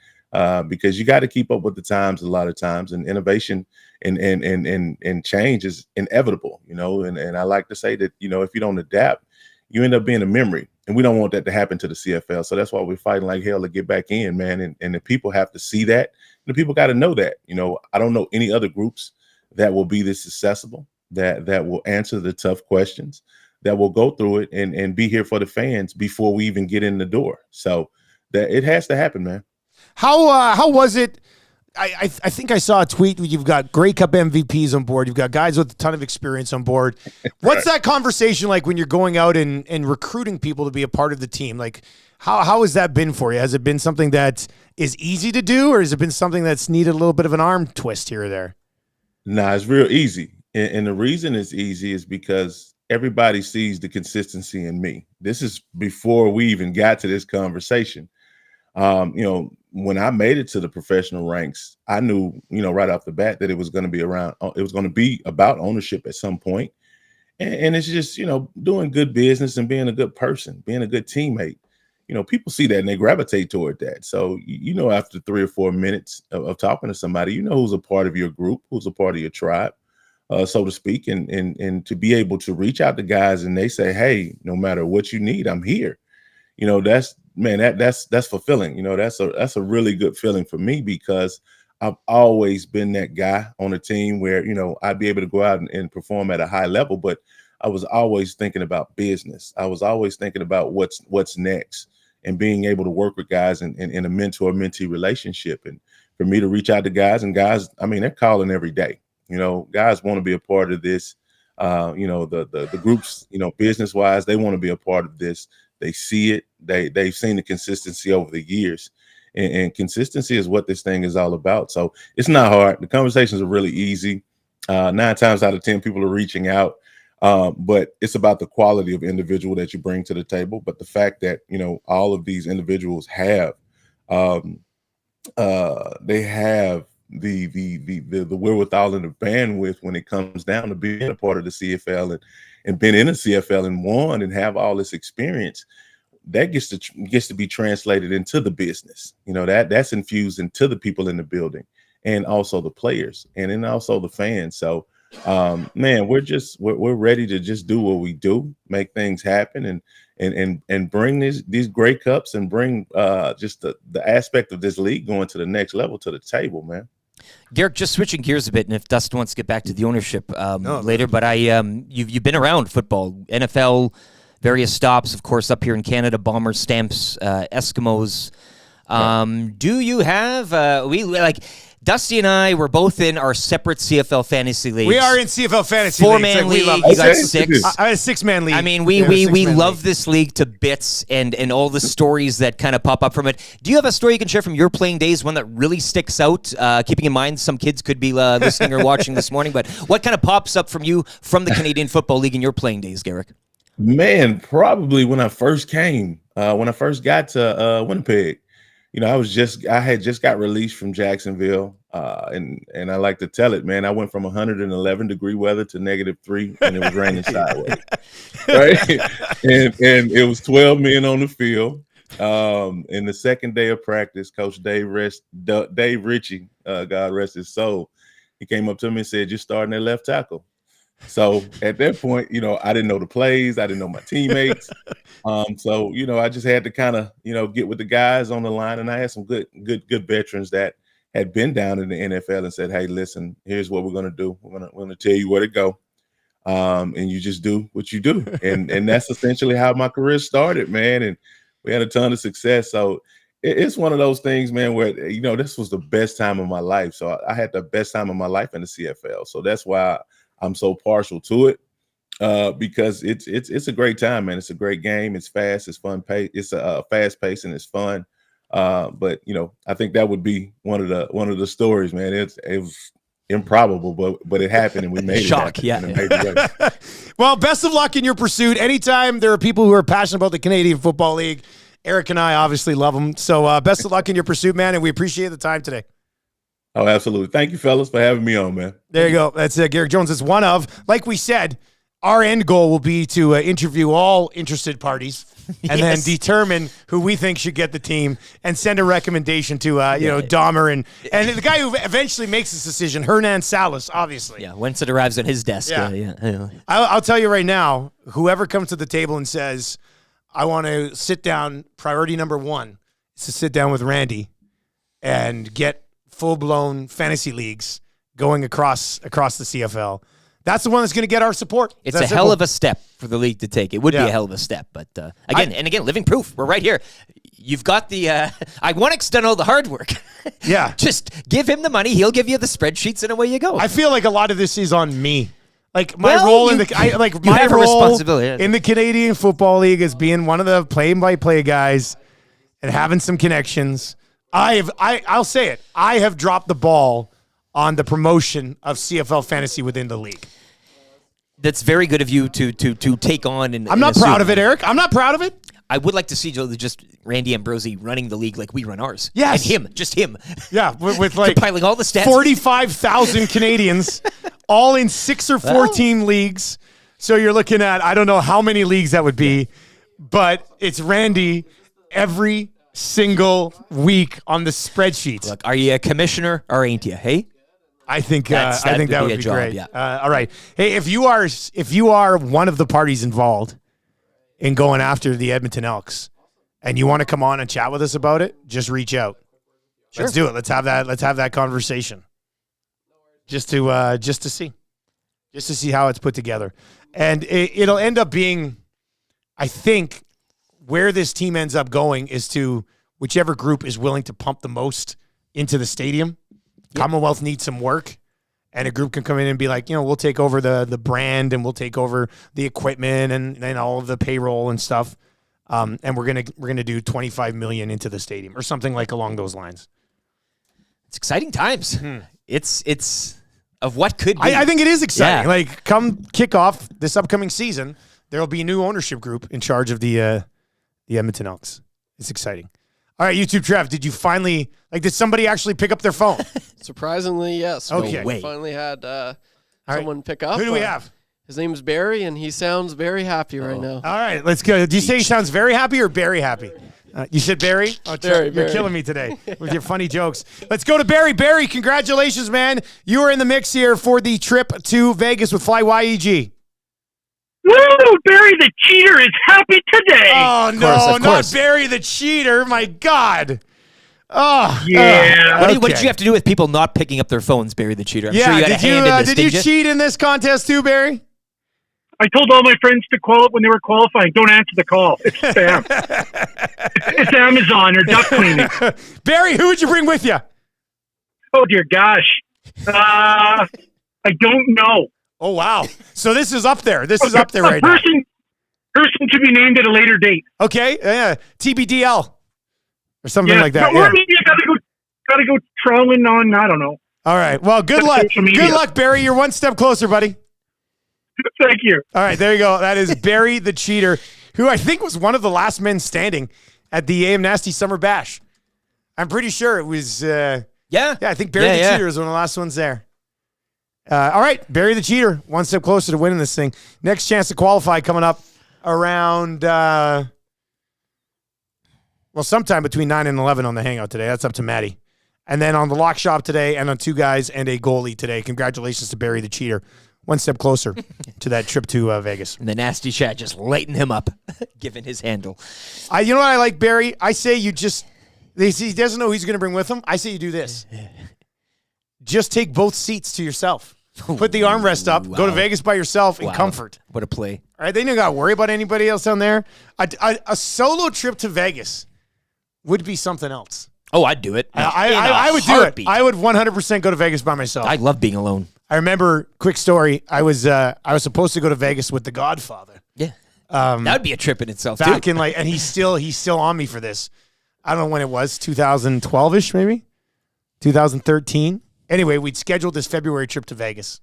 because you got to keep up with the times a lot of times, and innovation and change is inevitable, and I like to say that, if you don't adapt, you end up being a memory, and we don't want that to happen to the CFL. So that's why we're fighting like hell to get back in, man. And the people have to see that. The people got to know that, I don't know any other groups that will be this accessible, that will answer the tough questions, that will go through it and be here for the fans before we even get in the door. So that it has to happen, man. How was it? I think I saw a tweet where you've got Grey Cup MVPs on board. You've got guys with a ton of experience on board. What's that conversation like when you're going out and recruiting people to be a part of the team? Like, how has that been for you? Has it been something that is easy to do, or has it been something that's needed a little bit of an arm twist here or there? Nah, it's real easy. And the reason it's easy is because everybody sees the consistency in me. This is before we even got to this conversation. When I made it to the professional ranks, I knew, right off the bat that it was going to be about ownership at some point. And it's just, doing good business and being a good person, being a good teammate. People see that and they gravitate toward that. So, after 3 or 4 minutes of talking to somebody, who's a part of your group, who's a part of your tribe, so to speak, and to be able to reach out to guys and they say, hey, no matter what you need, I'm here. That's fulfilling. That's a really good feeling for me because I've always been that guy on a team where, I'd be able to go out and perform at a high level, but I was always thinking about business. I was always thinking about what's next and being able to work with guys in a mentor-mentee relationship. And for me to reach out to guys, they're calling every day. Guys want to be a part of this. The groups, business-wise, they want to be a part of this. They see it. They've seen the consistency over the years. And consistency is what this thing is all about. So it's not hard. The conversations are really easy. 9 times out of 10, people are reaching out. But it's about the quality of individual that you bring to the table. But the fact that, all of these individuals have, they have the wherewithal and the bandwidth when it comes down to being a part of the CFL and been in the CFL and won and have all this experience, that gets to be translated into the business. That's infused into the people in the building and also the players and then also the fans. So, we're ready to just do what we do, make things happen and bring these great cups and bring just the aspect of this league going to the next level to the table, man. Garrick, just switching gears a bit, and if Dustin wants to get back to the ownership later, but you've been around football, NFL, various stops, of course, up here in Canada, Bombers, Stamps, Eskimos. Do you have Dusty and I were both in our separate CFL fantasy leagues. We are in CFL fantasy 4-man league. You got 6. I had a 6-man league. I mean, we love this league to bits and all the stories that kind of pop up from it. Do you have a story you can share from your playing days, one that really sticks out? Keeping in mind some kids could be listening or watching this morning, but what kind of pops up from you from the Canadian Football League in your playing days, Garrick? Man, probably when I first came, when I first got to Winnipeg. I had just got released from Jacksonville, and I like to tell it, man. I went from 111-degree weather to -3, and it was raining sideways, right? And it was 12 men on the field. In the second day of practice, Coach Dave Ritchie, God rest his soul, he came up to me and said, "You're starting at left tackle." So at that point, I didn't know the plays. I didn't know my teammates. So, I just had to kind of, get with the guys on the line. And I had some good veterans that had been down in the NFL and said, hey, listen, here's what we're going to do. We're going to tell you where to go. And you just do what you do. And that's essentially how my career started, man. And we had a ton of success. So it's one of those things, man, where, this was the best time of my life. So I had the best time of my life in the CFL. So that's why I'm so partial to it, because it's a great time, man. It's a great game. It's fast. It's fun. It's a fast pace and it's fun. But I think that would be one of the stories, man. It was improbable, but it happened and we made it. Yeah. Well, best of luck in your pursuit. Anytime there are people who are passionate about the Canadian Football League, Eric and I obviously love them. So best of luck in your pursuit, man. And we appreciate the time today. Oh, absolutely. Thank you, fellas, for having me on, man. There you go. That's Garrick Jones. It's one of, like we said, our end goal will be to interview all interested parties and then determine who we think should get the team and send a recommendation to, Dahmer and the guy who eventually makes this decision, Hernan Salas, obviously. Yeah, once it arrives on his desk. I'll tell you right now, whoever comes to the table and says, I want to sit down, priority number 1 is to sit down with Randy and get full-blown fantasy leagues going across the CFL. That's the one that's going to get our support. It's a hell of a step for the league to take. It would be a hell of a step. But again, living proof. We're right here. You've got the Iwanek's done all the hard work. Yeah. Just give him the money. He'll give you the spreadsheets and away you go. I feel like a lot of this is on me. Like my role in the in the Canadian Football League as being one of the play-by-play guys and having some connections. I'll say it. I have dropped the ball on the promotion of CFL fantasy within the league. That's very good of you to take on. I'm not proud of it, Eric. I'm not proud of it. I would like to see just Randy Ambrosi running the league like we run ours. Yes. And just him. Yeah, with like compiling all the stats. 45,000 Canadians, all in 6 or 14 leagues. So you're looking at, I don't know how many leagues that would be, but it's Randy every single week on the spreadsheet. Look, are you a commissioner or ain't you? Hey, I think that would be job, great. yeah. All right. Hey, if you are one of the parties involved in going after the Edmonton Elks, and you want to come on and chat with us about it, just reach out. Sure. Let's do it. Let's have that conversation. Just to see how it's put together, and it'll end up being, I think, where this team ends up going is to whichever group is willing to pump the most into the stadium. Yep. Commonwealth needs some work, and a group can come in and be like, we'll take over the brand and we'll take over the equipment and all of the payroll and stuff. And we're gonna do $25 million into the stadium or something like along those lines. It's exciting times. It's of what could be. I think it is exciting. Yeah. Like, come kick off this upcoming season, there will be a new ownership group in charge of the Edmonton Elks. It's exciting. All right, YouTube Trev, did you finally, did somebody actually pick up their phone? Surprisingly, yes. Okay. We finally had someone pick up. Who do we have? His name is Barry, and he sounds very happy right now. All right, let's go. Do you say he sounds very happy or Barry happy? You said Barry? Oh, Barry, you're Barry. killing me today with your funny jokes. Let's go to Barry. Barry, congratulations, man. You are in the mix here for the trip to Vegas with Fly YEG. Woo! Barry the Cheater is happy today. Oh, no, not Barry the Cheater. My God. Oh, yeah. What did you have to do with people not picking up their phones, Barry the Cheater? I'm yeah, sure you had a hand in this, did you cheat in this contest too, Barry? I told all my friends to call it when they were qualifying. Don't answer the call. It's spam. It's Amazon or duck cleaning. Barry, who would you bring with you? Oh, dear gosh. I don't know. Oh, wow. So this is up there. This is up there right now. Person to be named at a later date. Okay. Yeah. TBDL. Or something like that. Or maybe I gotta go trolling on, I don't know. All right. Well, good luck. Good luck, Barry. You're one step closer, buddy. Thank you. All right, there you go. That is Barry the Cheater, who I think was one of the last men standing at the AM Nasty Summer Bash. I'm pretty sure it was. I think Barry the Cheater was one of the last ones there. All right, Barry the Cheater, one step closer to winning this thing. Next chance to qualify coming up around, sometime between 9 and 11 on the Hangout today. That's up to Maddie. And then on the Lock Shop today and on Two Guys and a Goalie today. Congratulations to Barry the Cheater. One step closer to that trip to Vegas. And the nasty chat just lighting him up, giving his handle. You know what I like, Barry? I say he doesn't know who he's going to bring with him. I say you do this. Just take both seats to yourself. Put the armrest up. Wow. Go to Vegas by yourself in comfort. What a play. All right, then you got to worry about anybody else down there. A solo trip to Vegas would be something else. Oh, I'd do it. I would do it. I would 100% go to Vegas by myself. I love being alone. I remember, quick story, I was supposed to go to Vegas with The Godfather. Yeah. That would be a trip in itself, back too. And he's still on me for this. I don't know when it was, 2012-ish maybe? 2013? Anyway, we'd scheduled this February trip to Vegas,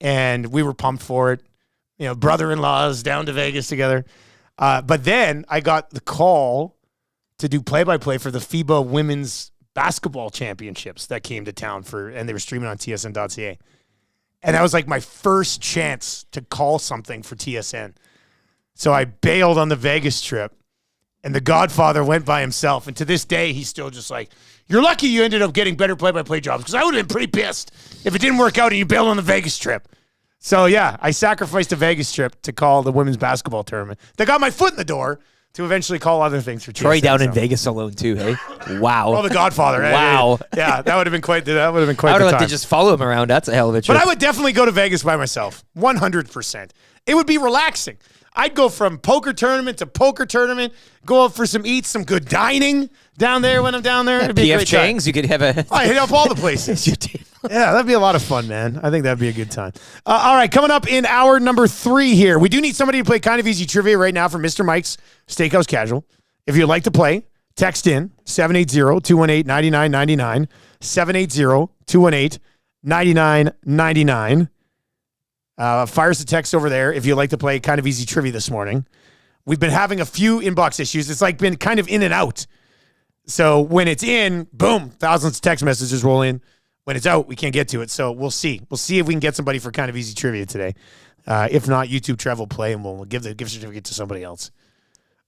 and we were pumped for it. Brother-in-laws down to Vegas together. But then I got the call to do play-by-play for the FIBA Women's Basketball Championships that came to town and they were streaming on tsn.ca. And that was like my first chance to call something for TSN. So I bailed on the Vegas trip, and the Godfather went by himself. And to this day, he's still just like, you're lucky you ended up getting better play-by-play jobs, because I would have been pretty pissed if it didn't work out and you bailed on the Vegas trip. So, yeah, I sacrificed a Vegas trip to call the women's basketball tournament. That got my foot in the door to eventually call other things for TSN. Troy down in Vegas alone, too, hey? Wow. Oh, the Godfather. Wow. Yeah, that would have been quite the time. I would have liked to just follow him around. That's a hell of a trip. But I would definitely go to Vegas by myself, 100%. It would be relaxing. I'd go from poker tournament to poker tournament, go out for some eats, some good dining down there when I'm down there. It'd be PF a great Chang's, time. you could have a... I hit up all the places. Yeah, that'd be a lot of fun, man. I think that'd be a good time. All right, coming up in hour number 3 here. We do need somebody to play kind of easy trivia right now for Mr. Mike's Steakhouse Casual. If you'd like to play, text in 780-218-9999, $99.99. Fire us a text over there if you'd like to play kind of easy trivia this morning. We've been having a few inbox issues. It's like been kind of in and out. So when it's in, boom, thousands of text messages roll in. When it's out, we can't get to it. So we'll see. We'll see if we can get somebody for kind of easy trivia today. If not, YouTube Trev will play and we'll give the gift certificate to somebody else.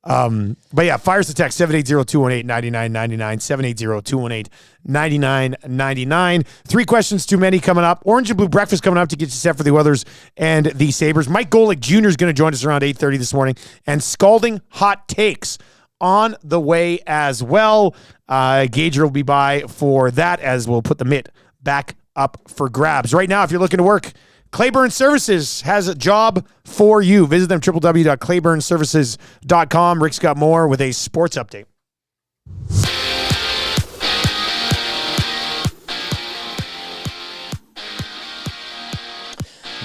But yeah, fire us a text 780-218-9999, 780-218-9999. 3 questions too many coming up. Orange and Blue breakfast coming up to get you set for the Oilers and the Sabres. Mike Golic Jr. is going to join us around 8:30 this morning, and scalding hot takes on the way as well. Gager will be by for that, as we'll put the mitt back up for grabs. Right now, if you're looking to work, Claiborne Services has a job for you. Visit them, www.claiborneservices.com. Rick's got more with a sports update.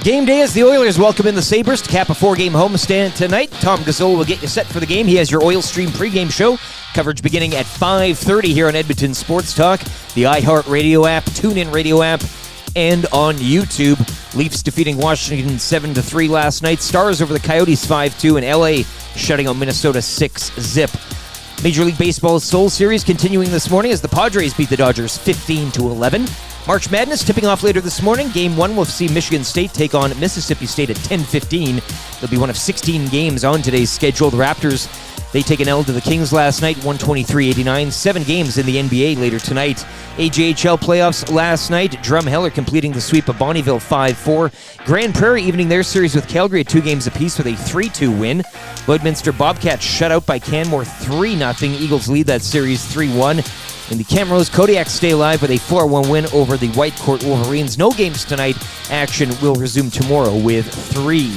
Game day as the Oilers welcome in the Sabres to cap a 4-game homestand tonight. Tom Gazzola will get you set for the game. He has your Oil Stream pregame show. Coverage beginning at 5:30 here on Edmonton Sports Talk, the iHeartRadio app, TuneIn Radio app, and on YouTube. Leafs defeating Washington 7-3 last night. Stars over the Coyotes 5-2, and LA shutting out Minnesota 6-0. Major League Baseball's Seoul Series continuing this morning as the Padres beat the Dodgers 15-11. March Madness tipping off later this morning. Game 1 will see Michigan State take on Mississippi State at 10:15. They'll be one of 16 games on today's schedule. The Raptors, they take an L to the Kings last night, 123-89. 7 games in the NBA later tonight. AJHL playoffs last night. Drumheller completing the sweep of Bonnyville 5-4. Grand Prairie evening their series with Calgary at 2 games apiece with a 3-2 win. Lloydminster Bobcats shut out by Canmore 3-0. Eagles lead that series 3-1. And the Camrose Kodiaks stay alive with a 4-1 win over the Whitecourt Wolverines. No games tonight. Action will resume tomorrow with 3.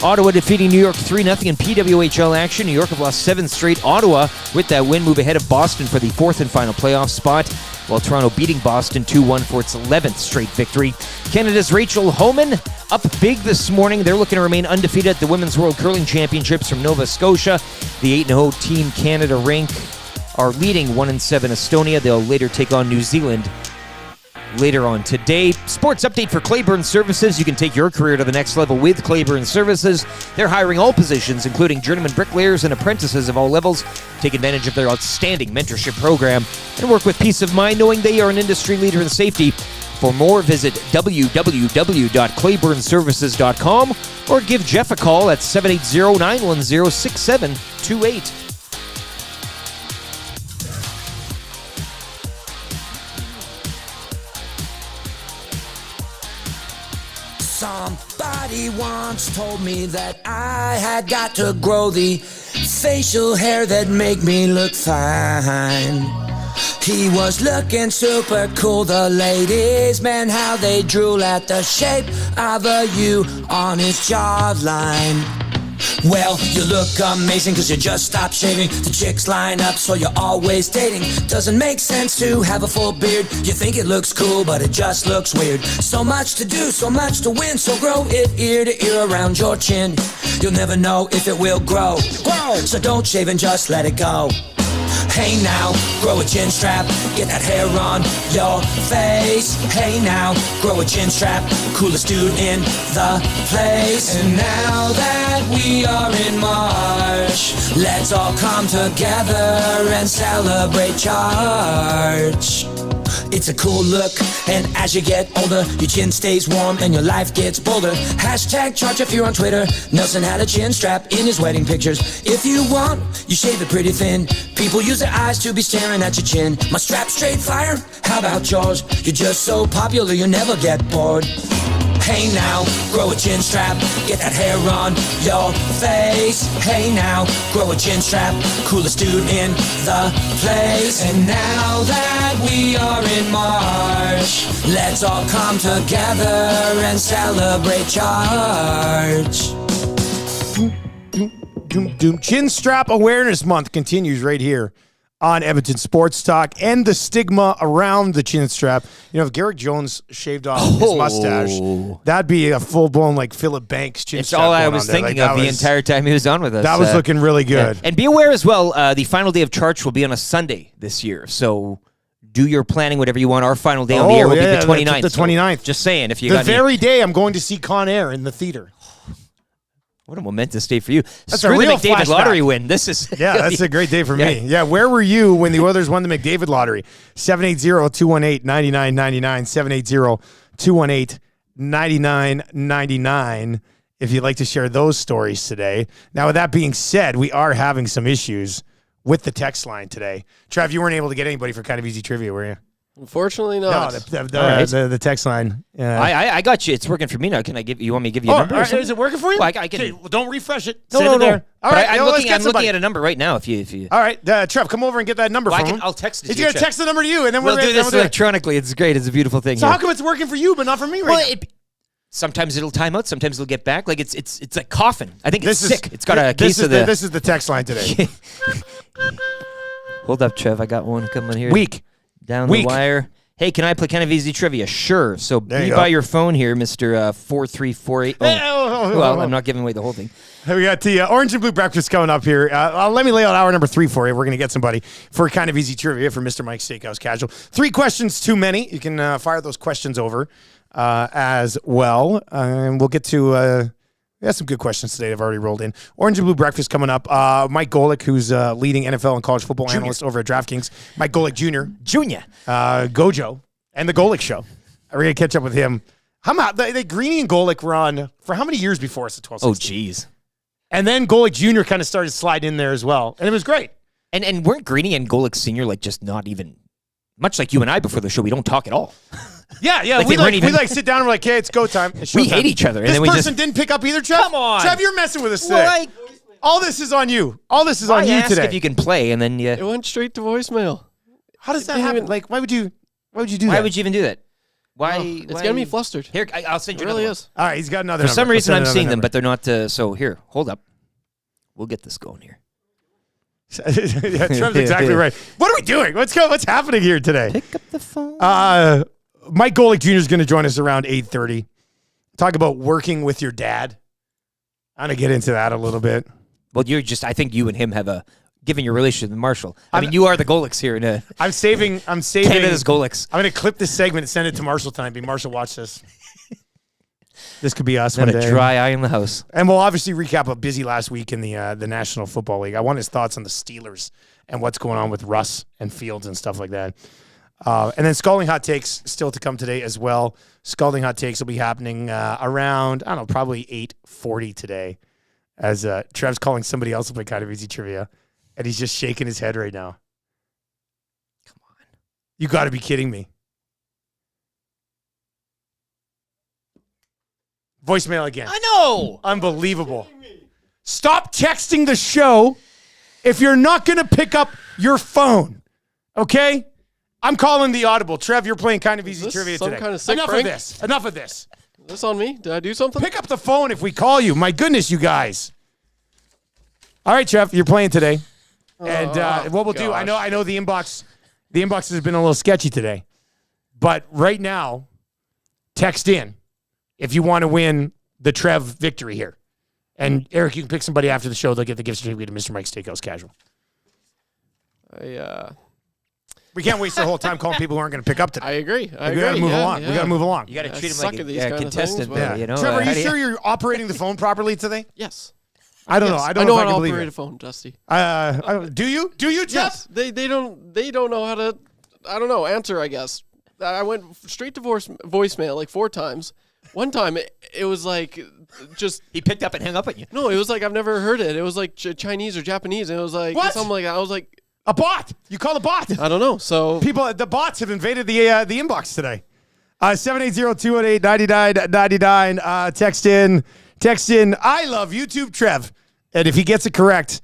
Ottawa defeating New York 3-0 in PWHL action. New York have lost 7 straight. Ottawa, with that win, move ahead of Boston for the 4th and final playoff spot, while Toronto beating Boston 2-1 for its 11th straight victory. Canada's Rachel Homan up big this morning. They're looking to remain undefeated at the Women's World Curling Championships from Nova Scotia. The 8-0 Team Canada rank are leading 1-7 Estonia. They'll later take on New Zealand later on today. Sports update for Claiborne Services. You can take your career to the next level with Claiborne Services. They're hiring all positions, including journeyman bricklayers and apprentices of all levels. Take advantage of their outstanding mentorship program and work with peace of mind knowing they are an industry leader in safety. For more, visit www.claiborneservices.com or give Jeff a call at 780-910-6728. Somebody once told me that I had got to grow the facial hair that make me look fine. He was looking super cool, the ladies, man, how they drool at the shape of a U on his jawline. Well, you look amazing cause you just stopped shaving. The chicks line up so you're always dating. Doesn't make sense to have a full beard. You think it looks cool but it just looks weird. So much to do, so much to win. So grow it ear to ear around your chin. You'll never know if it will grow. So don't shave and just let it go. Hey now, grow a chin strap, get that hair on your face. Hey now, grow a chin strap, coolest dude in the place. And now that we are in March, let's all come together and celebrate Charge. It's a cool look, and as you get older, your chin stays warm and your life gets bolder. Hashtag Charge if you're on Twitter. Nelson had a chin strap in his wedding pictures. If you want, you shave it pretty thin. People use their eyes to be staring at your chin. My strap's straight fire, how about yours? You're just so popular you'll never get bored. Hey now, grow a chin strap, get that hair on your face. Hey now, grow a chin strap, coolest dude in the place. And now that we are in March, let's all come together and celebrate Charge. Chin Strap Awareness Month continues right here on Edmonton Sports Talk, and the stigma around the chin strap. You know, if Garrick Jones shaved off his mustache, that'd be a full-blown, like, Philip Banks chin strap. It's all I was thinking of the entire time he was on with us. That was looking really good. Yeah. And be aware as well, the final day of Charge will be on a Sunday this year, so do your planning, whatever you want. Our final day on the air will be the 29th. The 29th. So just saying, if you the got very day I'm going to see Con Air in the theater. What a momentous day for you. That's Screw a the real McDavid flashback. lottery win. This is that's a great day for me. Yeah, where were you when the Oilers won the McDavid lottery? 780-218-9999, 780-218-9999. If you'd like to share those stories today. Now, with that being said, we are having some issues with the text line today. Trav, you weren't able to get anybody for kind of easy trivia, were you? Unfortunately not. No, the text line. I got you. It's working for me now. Can I give you want me to give you a number? Is it working for you? Well, I can. Okay, well, don't refresh it. No. All But right, I'm let's looking at a number right now. If you. All right, Trev, come over and get that number from him. I'll text it. He's going to text the number to you, and then we'll do this electronically. It's great. It's a beautiful thing. So how come it's working for you but not for me right now? Sometimes it'll time out. Sometimes it'll get back. Like it's like coughing. I think it's sick. It's got a case of the. This is the text line today. Hold up, Trev. I got one coming here. Weak. Down the wire. Hey, can I play kind of easy trivia? Sure. So be by your phone here, Mr. 4348. Well, I'm not giving away the whole thing. We got the Orange and Blue Breakfast coming up here. Let me lay out hour number 3 for you. We're going to get somebody for kind of easy trivia for Mr. Mike Steakhouse Casual. 3 questions too many. You can fire those questions over as well. And we'll get to... we got some good questions today. I've already rolled in. Orange and Blue Breakfast coming up. Mike Golic, who's leading NFL and college football analyst over at DraftKings. Mike Golic Jr. Gojo, and the Golic Show. We're going to catch up with him. Greeny and Golic were on for how many years before us at 12:60? Oh, geez. And then Golic Jr. kind of started sliding in there as well. And it was great. And weren't Greeny and Golic Sr. like just not even, much like you and I before the show, we don't talk at all. Yeah. Like we sit down and we're like, hey, it's go time. It's we showtime. hate each other. This and then person didn't pick up either, Trev. Come on. Trev, you're messing with us today. All this is on you. All this is on you today. If you can play, and then It went straight to voicemail. How does that happen? Why would you do that? Why would you even do that? Why? It's getting me flustered. Here, I'll send you. It really another is. All right, he's got another. For some reason, I'm seeing them, but they're not. So here, hold up. We'll get this going here. Yeah, Trev's exactly right. What are we doing? What's happening here today? Pick up the phone. Mike Golic Jr. is going to join us around 8:30. Talk about working with your dad. I'm going to get into that a little bit. Well, I think you and him have given your relationship with Marshall. I mean, you are the Golics here. I'm saving. Canada's Golics. I'm going to clip this segment and send it to Marshall tonight. Be Marshall, watch this. This could be us one day. A dry eye in the house. And we'll obviously recap a busy last week in the National Football League. I want his thoughts on the Steelers and what's going on with Russ and Fields and stuff like that. And then Scalding Hot Takes still to come today as well. Scalding Hot Takes will be happening around, I don't know, probably 8:40 today as Trev's calling somebody else to play kind of easy trivia. And he's just shaking his head right now. Come on. You got to be kidding me. Voicemail again. I know. Unbelievable. Stop texting the show if you're not going to pick up your phone. Okay? I'm calling the audible. Trev, you're playing kind of easy trivia today. Kind of sick Enough prank? of this. Enough of this. Is this on me? Did I do something? Pick up the phone if we call you. My goodness, you guys. All right, Trev, you're playing today. And what we'll do, I know the inbox has been a little sketchy today. But right now, text in if you want to win the Trev victory here. And Eric, you can pick somebody after the show. They'll get the gift certificate to Mr. Mike Steakhouse Casual. We can't waste the whole time calling people who aren't going to pick up today. I agree. We got to move along. Yeah. We got to move along. You got to treat him suck like at these a kind of contestant. things, there, you know? Trevor, are you sure you're operating the phone properly today? Yes. I don't know. I don't know if I can believe operate it. a phone, Dusty. Do you? Do you, Jeff? Yes. They don't know how to. I don't know. Answer. I guess I went straight to voicemail like 4 times. One time it was like just he picked up and hung up on you. No, it was like I've never heard it. It was like Chinese or Japanese, and it was like something like that. I was like a bot. You call a bot? I don't know. So the bots have invaded the inbox today. 780-218-9999. Text in. I love YouTube, Trev, and if he gets it correct,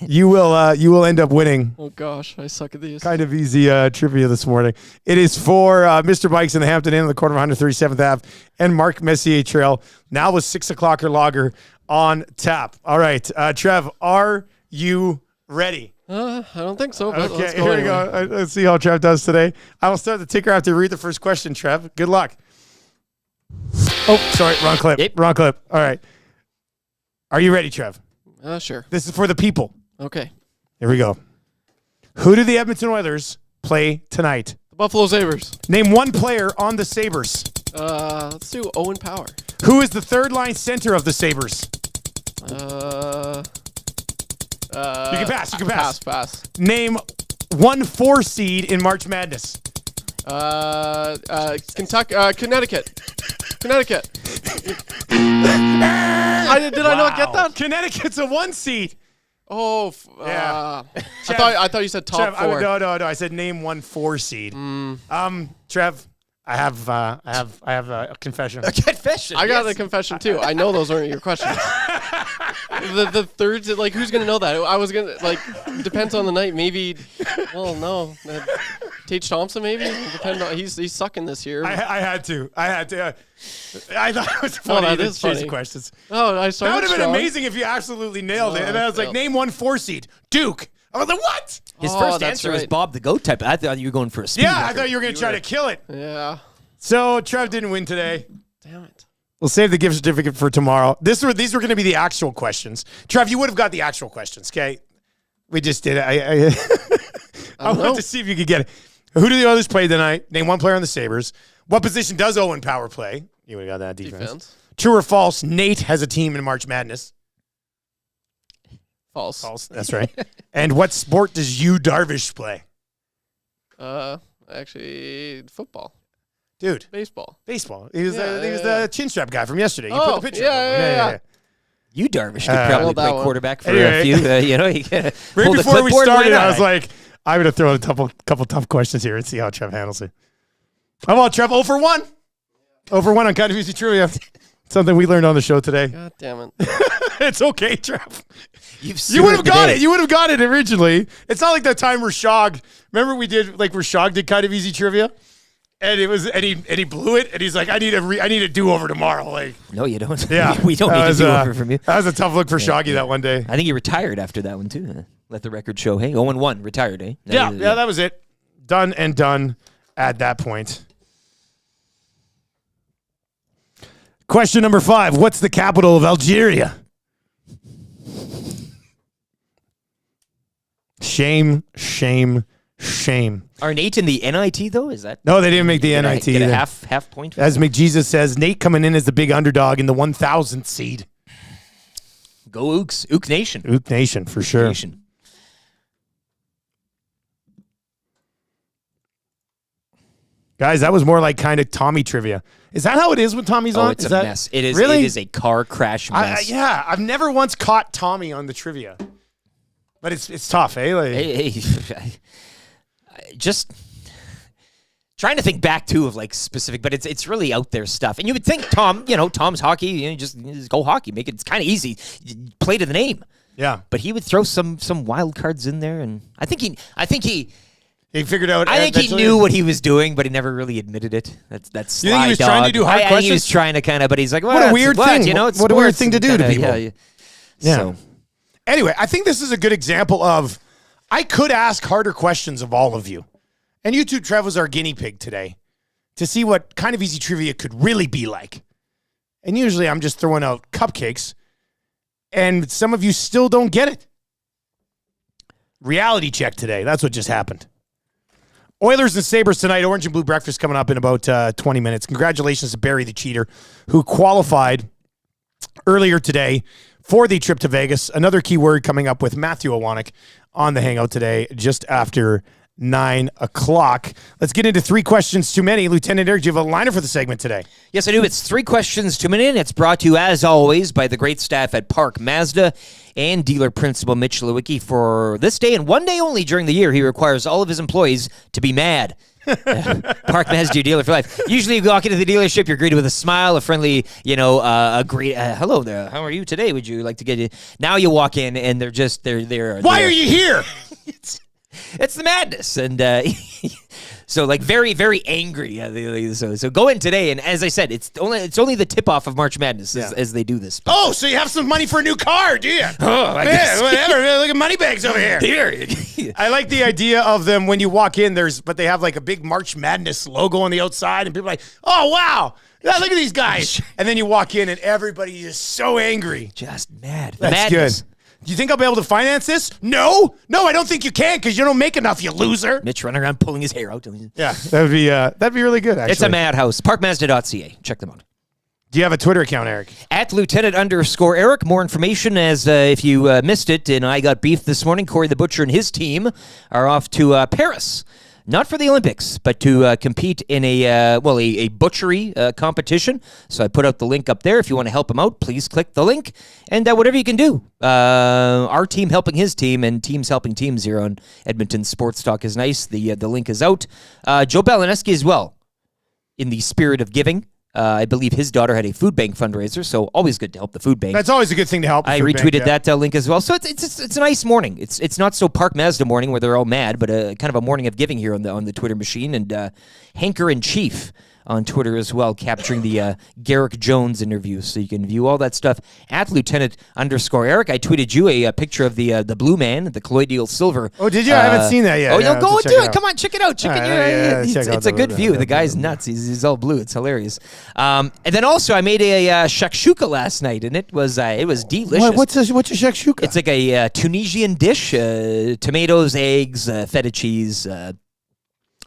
you will end up winning. Oh gosh, I suck at these. Kind of easy trivia this morning. It is for Mr. Mike's in the Hampton Inn on the corner of 137th Ave and Mark Messier Trail. Now with 6 o'clocker lager on tap. All right, Trev, are you ready? I don't think so. But Okay, let's go here anyway. we go. Let's see how Trev does today. I will start the ticker after you read the first question, Trev. Good luck. Oh, sorry, wrong clip. Yep. Wrong clip. All right. Are you ready, Trev? Sure. This is for the people. Okay. Here we go. Who do the Edmonton Oilers play tonight Buffalo Sabres. Name one player on the Sabres. Let's do Owen Power. Who is the third line center of the Sabres? You can pass. You can pass. Pass. Name 1 4 seed in March Madness. Kentucky, Connecticut. Did I not get that? Connecticut's a 1 seed. Oh, yeah. I thought you said top Trev, 4. No. I said name 1 4 seed. Trev, I have a confession. A confession. I got a confession too. I know those aren't your questions. the third, like, who's gonna know that? I was gonna, like, depends on the night. Maybe. Well, no. Tage Thompson, maybe. Depend on. He's sucking this year. I had to. I thought it was funny. That is funny. Questions. Oh, I That started would have been strong. amazing if you absolutely nailed it. And I was like, name 1 4 seed. Duke. I was like, what? His first answer was Bob the Goat type. I thought you were going for a speed Yeah, I record. thought you were going to try to kill it. Yeah. So Trev didn't win today. Damn it. We'll save the gift certificate for tomorrow. These were going to be the actual questions. Trev, you would have got the actual questions, okay? We just did it. I wanted to see if you could get it. Who do the Oilers play tonight? Name 1 player on the Sabres. What position does Owen Power play? You would have got that defense. True or false, Nate has a team in March Madness. False. False, that's right. And what sport does Yu Darvish play? Actually, football. Dude. Baseball. He was the chin strap guy from yesterday. You put the picture yeah. You Darvish could probably play quarterback for anyway. a few. You can right hold before a we clipboard. started, I was like, I'm going to throw a couple tough questions here and see how Trev handles it. How about Trev? 0 for 1. 0 for 1 on Kind of Easy Trivia. Something we learned on the show today. God damn it. It's okay, Trev. You would have got it. You would have got it originally. It's not like that time Rashog. Remember we did, like, Rashog did Kind of Easy Trivia? And it was, and he blew it, and he's like, I need a do-over tomorrow. Like, no, you don't. Yeah, we don't need a do-over from you. That was a tough look for Shoggy that one day. I think he retired after that one too. Let the record show. Hey, 0-1, retired. Eh? Yeah, that was it. Done and done at that point. Question number 5. What's the capital of Algeria? Shame. Are Nate in the NIT though? Is that no? They didn't make the NIT. Get a either. half point. As McJesus says, Nate coming in as the big underdog in the 1,000th seed. Go Ooks, Ook Nation. Ook Nation for sure. Nation. Guys, that was more like kind of Tommy trivia. Is that how it is when Tommy's on? It's a mess. It is. Really? It is a car crash mess. Yeah, I've never once caught Tommy on the trivia, but it's tough, eh? Like, hey, just trying to think back too of like specific, but it's really out there stuff. And you would think Tom's hockey, you just go hockey, make it. It's kind of easy. Play to the name. Yeah, but he would throw some wild cards in there, and I think he figured out. I think he knew what he was doing, but he never really admitted it. That's you think he was dog. trying to do hard questions? I think he was trying to kind of, but he's like, well, what a weird thing. It's what a weird sports thing to do to people. Yeah. So. Anyway, I think this is a good example of I could ask harder questions of all of you. And you two, Trev, was our guinea pig today to see what Kind of Easy Trivia could really be like. And usually I'm just throwing out cupcakes, and some of you still don't get it. Reality check today. That's what just happened. Oilers and Sabres tonight. Orange and Blue breakfast coming up in about 20 minutes. Congratulations to Barry the Cheater, who qualified earlier today for the trip to Vegas. Another key word coming up with Matthew Owanek on the Hangout today, just after 9 o'clock. Let's get into 3 questions too many. Lieutenant Eric, do you have a liner for the segment today? Yes, I do. It's 3 questions too many. It's brought to you, as always, by the great staff at Park Mazda and dealer principal Mitch Lewicki. For this day and one day only during the year, he requires all of his employees to be mad. Park Mazda, your dealer for life. Usually you walk into the dealership, you're greeted with a smile, a friendly, a great, hello there, how are you today? Would you like to get it? Now you walk in and they're Why are you here? It's the madness. And so like very, very angry. So go in today. And as I said, it's only the tip off of March Madness as they do this. Oh, so you have some money for a new car, do you? Oh, I guess. Whatever. Look at money bags over here. Here. I like the idea of them when you walk in, but they have like a big March Madness logo on the outside, and people are like, oh, wow. Yeah, look at these guys. And then you walk in and everybody is so angry. Just mad. That's Madness. good. Do you think I'll be able to finance this? No, I don't think you can because you don't make enough, you loser. Mitch running around pulling his hair out. Yeah, that'd be really good. Actually, it's a madhouse. Parkmazda.ca. Check them out. Do you have a Twitter account, Eric? At Lieutenant_Eric. More information as if you missed it and I got beef this morning. Corey the Butcher and his team are off to Paris. Not for the Olympics, but to compete in a butchery competition. So I put out the link up there. If you want to help him out, please click the link. And whatever you can do. Our team helping his team and teams helping teams here on Edmonton Sports Talk is nice. The link is out. Joe Balaneski as well, in the spirit of giving. I believe his daughter had a food bank fundraiser, so always good to help the food bank. That's always a good thing to help. I retweeted that link as well. So it's a nice morning. It's not so Park Mazda morning where they're all mad, but kind of a morning of giving here on the Twitter machine. And Hanker in Chief on Twitter as well, capturing the Garrick Jones interview. So you can view all that stuff at Lieutenant_Eric. I tweeted you a picture of the Blue Man, the colloidal silver. Oh, did you? I haven't seen that yet. Oh, you'll go and do it. Come on, check it out. It's a good view. The guy's nuts. He's all blue. It's hilarious. And then also I made a shakshuka last night, and it was delicious. What's a shakshuka? It's like a Tunisian dish: tomatoes, eggs, feta cheese.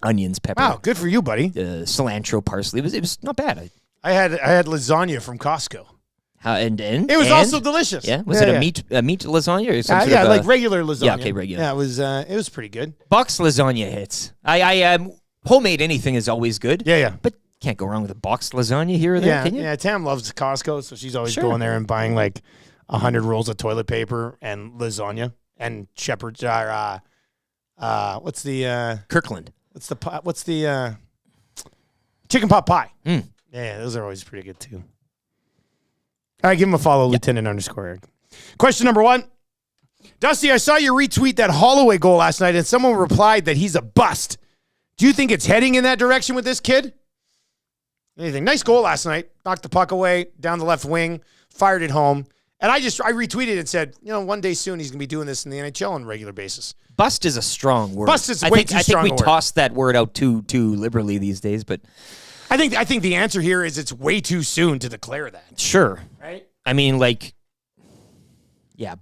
Onions, pepper. Wow, good for you, buddy. Cilantro, parsley. It was not bad. I had lasagna from Costco. And it was also delicious. Yeah, was it a meat lasagna or something? Like regular lasagna. Yeah, okay, regular. Yeah, it was pretty good. Box lasagna hits. I homemade anything is always good. Yeah. But can't go wrong with a boxed lasagna here or there, can you? Yeah, Tam loves Costco, so she's always going there and buying like 100 rolls of toilet paper and lasagna and Shepherd's. What's the Kirkland? What's the chicken pot pie? Mm. Yeah, those are always pretty good too. All right, give him a follow, Lieutenant_Eric. Question number 1. Dusty, I saw you retweet that Holloway goal last night, and someone replied that he's a bust. Do you think it's heading in that direction with this kid? Anything? Nice goal last night. Knocked the puck away, down the left wing, fired it home. And I retweeted and said, one day soon he's going to be doing this in the NHL on a regular basis. Bust is a strong word. Bust is way too strong. I think we toss that word out too liberally these days, but I think the answer here is it's way too soon to declare that. Sure. Right? I mean,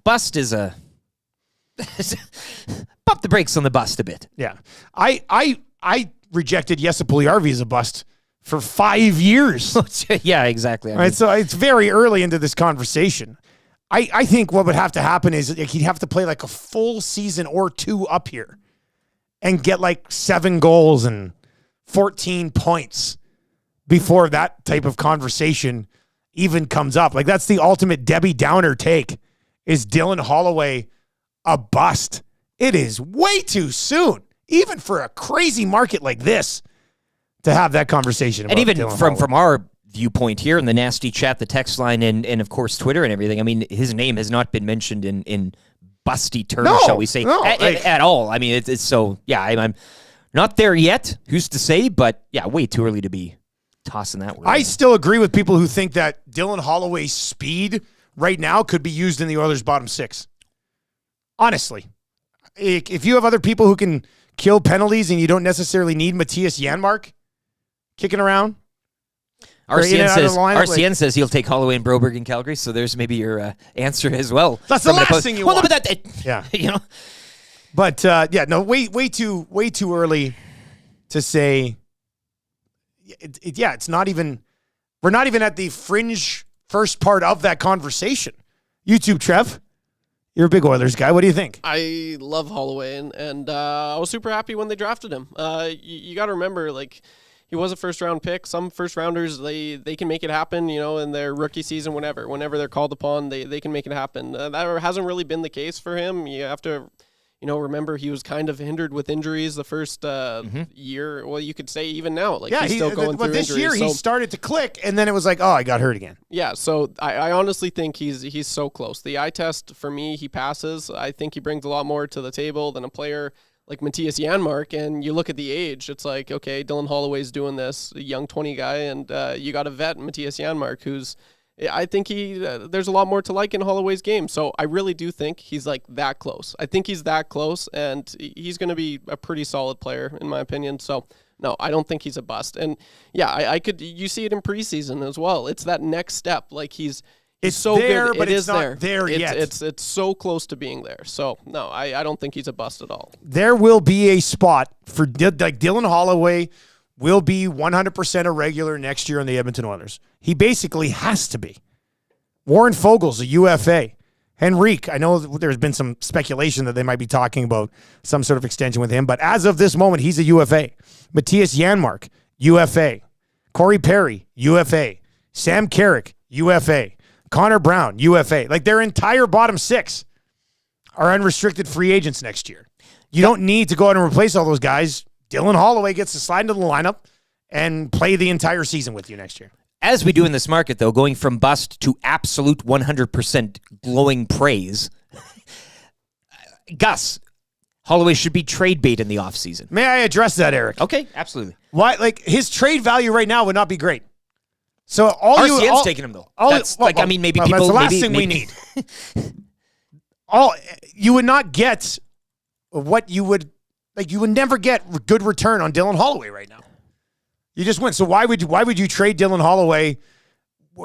bust is a pump the brakes on the bust a bit. Yeah. I rejected Jesse Puljujärvi as a bust for 5 years. Yeah, exactly. Right, so it's very early into this conversation. I think what would have to happen is he'd have to play like a full season or 2 up here and get like 7 goals and 14 points before that type of conversation even comes up. Like that's the ultimate Debbie Downer take. Is Dylan Holloway a bust? It is way too soon, even for a crazy market like this, to have that conversation. And even Dylan from our viewpoint here in the nasty chat, the text line, and of course Twitter and everything. I mean, his name has not been mentioned in busty terms, shall we say, at all. I mean, it's so I'm not there yet. Who's to say? But yeah, way too early to be tossing that word. I still agree with people who think that Dylan Holloway's speed right now could be used in the Oilers' bottom 6. Honestly, if you have other people who can kill penalties and you don't necessarily need Matthias Janmark kicking around. RCN says he'll take Holloway and Broberg in Calgary, so there's maybe your answer as well. That's the last thing you want. But But way too early to say. It's not even. We're not even at the fringe first part of that conversation. YouTube, Trev, you're a big Oilers guy. What do you think? I love Holloway, and I was super happy when they drafted him. You got to remember, he was a first-round pick. Some first-rounders, they can make it happen, in their rookie season, whenever they're called upon, they can make it happen. That hasn't really been the case for him. You have to, remember he was kind of hindered with injuries the first year. Well, you could say even now, he's still going through injuries. But this year he started to click, and then it was like, oh, I got hurt again. Yeah, so I honestly think he's so close. The eye test, for me, he passes. I think he brings a lot more to the table than a player like Matthias Janmark, and you look at the age, it's like, okay, Dylan Holloway's doing this, a young 20 guy, and you got a vet, Matthias Janmark, I think there's a lot more to like in Holloway's game. So I really do think he's that close. I think he's that close, and he's going to be a pretty solid player, in my opinion. So no, I don't think he's a bust. And yeah, you see it in preseason as well. It's that next step. He's It's so there, good. but It it's is not there it's, yet. It's so close to being there. So, no, I don't think he's a bust at all. There will be a spot for like Dylan Holloway will be 100% a regular next year on the Edmonton Oilers. He basically has to be. Warren Fogel's a UFA. Henrique, I know there's been some speculation that they might be talking about some sort of extension with him, but as of this moment, he's a UFA. Matthias Janmark, UFA. Corey Perry, UFA. Sam Garrick, UFA. Connor Brown, UFA. Like their entire bottom six are unrestricted free agents next year. You don't need to go out and replace all those guys. Dylan Holloway gets to slide into the lineup and play the entire season with you next year. As we do in this market, though, going from bust to absolute 100% glowing praise, Gus, Holloway should be trade bait in the offseason. May I address that, Eric? Okay, absolutely. Why? Like his trade value right now would not be great. So RCM's taking him though. That's maybe people. That's the last maybe, thing we maybe. need. You would not get what you would like. You would never get good return on Dylan Holloway right now. You just went. So why would you trade Dylan Holloway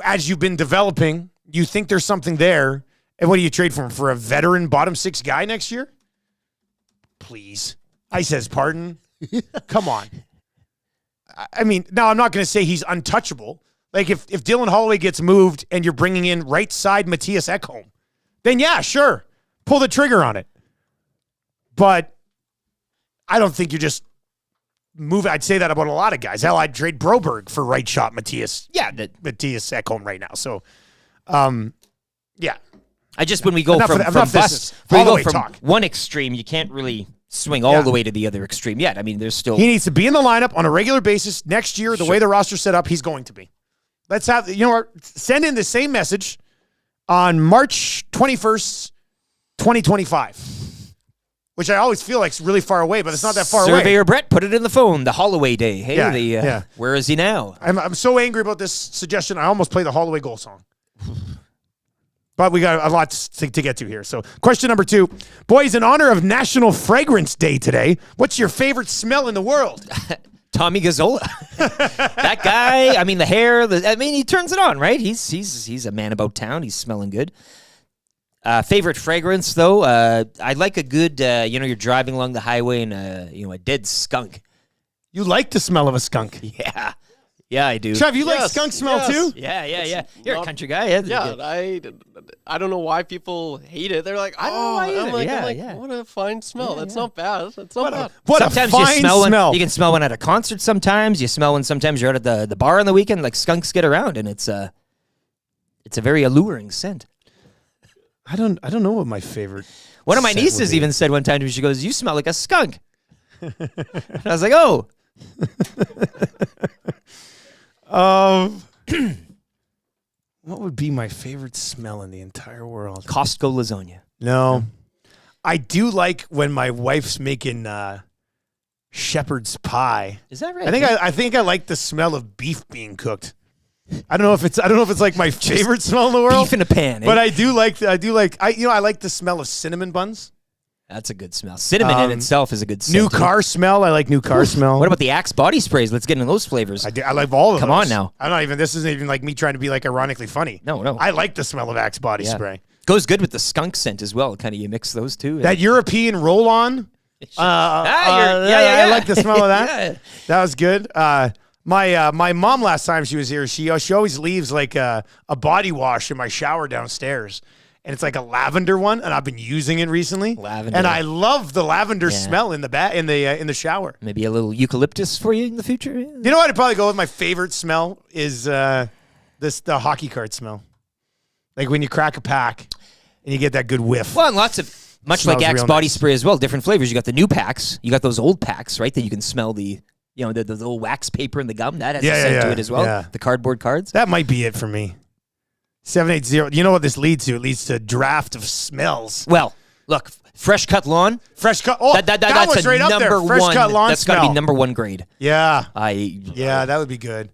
as you've been developing? You think there's something there, and what do you trade for him? For a veteran bottom six guy next year? Please, I says pardon. Come on. I mean, now I'm not going to say he's untouchable. Like if Dylan Holloway gets moved and you're bringing in right side Matthias Ekholm, then yeah, sure, pull the trigger on it. But I don't think you just move. I'd say that about a lot of guys. Hell, I'd trade Broberg for right shot Matthias. Yeah, Matthias Ekholm right now. So, yeah. I just when we go from bust, when we go from one extreme, you can't really swing all the way to the other extreme yet. I mean, there's still he needs to be in the lineup on a regular basis next year. The way the roster's set up, he's going to be. Let's have send in the same message on March 21st, 2025. Which I always feel like is really far away, but it's not that far away. Surveyor Brett put it in the phone, the Holloway day. Hey, where is he now? I'm so angry about this suggestion, I almost play the Holloway goal song. But we got a lot to get to here. So question number 2. Boys, in honor of National Fragrance Day today, what's your favorite smell in the world? Tommy Gazzola. That guy, I mean, the hair, he turns it on, right? He's a man about town. He's smelling good. Favorite fragrance, though, I like a good, you're driving along the highway and, a dead skunk. You like the smell of a skunk? Yeah. Yeah, I do. Trev, you like skunk smell too? Yeah. You're a country guy. I don't know why people hate it. They're like, I don't know why either. What a fine smell. That's not bad. That's not bad. Sometimes you smell one. You can smell one at a concert sometimes. You smell one sometimes you're out at the bar on the weekend. Like skunks get around, and it's a very alluring scent. I don't know what my favorite. One of my nieces even said one time to me, she goes, "You smell like a skunk." And I was like, "Oh." What would be my favorite smell in the entire world? Costco lasagna. No. I do like when my wife's making shepherd's pie. Is that right? I think I like the smell of beef being cooked. I don't know if it's like my favorite smell in the world. Beef in a pan. But I like the smell of cinnamon buns. That's a good smell. Cinnamon in itself is a good scent. New car smell. I like new car smell. What about the Axe body sprays? Let's get into those flavors. I like all of them. Come on now. This isn't even like me trying to be like ironically funny. No. I like the smell of Axe body spray. Goes good with the skunk scent as well. Kind of you mix those two. That European roll-on. I like the smell of that. Yeah. That was good. My mom last time she was here, she always leaves like a body wash in my shower downstairs. And it's like a lavender one, and I've been using it recently. Lavender, and I love the lavender smell in the shower. Maybe a little eucalyptus for you in the future. You know what? I'd probably go with my favorite smell is the hockey card smell, like when you crack a pack and you get that good whiff. Well, and lots of much like Axe body spray as well, different flavors. You got the new packs, you got those old packs, right? That you can smell the little wax paper and the gum that has a scent to it as well. Yeah. The cardboard cards. That might be it for me. 780. You know what this leads to? It leads to draft of smells. Well, look, fresh cut lawn. Fresh cut. Oh, that's was right up there. Fresh cut lawn. That's got to be number one grade. Yeah. That would be good.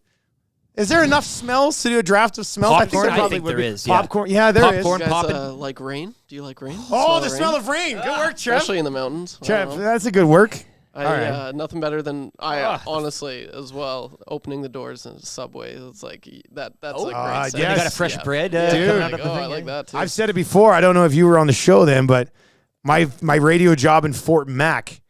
Is there enough smells to do a draft of smells? Popcorn, I think there is. Popcorn. Yeah, there is. Popcorn, popping. Like rain? Do you like rain? The smell of rain. Good work, Trev. Especially in the mountains. Trev, that's a good work. Nothing better than honestly as well opening the doors in Subway. It's like that's a great. Yes. They got a fresh bread. Dude, out of the thing. I like that too. I've said it before. I don't know if you were on the show then, but my radio job in Fort Mac,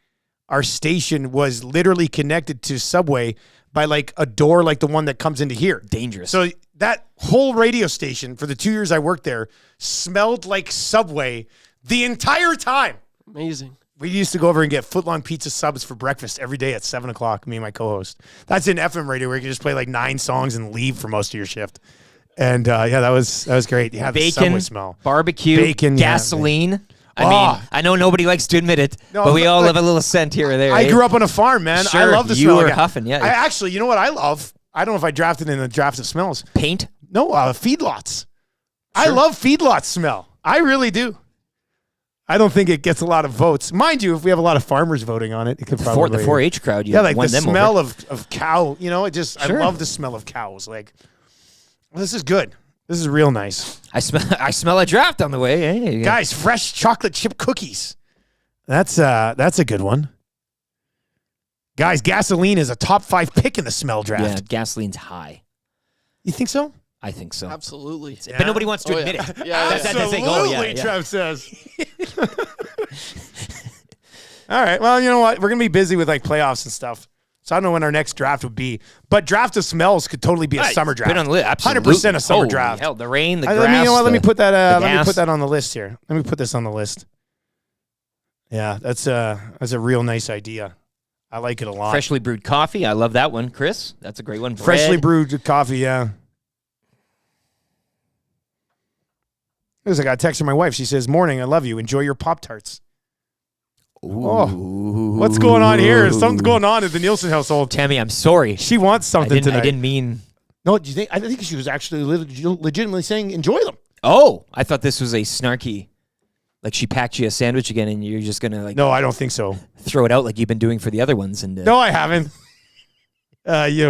our station was literally connected to Subway by like a door like the one that comes into here. Dangerous. So that whole radio station for the 2 years I worked there smelled like Subway the entire time. Amazing. We used to go over and get footlong pizza subs for breakfast every day at 7 o'clock, me and my co-host. That's in FM radio where you can just play like 9 songs and leave for most of your shift. And that was great. You have the Subway Bacon, smell. barbecue, Bacon, gasoline. I mean, I know nobody likes to admit it, but we all have a little scent here or there. I grew up on a farm, man. I Sure, love the you smell. were huffing, yeah. I actually, you know what I love? I don't know if I drafted in the draft of smells. Paint? No, feedlots. I love feedlot smell. I really do. I don't think it gets a lot of votes. Mind you, if we have a lot of farmers voting on it, it could probably... The 4-H crowd, like won the them smell over. of cow, Sure. I love the smell of cows. Like, well, this is good. This is real nice. I smell a draft on the way. Hey, Guys, fresh chocolate chip cookies. That's a good one. Guys, gasoline is a top 5 pick in the smell draft. Yeah, gasoline's high. You think so? I think so. Absolutely. But nobody wants to admit it. Yeah, That's the thing. Oh, yeah. Trev says. All right. Well, you know what? We're going to be busy with like playoffs and stuff. So I don't know when our next draft would be. But draft of smells could totally be a summer draft. Been on the list. Absolutely. 100% a summer Holy draft. Hell, the rain, the grass. Let me put that the gas. on the list here. Let me put this on the list. Yeah, that's a real nice idea. I like it a lot. Freshly brewed coffee. I love that one, Chris. That's a great one. Freshly Bread. brewed coffee, yeah. There's a guy texting my wife. She says, "Morning, I love you. Enjoy your Pop-Tarts." Oh, what's going on here? Something's going on at the Nielsen household. Tammy, I'm sorry. She wants something tonight. I didn't mean... No, do you think? I think she was actually legitimately saying, "Enjoy them." Oh, I thought this was a snarky... Like she packed you a sandwich again and you're just going to like... No, I don't think so. Throw it out like you've been doing for the other ones. And No, I haven't.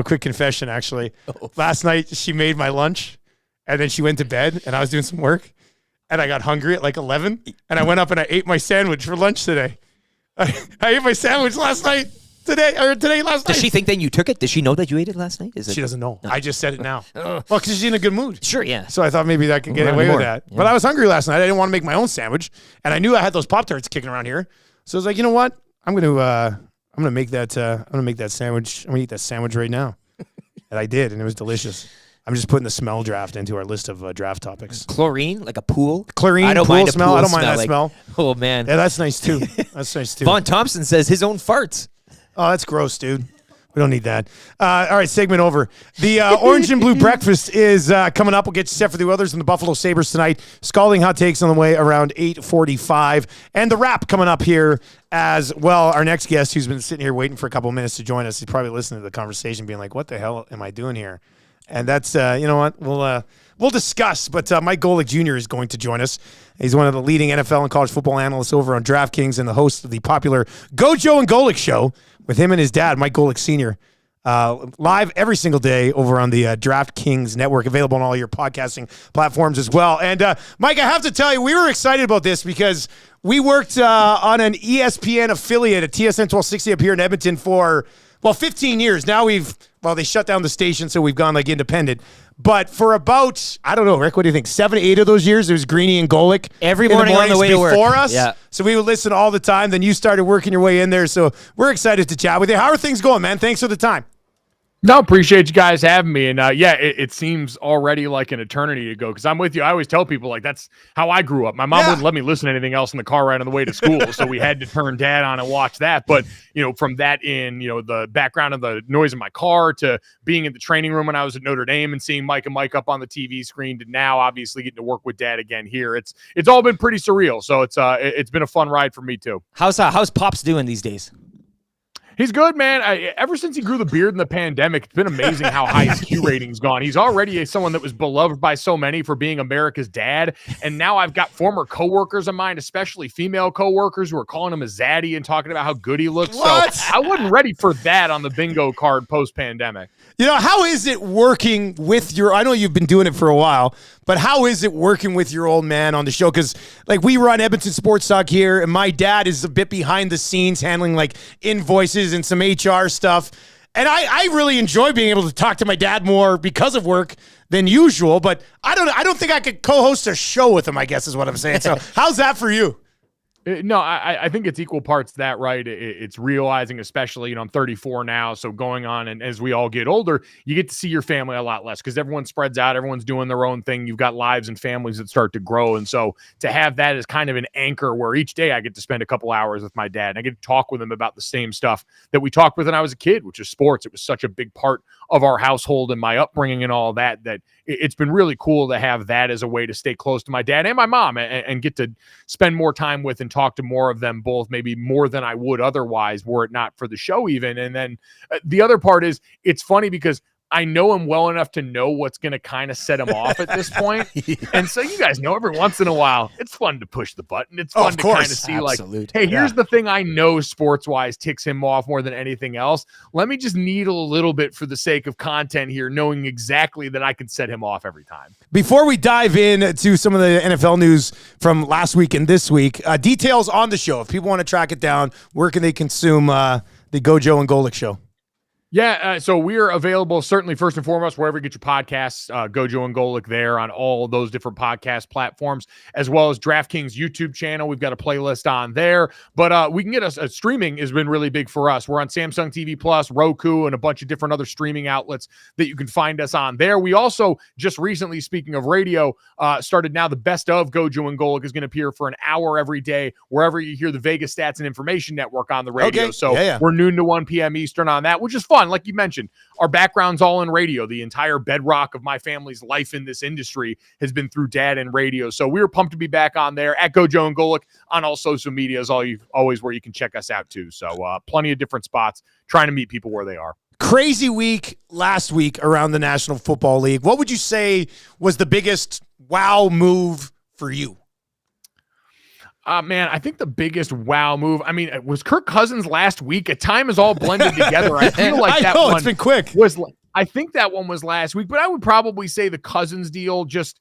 Quick confession, actually. Last night, she made my lunch, and then she went to bed, and I was doing some work, and I got hungry at like 11, and I went up and I ate my sandwich for lunch today. I ate my sandwich last night. Last night. Does she think then you took it? Does she know that you ate it last night? She doesn't know. No. I just said it now. Well, because she's in a good mood. Sure, yeah. So I thought maybe I could get away with that. Yeah. But I was hungry last night. I didn't want to make my own sandwich, and I knew I had those Pop-Tarts kicking around here. So I was like, you know what? I'm gonna make that sandwich. I'm gonna eat that sandwich right now. And I did, and it was delicious. I'm just putting the smell draft into our list of draft topics. Chlorine, like a pool. Chlorine, I don't pool mind a smell. pool I don't mind that like, smell. Oh man, yeah, that's nice too. Vaughn Thompson says his own farts. Oh, that's gross, dude. We don't need that. All right, segment over. The Orange and Blue Breakfast is coming up. We'll get you set for the Oilers and the Buffalo-Sabres tonight. Scalding hot takes on the way around 8:45. And the wrap coming up here as well. Our next guest, who's been sitting here waiting for a couple of minutes to join us, he's probably listening to the conversation being like, what the hell am I doing here? And that's, you know what, we'll discuss. But Mike Golic Jr. is going to join us. He's one of the leading NFL and college football analysts over on DraftKings and the host of the popular Gojo and Golic show with him and his dad, Mike Golic Sr., live every single day over on the DraftKings network, available on all your podcasting platforms as well. And Mike, I have to tell you, we were excited about this because we worked on an ESPN affiliate at TSN 1260 up here in Edmonton for, 15 years. Now they shut down the station, so we've gone like independent. But for about, I don't know, Rick, what do you think? 7, 8 of those years, it was Greeny and Golic every morning on the way to work before us. Yeah. So we would listen all the time. Then you started working your way in there. So we're excited to chat with you. How are things going, man? Thanks for the time. No, appreciate you guys having me. And it seems already like an eternity ago because I'm with you. I always tell people like that's how I grew up. My mom wouldn't let me listen to anything else in the car right on the way to school. So we had to turn dad on and watch that. But, from that in, the background of the noise in my car to being in the training room when I was at Notre Dame and seeing Mike and Mike up on the TV screen to now obviously getting to work with dad again here. It's all been pretty surreal. So it's been a fun ride for me too. How's Pops doing these days? He's good, man. Ever since he grew the beard in the pandemic, it's been amazing how high his Q rating's gone. He's already someone that was beloved by so many for being America's dad. And now I've got former coworkers of mine, especially female coworkers, who are calling him a zaddy and talking about how good he looks. What? So I wasn't ready for that on the bingo card post-pandemic. How is it working with I know you've been doing it for a while, but how is it working with your old man on the show? Because like we run Edmonton Sports Talk here, and my dad is a bit behind the scenes handling like invoices and some HR stuff. And I really enjoy being able to talk to my dad more because of work than usual. But I don't think I could co-host a show with him, I guess is what I'm saying. So how's that for you? No, I think it's equal parts that, right? It's realizing, especially, I'm 34 now, so going on, and as we all get older, you get to see your family a lot less because everyone spreads out, everyone's doing their own thing. You've got lives and families that start to grow, and so to have that as kind of an anchor where each day I get to spend a couple hours with my dad, and I get to talk with him about the same stuff that we talked with when I was a kid, which is sports. It was such a big part of our household and my upbringing and all that it's been really cool to have that as a way to stay close to my dad and my mom and get to spend more time with and talk to more of them both, maybe more than I would otherwise were it not for the show even. And then the other part is it's funny because I know him well enough to know what's going to kind of set him off at this point. Yeah. And so you guys know every once in a while, it's fun to push the button. It's fun to kind of see like, hey, here's the thing I know sports-wise ticks him off more than anything else. Let me just needle a little bit for the sake of content here, knowing exactly that I can set him off every time. Before we dive into some of the NFL news from last week and this week, details on the show. If people want to track it down, where can they consume the Gojo and Golic show? Yeah, so we're available certainly first and foremost wherever you get your podcasts, Gojo and Golic there on all of those different podcast platforms, as well as DraftKings YouTube channel. We've got a playlist on there, but we can get us streaming has been really big for us. We're on Samsung TV Plus, Roku, and a bunch of different other streaming outlets that you can find us on there. We also just recently, speaking of radio, started now the best of Gojo and Golic is going to appear for an hour every day wherever you hear the Vegas Stats and Information Network on the radio. Okay. So we're noon to 1 p.m. Eastern on that, which is fun. Like you mentioned, our background's all in radio. The entire bedrock of my family's life in this industry has been through dad and radio. So we were pumped to be back on there at Gojo and Golic on all social media is always where you can check us out too. So plenty of different spots trying to meet people where they are. Crazy week last week around the National Football League. What would you say was the biggest wow move for you? Man, I think the biggest wow move, I mean, was Kirk Cousins last week. At time is all blended together. I feel like that one it's been quick. I think that one was last week, but I would probably say the Cousins deal just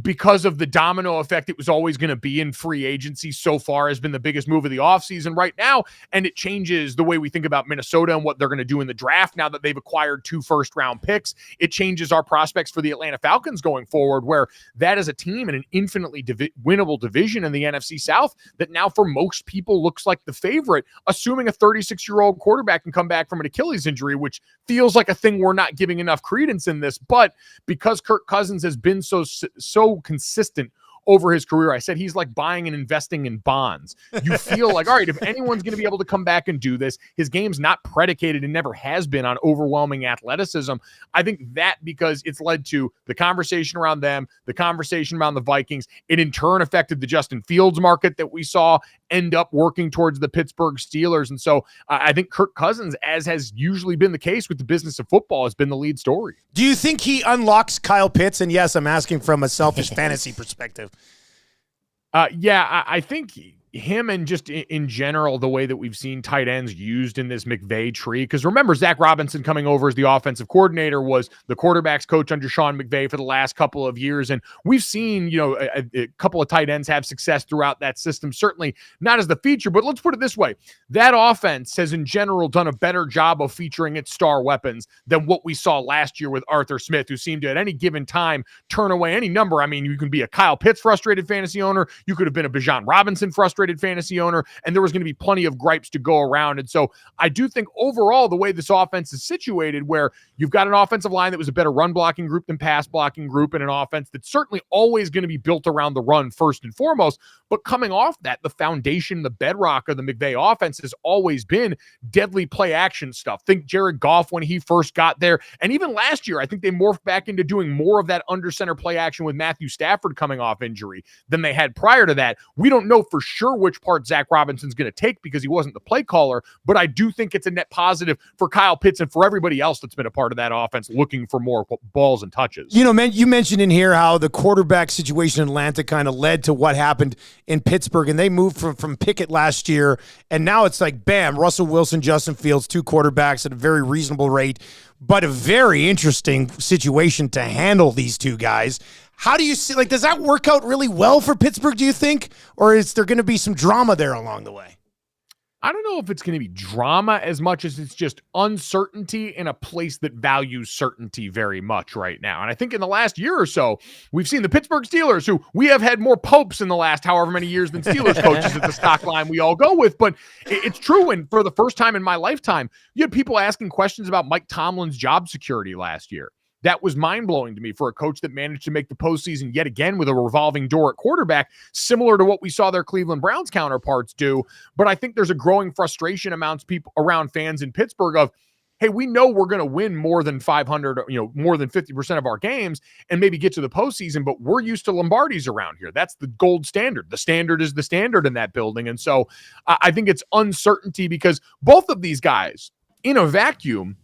because of the domino effect it was always going to be in free agency so far has been the biggest move of the offseason right now. And it changes the way we think about Minnesota and what they're going to do in the draft now that they've acquired 2 first-round picks. It changes our prospects for the Atlanta Falcons going forward, where that is a team in an infinitely winnable division in the NFC South that now for most people looks like the favorite, assuming a 36-year-old quarterback can come back from an Achilles injury, which feels like a thing we're not giving enough credence in this. But because Kirk Cousins has been so consistent over his career, I said he's like buying and investing in bonds. You feel like, all right, if anyone's going to be able to come back and do this, his game's not predicated and never has been on overwhelming athleticism. I think that because it's led to the conversation around them, the conversation around the Vikings, it in turn affected the Justin Fields market that we saw end up working towards the Pittsburgh Steelers. And so I think Kirk Cousins, as has usually been the case with the business of football, has been the lead story. Do you think he unlocks Kyle Pitts? And yes, I'm asking from a selfish fantasy perspective. Yeah, I think him and just in general, the way that we've seen tight ends used in this McVay tree. Because remember, Zach Robinson coming over as the offensive coordinator was the quarterback's coach under Sean McVay for the last couple of years. And we've seen, a couple of tight ends have success throughout that system. Certainly not as the feature, but let's put it this way. That offense has in general done a better job of featuring its star weapons than what we saw last year with Arthur Smith, who seemed to at any given time turn away any number. I mean, you can be a Kyle Pitts frustrated fantasy owner. You could have been a Bijan Robinson frustrated fantasy owner, and there was going to be plenty of gripes to go around. And so I do think overall the way this offense is situated, where you've got an offensive line that was a better run blocking group than pass blocking group, and an offense that's certainly always going to be built around the run first and foremost. But coming off that, the foundation, the bedrock of the McVay offense has always been deadly play action stuff. Think Jared Goff when he first got there. And even last year, I think they morphed back into doing more of that under center play action with Matthew Stafford coming off injury than they had prior to that. We don't know for sure which part Zach Robinson's going to take because he wasn't the play caller, but I do think it's a net positive for Kyle Pitts and for everybody else that's been a part of that offense looking for more balls and touches. Man, you mentioned in here how the quarterback situation in Atlanta kind of led to what happened in Pittsburgh, and they moved from Pickett last year, and now it's like, bam, Russell Wilson, Justin Fields, 2 quarterbacks at a very reasonable rate, but a very interesting situation to handle these 2 guys. How do you see, like, does that work out really well for Pittsburgh, do you think? Or is there going to be some drama there along the way? I don't know if it's going to be drama as much as it's just uncertainty in a place that values certainty very much right now. And I think in the last year or so, we've seen the Pittsburgh Steelers, who we have had more popes in the last however many years than Steelers coaches at the stock line we all go with. But it's true. And for the first time in my lifetime, you had people asking questions about Mike Tomlin's job security last year. That was mind-blowing to me for a coach that managed to make the postseason yet again with a revolving door at quarterback, similar to what we saw their Cleveland Browns counterparts do. But I think there's a growing frustration around fans in Pittsburgh of, hey, we know we're going to win more than 500, more than 50% of our games and maybe get to the postseason, but we're used to Lombardis around here. That's the gold standard. The standard is the standard in that building. And so I think it's uncertainty because both of these guys in a vacuum,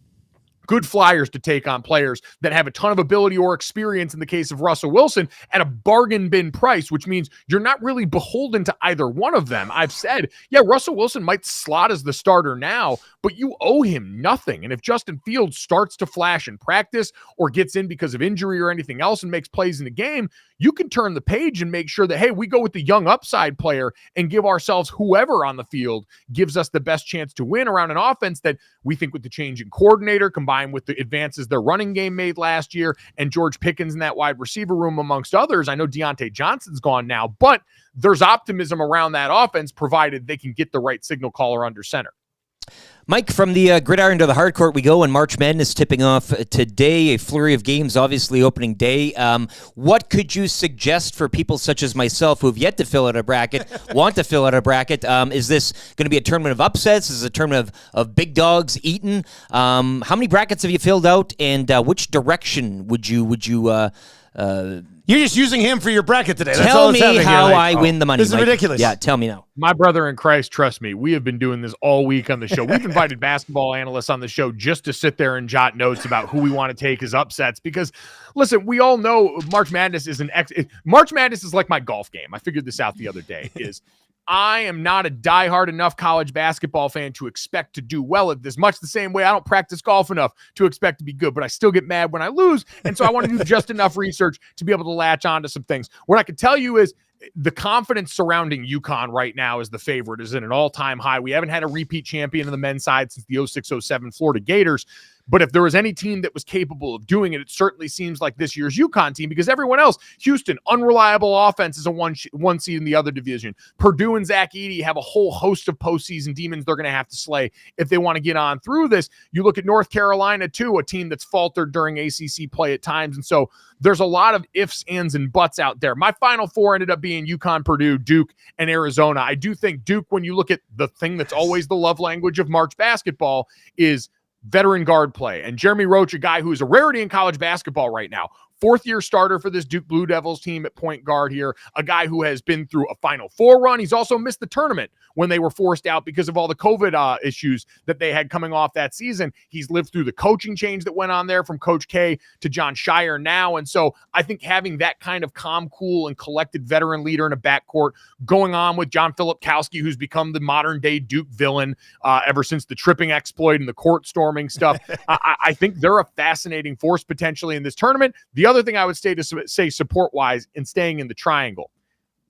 good flyers to take on players that have a ton of ability or experience in the case of Russell Wilson at a bargain bin price, which means you're not really beholden to either one of them. I've said, yeah, Russell Wilson might slot as the starter now, but you owe him nothing. And if Justin Fields starts to flash in practice or gets in because of injury or anything else and makes plays in the game, you can turn the page and make sure that, hey, we go with the young upside player and give ourselves whoever on the field gives us the best chance to win around an offense that we think with the change in coordinator combined with the advances their running game made last year and George Pickens in that wide receiver room, amongst others. I know Deontay Johnson's gone now, but there's optimism around that offense provided they can get the right signal caller under center. Mike, from the gridiron to the hardcourt we go, and March Madness tipping off today, a flurry of games, obviously opening day. What could you suggest for people such as myself who have yet to fill out a bracket, want to fill out a bracket? Is this going to be a tournament of upsets? Is it a tournament of big dogs eaten? How many brackets have you filled out, and which direction would you You're just using him for your bracket today. That's tell all me that's happening how here, I win the money. This is Mike. ridiculous. Yeah, tell me now. My brother in Christ, trust me, we have been doing this all week on the show. We've invited basketball analysts on the show just to sit there and jot notes about who we want to take as upsets because, listen, we all know March Madness is March Madness is like my golf game. I figured this out the other day, is I am not a diehard enough college basketball fan to expect to do well at this, much the same way I don't practice golf enough to expect to be good, but I still get mad when I lose. And so I want to do just enough research to be able to latch on to some things. What I can tell you is the confidence surrounding UConn right now as the favorite is at an all-time high. We haven't had a repeat champion on the men's side since the 06-07 Florida Gators. But if there was any team that was capable of doing it, it certainly seems like this year's UConn team, because everyone else, Houston, unreliable offense, is a one seed in the other division. Purdue and Zach Edey have a whole host of postseason demons they're going to have to slay if they want to get on through this. You look at North Carolina, too, a team that's faltered during ACC play at times. And so there's a lot of ifs, ands, and buts out there. My Final Four ended up being UConn, Purdue, Duke, and Arizona. I do think Duke, when you look at the thing that's always the love language of March basketball, is veteran guard play. And Jeremy Roach, a guy who is a rarity in college basketball right now, fourth-year starter for this Duke Blue Devils team at point guard here, a guy who has been through a Final Four run. He's also missed the tournament when they were forced out because of all the COVID issues that they had coming off that season. He's lived through the coaching change that went on there from Coach K to John Shire now. And so I think having that kind of calm, cool, and collected veteran leader in a backcourt going on with John Filipkowski, who's become the modern-day Duke villain ever since the tripping exploit and the court storming stuff, I think they're a fascinating force potentially in this tournament. The other thing I would say support-wise and staying in the triangle,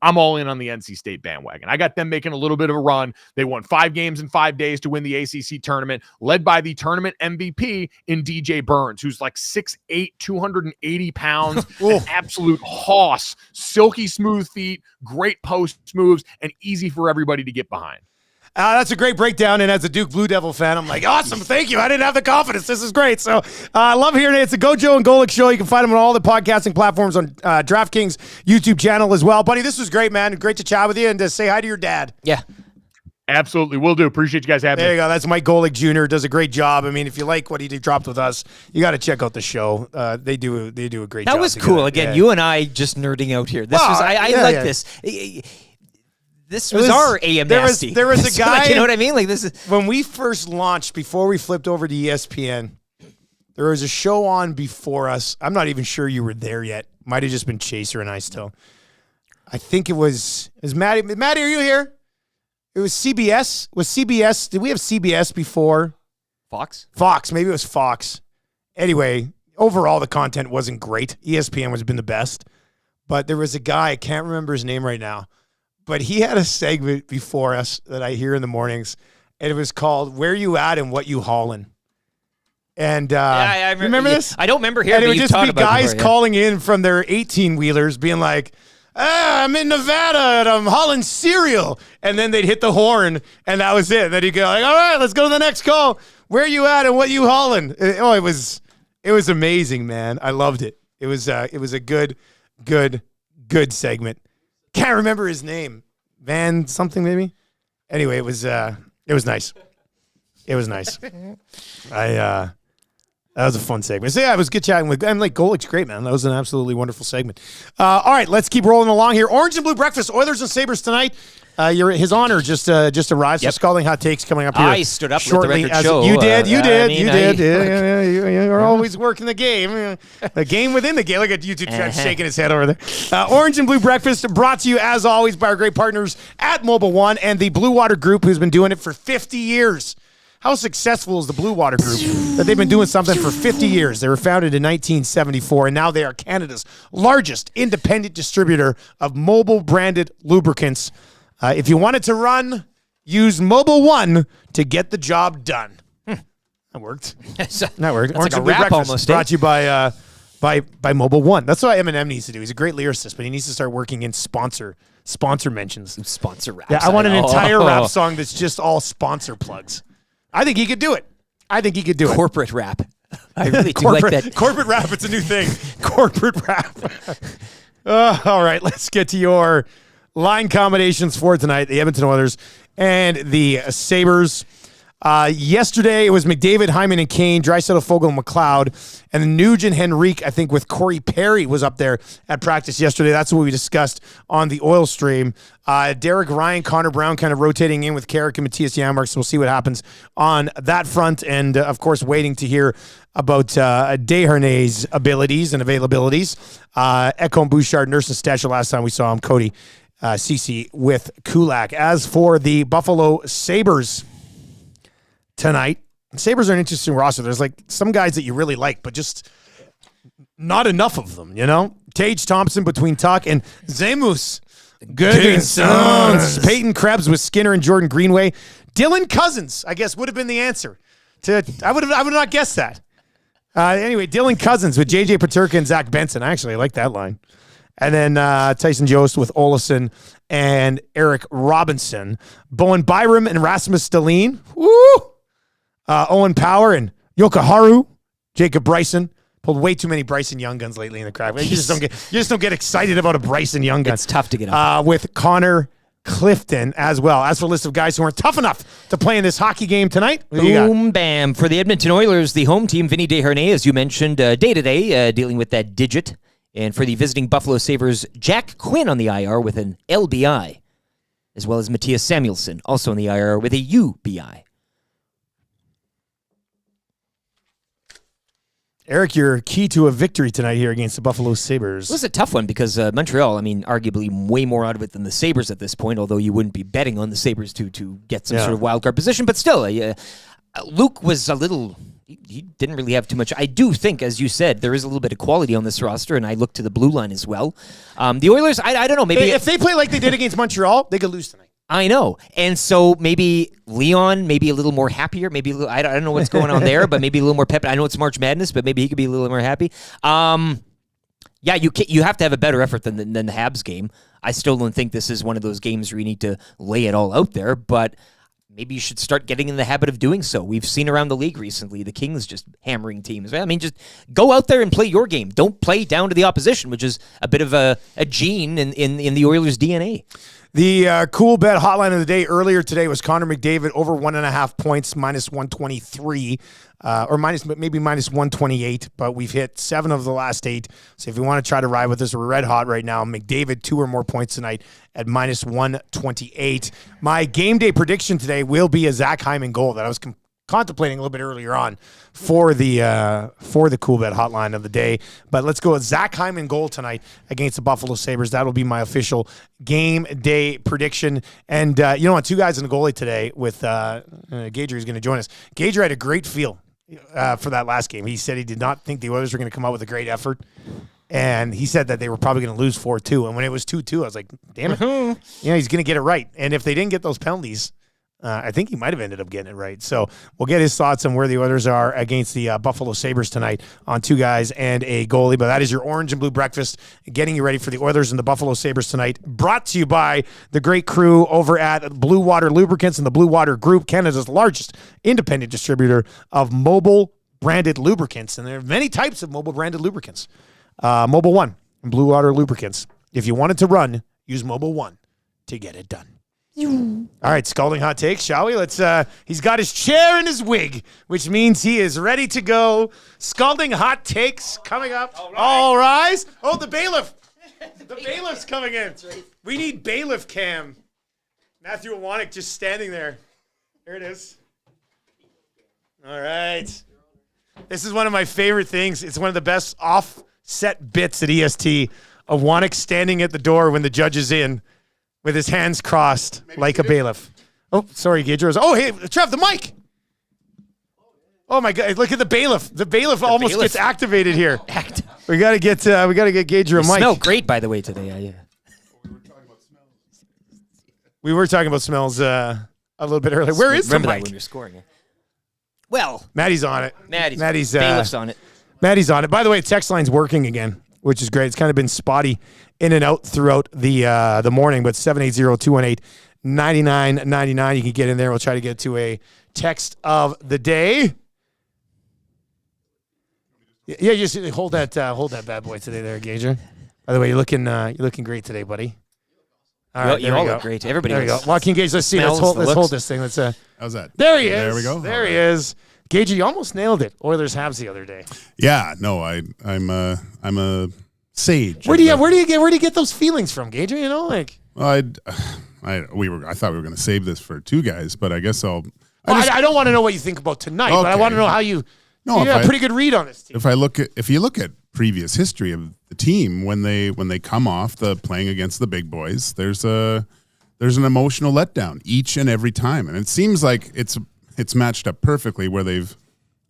I'm all in on the NC State bandwagon. I got them making a little bit of a run. They won 5 games in 5 days to win the ACC tournament, led by the tournament MVP in DJ Burns, who's like 6'8", 280 pounds, an absolute hoss, silky smooth feet, great post moves, and easy for everybody to get behind. That's a great breakdown, and as a Duke Blue Devil fan, I'm like, awesome, thank you. I didn't have the confidence. This is great. So I love hearing it. It's the Gojo and Golic Show. You can find them on all the podcasting platforms on DraftKings YouTube channel as well. Buddy, this was great, man. Great to chat with you and to say hi to your dad. Yeah. Absolutely. Will do. Appreciate you guys having me. There you go. That's Mike Golic Jr. Does a great job. I mean, if you like what he dropped with us, you got to check out the show. They do a great job. That was cool. Again, you and I just nerding out here. This was I like this. This was our AM nasty. There was a guy. You know what I mean? Like this is when we first launched, before we flipped over to ESPN. There was a show on before us. I'm not even sure you were there yet. Might have just been Chaser and I still. I think it was Maddie. Maddie, are you here? It was CBS. Was CBS? Did we have CBS before? Fox. Maybe it was Fox. Anyway, overall the content wasn't great. ESPN has been the best. but there was a guy, I can't remember his name right now, but he had a segment before us that I hear in the mornings, and it was called "Where You At and What You Haulin'." And I remember this? I don't remember hearing. And it would you just talk be about guys before, yeah. calling in from their 18-wheelers, being like, I'm in Nevada and I'm hauling cereal. And then they'd hit the horn, and that was it. Then he'd go like, all right, let's go to the next call. Where you at and what you hauling? It was amazing, man. I loved it. It was a good segment. Can't remember his name. Van something maybe. Anyway, it was nice. It was nice. That was a fun segment. So yeah, it was good chatting with Mike Golic's great, man. That was an absolutely wonderful segment. All right, let's keep rolling along here. Orange and Blue Breakfast, Oilers and Sabres tonight. His honor just arrived. So Scalding Hot Takes coming up here. I stood up shortly. with the record show. You did. You're always working the game. The game within the game. Look at YouTube chat shaking his head over there. Orange and Blue Breakfast brought to you, as always, by our great partners at Mobile One and the Blue Water Group, who's been doing it for 50 years. How successful is the Blue Water Group that they've been doing something for 50 years? They were founded in 1974, and now they are Canada's largest independent distributor of mobile-branded lubricants. If you want it to run, use Mobile One to get the job done. That worked. That worked. That's like a rap almost. Brought to you by Mobile One. That's what Eminem needs to do. He's a great lyricist, but he needs to start working in sponsor mentions. Sponsor rap. Yeah, I want an entire rap song that's just all sponsor plugs. I think he could do it. Corporate rap. I really do like that. Corporate rap, it's a new thing. Corporate rap. All right, let's get to your line combinations for tonight. The Edmonton Oilers and the Sabres. Yesterday, it was McDavid, Hyman, and Kane, Draisaitl, Fogle, and McLeod. And then Nugent, Henrique, I think, with Corey Perry was up there at practice yesterday. That's what we discussed on the Oil Stream. Derek Ryan, Connor Brown kind of rotating in with Garrick and Matthias Janmark. So we'll see what happens on that front. And, of course, waiting to hear about Desharnais' abilities and availabilities. Ekholm, Bouchard, Nurse, and Stetcher last time we saw him. Cody, Ceci with Kulak. As for the Buffalo Sabres tonight, Sabres are an interesting roster. There's like some guys that you really like, but just not enough of them, you know? Tage Thompson between Tuck and Zemus. Good sons. Peyton Krebs with Skinner and Jordan Greenway. Dylan Cousins, I guess, would have been the answer. I would not guessed that. Anyway, Dylan Cousins with JJ Peterka and Zach Benson. Actually, I like that line. And then Tyson Jost with Olesen and Eric Robinson. Bowen Byram and Rasmus Dahlin. Woo! Owen Power and Yokoharu. Jacob Bryson. Pulled way too many Bryson Young guns lately in the crowd. You just don't get excited about a Bryson Young gun. It's tough to get up. With Connor Clifton as well. As for a list of guys who aren't tough enough to play in this hockey game tonight, boom, bam. For the Edmonton Oilers, the home team, Vinny Desharnais, as you mentioned, day-to-day, dealing with that digit. And for the visiting Buffalo Sabres, Jack Quinn on the IR with an LBI, as well as Matthias Samuelsson, also on the IR with a UBI. Eric, you're key to a victory tonight here against the Buffalo Sabres. It was a tough one because Montreal, I mean, arguably way more out of it than the Sabres at this point, although you wouldn't be betting on the Sabres to get some sort of wild card position. But still, Luke was a little... He didn't really have too much. I do think, as you said, there is a little bit of quality on this roster, and I look to the blue line as well. The Oilers, I don't know. Maybe if they play like they did against Montreal, they could lose tonight. I know. And so maybe Leon, maybe a little more happier. Maybe a little, I don't know what's going on there, but maybe a little more pep. I know it's March Madness, but maybe he could be a little more happy. Yeah, you have to have a better effort than the Habs game. I still don't think this is one of those games where you need to lay it all out there, but maybe you should start getting in the habit of doing so. We've seen around the league recently, the Kings just hammering teams. I mean, just go out there and play your game. Don't play down to the opposition, which is a bit of a gene in the Oilers' DNA. The cool bet hotline of the day earlier today was Connor McDavid over 1.5 points, minus 123, or maybe minus 128, but we've hit 7 of the last 8. So if you want to try to ride with us, we're red hot right now. McDavid 2 or more points tonight at minus 128. My game day prediction today will be a Zach Hyman goal that I was contemplating a little bit earlier on for the cool bet hotline of the day. But let's go with Zach Hyman goal tonight against the Buffalo Sabres. That'll be my official game day prediction. And you know what? 2 guys in the goalie today with Gager is going to join us. Gager had a great feel for that last game. He said he did not think the Oilers were going to come out with a great effort. And he said that they were probably going to lose 4-2. And when it was 2-2, I was like, damn it. He's going to get it right. And if they didn't get those penalties, I think he might have ended up getting it right. So we'll get his thoughts on where the Oilers are against the Buffalo Sabres tonight on 2 guys and a goalie. But that is your orange and blue breakfast, getting you ready for the Oilers and the Buffalo Sabres tonight. Brought to you by the great crew over at Blue Water Lubricants and the Blue Water Group, Canada's largest independent distributor of mobile branded lubricants. And there are many types of mobile branded lubricants. Mobile One and Blue Water Lubricants. If you want it to run, use Mobile One to get it done. All right, scalding hot takes, shall we? Let's. He's got his chair and his wig, which means he is ready to go. Scalding hot takes coming up. All rise. Oh, the bailiff. The bailiff's coming in. We need bailiff cam. Matthew Iwanek just standing there. There it is. All right. This is one of my favorite things. It's one of the best offset bits at EST of Iwanek standing at the door when the judge is in, with his hands crossed like a bailiff. Oh, sorry, Gager. Oh, hey, Trev, the mic. Oh my God! Look at the bailiff. The bailiff almost gets activated here. We gotta get Gager a mic. Smell great, by the way, today. We were talking about smells a little bit earlier. Where is the mic? Remember that when you're scoring. Well, Maddie's on it. Maddie's bailiff's on it. Maddie's on it. By the way, text line's working again, which is great. It's kind of been spotty in and out throughout the morning, but 780-218-9999. You can get in there. We'll try to get to a text of the day. Yeah, just hold that bad boy today there, Gager. By the way, you're looking great today, buddy. All right, you all look great. Everybody. There you go. Joaquin Gage, let's see. Let's hold this thing. How's that? There he is. There we go. There he is. Gage, you almost nailed it. Oilers-Habs the other day. Yeah, no, I'm a sage. Where do you get those feelings from, Gage? You know, like. Well, I thought we were going to save this for 2 guys, but I guess I don't want to know what you think about tonight, but I want to know how you. No, you have a pretty good read on this team. If you look at previous history of the team, when they come off the playing against the big boys, there's an emotional letdown each and every time, and it seems like it's matched up perfectly where they've,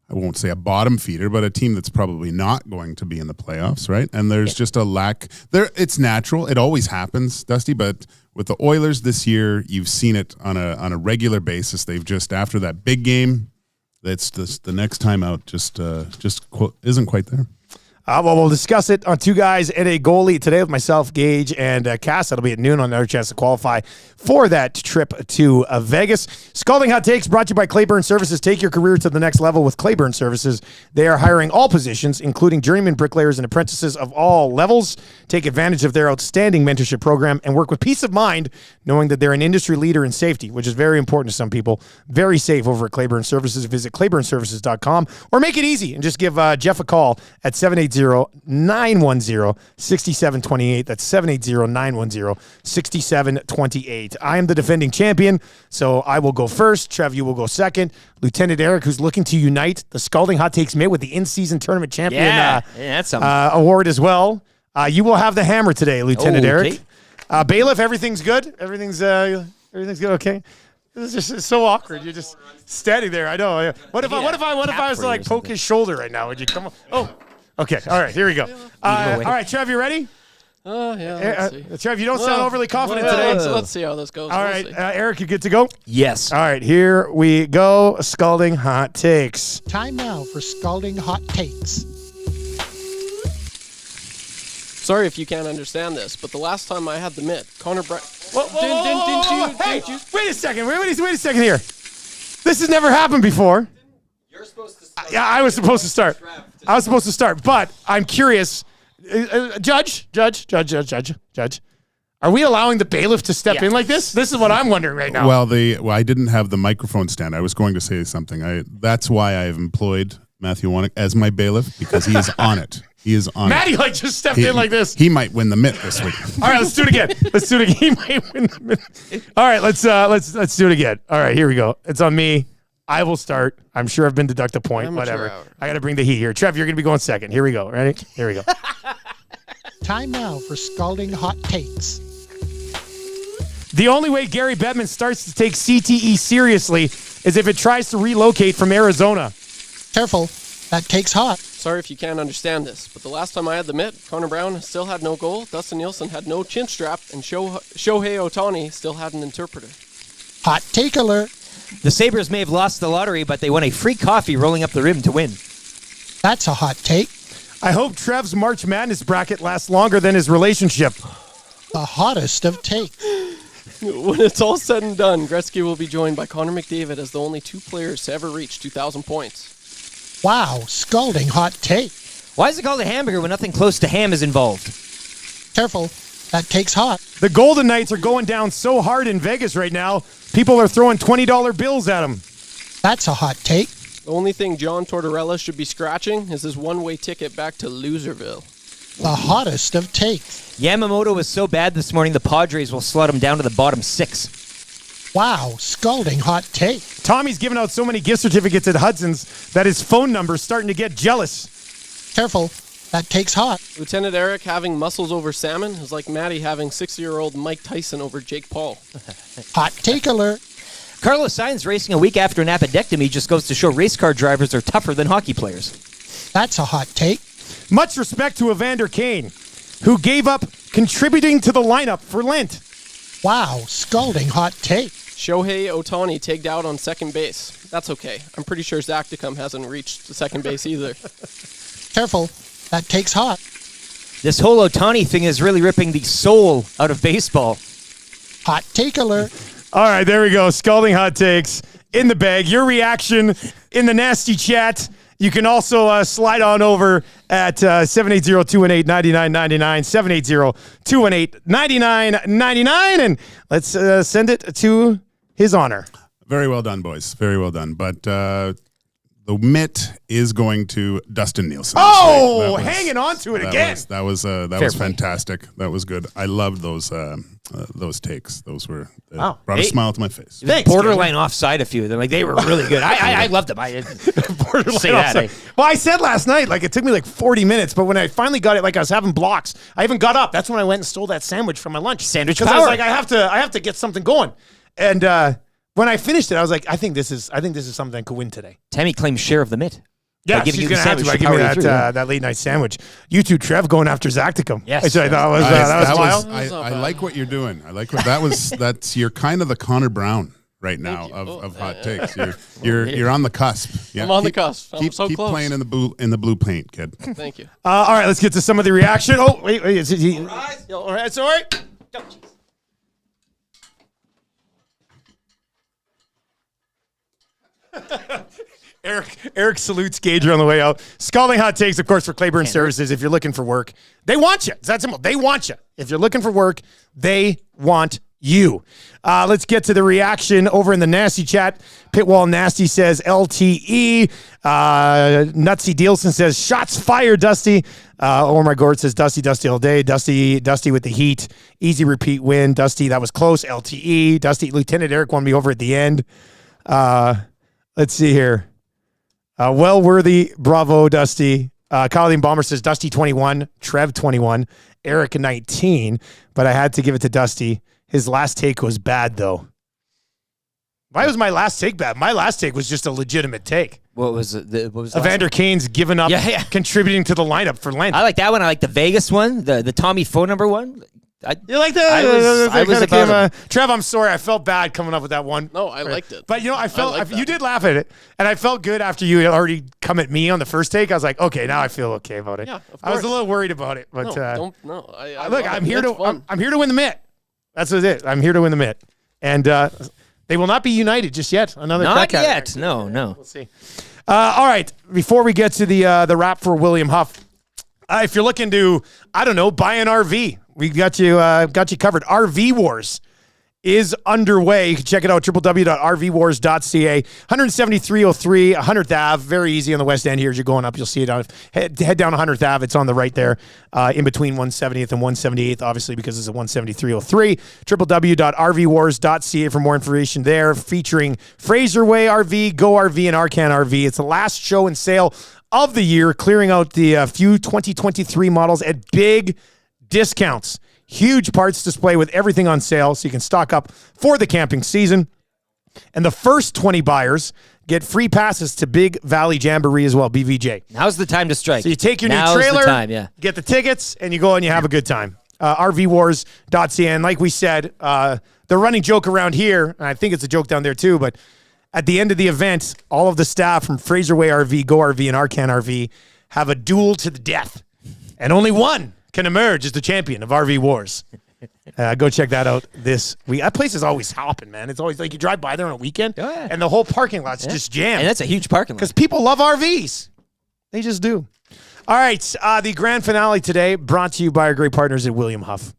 I won't say a bottom feeder, but a team that's probably not going to be in the playoffs, right? And there's just a lack there. It's natural. It always happens, Dusty, but with the Oilers this year, you've seen it on a regular basis. They've just, after that big game, that's just the next time out just isn't quite there. Well, we'll discuss it on 2 guys and a goalie today with myself, Gage, and Cass. That'll be at noon on Another Chance to Qualify for that trip to Vegas. Scalding Hot Takes brought to you by Claiborne Services. Take your career to the next level with Claiborne Services. They are hiring all positions, including journeyman bricklayers and apprentices of all levels. Take advantage of their outstanding mentorship program and work with peace of mind, knowing that they're an industry leader in safety, which is very important to some people. Very safe over at Claiborne Services. Visit claiborneservices.com or make it easy and just give Jeff a call at 780-910-6728. That's 780-910-6728. I am the defending champion, so I will go first. Trev, you will go second. Lieutenant Eric, who's looking to unite the Scalding Hot Takes Mitt with the in-season tournament champion that's award as well. You will have the hammer today, Lieutenant Eric. Bailiff, everything's good? Everything's good? Okay. This is just so awkward. You're just standing there. I know. What if I was to like poke his shoulder right now? Would you come? Oh. Okay, all right, here we go. All right, Trev, you ready? Yeah. Trev, you don't sound overly confident today. Let's see how this goes. All right, Eric, you good to go? Yes. All right, here we go. Scalding Hot Takes. Time now for Scalding Hot Takes. Sorry if you can't understand this, but the last time I had the mitt, Connor Brett. Hey, wait a second. Wait a second here. This has never happened before. You're supposed to start. Yeah, I was supposed to start. But I'm curious. Judge. Are we allowing the bailiff to step in like this? This is what I'm wondering right now. Well, I didn't have the microphone stand. I was going to say something. That's why I have employed Matthew Iwanek as my bailiff, because he is on it. He is on Matty it. just stepped in like this. He might win the mitt this week. All right, let's do it again. He might win the mitt. All right, let's do it again. All right, here we go. It's on me. I will start. I'm sure I've been deducted a point. Whatever. I got to bring the heat here. Trev, you're going to be going second. Here we go. Ready? Here we go. Time now for Scalding Hot Takes. The only way Gary Bettman starts to take CTE seriously is if it tries to relocate from Arizona. Careful. That takes hot. Sorry if you can't understand this, but the last time I had the mitt, Connor Brown still had no goal, Dustin Nielson had no chin strap, and Shohei Otani still had an interpreter. Hot take alert. The Sabres may have lost the lottery, but they won a free coffee rolling up the rim to win. That's a hot take. I hope Trev's March Madness bracket lasts longer than his relationship. The hottest of takes. When it's all said and done, Gretzky will be joined by Connor McDavid as the only 2 players to ever reach 2,000 points. Wow, scalding hot take. Why is it called a hamburger when nothing close to ham is involved? Careful, that take's hot. The Golden Knights are going down so hard in Vegas right now, people are throwing $20 bills at them. That's a hot take. The only thing John Tortorella should be scratching is his one-way ticket back to Loserville. The hottest of takes. Yamamoto was so bad this morning, the Padres will slot him down to the bottom 6. Wow, scalding hot take. Tommy's giving out so many gift certificates at Hudson's that his phone number's starting to get jealous. Careful, that take's hot. Lieutenant Eric having muscles over salmon is like Maddie having 60-year-old Mike Tyson over Jake Paul. Hot take alert. Carlos Sainz racing a week after an appendectomy just goes to show race car drivers are tougher than hockey players. That's a hot take. Much respect to Evander Kane, who gave up contributing to the lineup for Lent. Wow, scalding hot take. Shohei Otani tagged out on second base. That's okay. I'm pretty sure Zacticum hasn't reached the second base either. Careful, that take's hot. This whole Otani thing is really ripping the soul out of baseball. Hot take alert. All right, there we go. Scalding hot takes in the bag. Your reaction in the nasty chat. You can also slide on over at 780-218-9999, 780-218-9999, and let's send it to his honor. Very well done, boys. Very well done. But the mitt is going to Dustin Nielson. Oh, hanging on to it again. That was fantastic. That was good. I loved those takes. Those were brought a smile to my face. Thanks, borderline offside a few of them. Like they were really good. I loved them. I borderline say that. Well, I said last night, like it took me like 40 minutes, but when I finally got it, like I was having blocks. I even got up. That's when I went and stole that sandwich from my lunch. Sandwich because I power. was like, I have to get something going. And when I finished it, I was like, I think this is something I could win today. Tammy claims share of the mitt. Yeah, she's going to have to give me that late night sandwich. You two, Trev, going after Zacticum. Yes. Which I thought was wild. I like what you're doing. I like what that's you're kind of the Connor Brown right now of hot takes. You're on the cusp. Yeah, I'm on the cusp. I'm keep so close. Playing in the blue paint, kid. Thank you. All right, let's get to some of the reaction. Oh, wait. All right, sorry. Eric salutes Gager on the way out. Scalding hot takes, of course, for Claiborne Services. If you're looking for work, they want you. It's that simple. They want you. If you're looking for work, they want you. Let's get to the reaction over in the Nasty chat. Pitwall Nasty says LTE. Nutsy Dielson says shots fired, Dusty. Omar Gord says Dusty all day. Dusty with the heat. Easy repeat win. Dusty, that was close. LTE. Dusty, Lieutenant Eric won me over at the end. Let's see here. Well worthy. Bravo, Dusty. Colleen Bomber says Dusty 21, Trev 21, Eric 19, but I had to give it to Dusty. His last take was bad, though. Why was my last take bad? My last take was just a legitimate take. What was it? What was Evander Kane's given up contributing to the lineup for Lent. I like that one. I like the Vegas one, the Tommy phone number one. You like that? I was about Trev, I'm sorry. I felt bad coming up with that one. No, I liked it. But, I felt you did laugh at it. And I felt good after you had already come at me on the first take. I was like, okay, now I feel okay about it. Yeah, of course. I was a little worried about it. But look, I'm here to win the mitt. That's it. I'm here to win the mitt. And they will not be united just yet. Another not crack at yet. No. We'll see. All right. Before we get to the wrap for William Huff, if you're looking to, buy an RV, we got you covered. RV Wars is underway. You can check it out, www.rvwars.ca. 17303 100th Ave. Very easy on the West End here as you're going up. You'll see it on head down 100th Ave. It's on the right there in between 170th and 178th, obviously, because it's a 17303. www.rvwars.ca for more information there, featuring Fraser Way RV, Go RV, and Arcan RV. It's the last show and sale of the year, clearing out the few 2023 models at big discounts. Huge parts display with everything on sale, so you can stock up for the camping season. And the first 20 buyers get free passes to Big Valley Jamboree as well, BVJ. Now's the time to strike. So you take your Now's new trailer, the time, yeah. get the tickets, and you go and you have a good time. RVWars.ca. And like we said, the running joke around here, and I think it's a joke down there too, but at the end of the event, all of the staff from Fraser Way RV, Go RV, and Arcan RV have a duel to the death. And only one can emerge as the champion of RV Wars. Go check that out this week. That place is always hopping, man. It's always like you drive by there on a weekend, and the whole parking lot's just jammed. And that's a huge parking lot. Because people love RVs. They just do. All right, the grand finale today brought to you by our great partners at William Huff.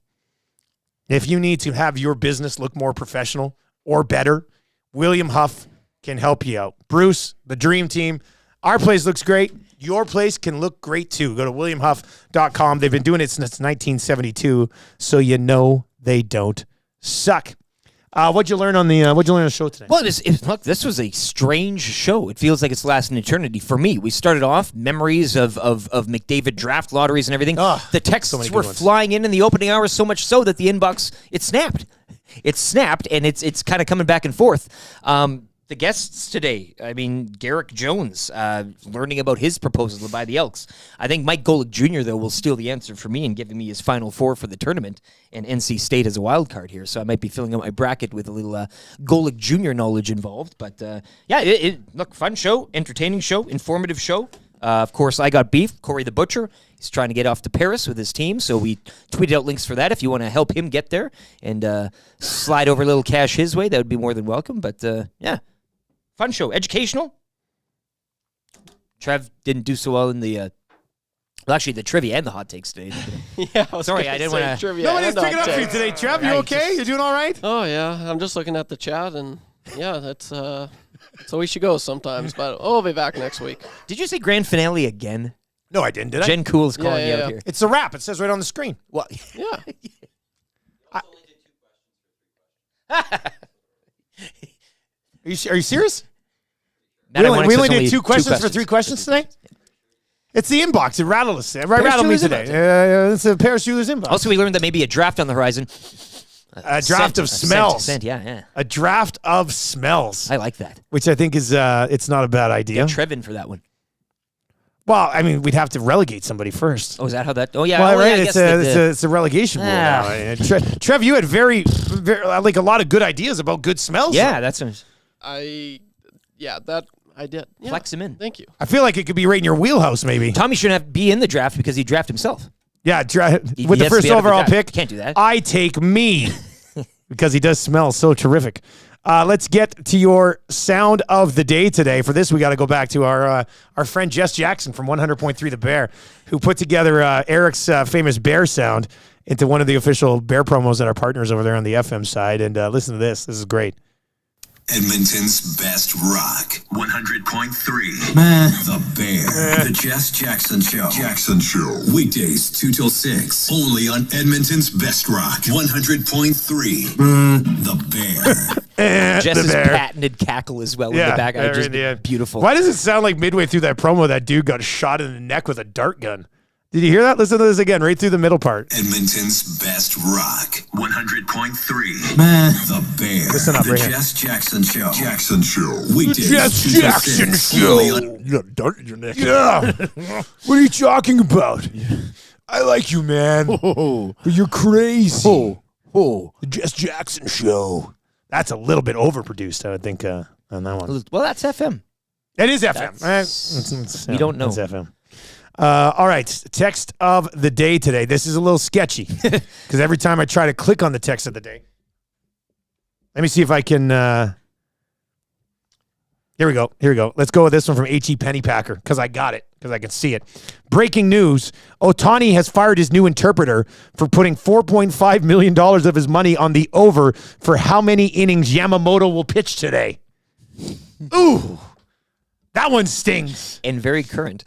If you need to have your business look more professional or better, William Huff can help you out. Bruce, the dream team, our place looks great. Your place can look great too. Go to williamhuff.com. They've been doing it since 1972, so you know they don't suck. What'd you learn on the show today? Well, look, this was a strange show. It feels like it's lasted an eternity for me. We started off memories of McDavid draft lotteries and everything. The texts were flying in the opening hours, so much so that the inbox it snapped. It snapped, and it's kind of coming back and forth. The guests today, I mean, Garrick Jones, learning about his proposal to buy the Elks. I think Mike Golic Jr., though, will steal the answer for me and giving me his Final Four for the tournament, and NC State as a wild card here. So I might be filling out my bracket with a little Golic Jr. knowledge involved. But, look, fun show, entertaining show, informative show. Of course, I got beef. Corey the Butcher, he's trying to get off to Paris with his team, so we tweeted out links for that. If you want to help him get there and slide over a little cash his way, that would be more than welcome. But, fun show. Educational. Trev didn't do so well in the the trivia and the hot takes today. Yeah, sorry, I didn't want to. Nobody's picking up for you today, Trev. You okay? You doing all right? Oh, yeah. I'm just looking at the chat, and yeah, that's so we should go sometimes, but we'll be back next week. Did you say grand finale again? No, I didn't, did I? Jen Cool's calling you out here. It's a wrap. It says right on the screen. Well, yeah. Are you serious? Matt, we only did two questions for three questions today? It's the inbox. It rattled us. It rattled me today. It's a Paris Jewelers inbox. Also, we learned that maybe a draft on the horizon. A draft of smells. Yeah. A draft of smells. I like that. Which I think is it's not a bad idea. Get Trev in for that one. Well, I mean, we'd have to relegate somebody first. Oh, is that how that? Oh, yeah. Well, right. Yeah, it's a relegation rule now. Trev, you had very like a lot of good ideas about good smells. Yeah, that's. I did. Yeah. Flex him in. Thank you. I feel like it could be right in your wheelhouse, maybe. Tommy shouldn't have to be in the draft because he drafted himself. Yeah, with the first overall pick. Can't do that. I take me because he does smell so terrific. Let's get to your sound of the day today. For this, we got to go back to our friend Jess Jackson from 100.3 The Bear, who put together Eric's famous bear sound into one of the official bear promos that our partners over there on the FM side. And listen to this. This is great. Edmonton's best rock, 100.3. The Bear. The Jess Jackson Show. Weekdays 2 till 6. Only on Edmonton's best rock, 100.3. The Bear. Jess's patented cackle as well in the back. Just beautiful. Why does it sound like midway through that promo that dude got shot in the neck with a dart gun? Did you hear that? Listen to this again, right through the middle part. Edmonton's best rock, 100.3. The Bear. Listen up, the right here. Jess Jackson Show. Weekdays. The Jess Jackson Show. You got a dart in your neck. Yeah. What are you talking about? I like you, man. But you're crazy. The Jess Jackson Show. That's a little bit overproduced, I would think, on that one. Well, that's FM. It is FM. We don't know. It's FM. All right, text of the day today. This is a little sketchy because every time I try to click on the text of the day, let me see if I can. Here we go. Let's go with this one from H.E. Pennypacker because I got it because I can see it. Breaking news: Otani has fired his new interpreter for putting $4.5 million of his money on the over for how many innings Yamamoto will pitch today. Ooh, that one stings. And very current.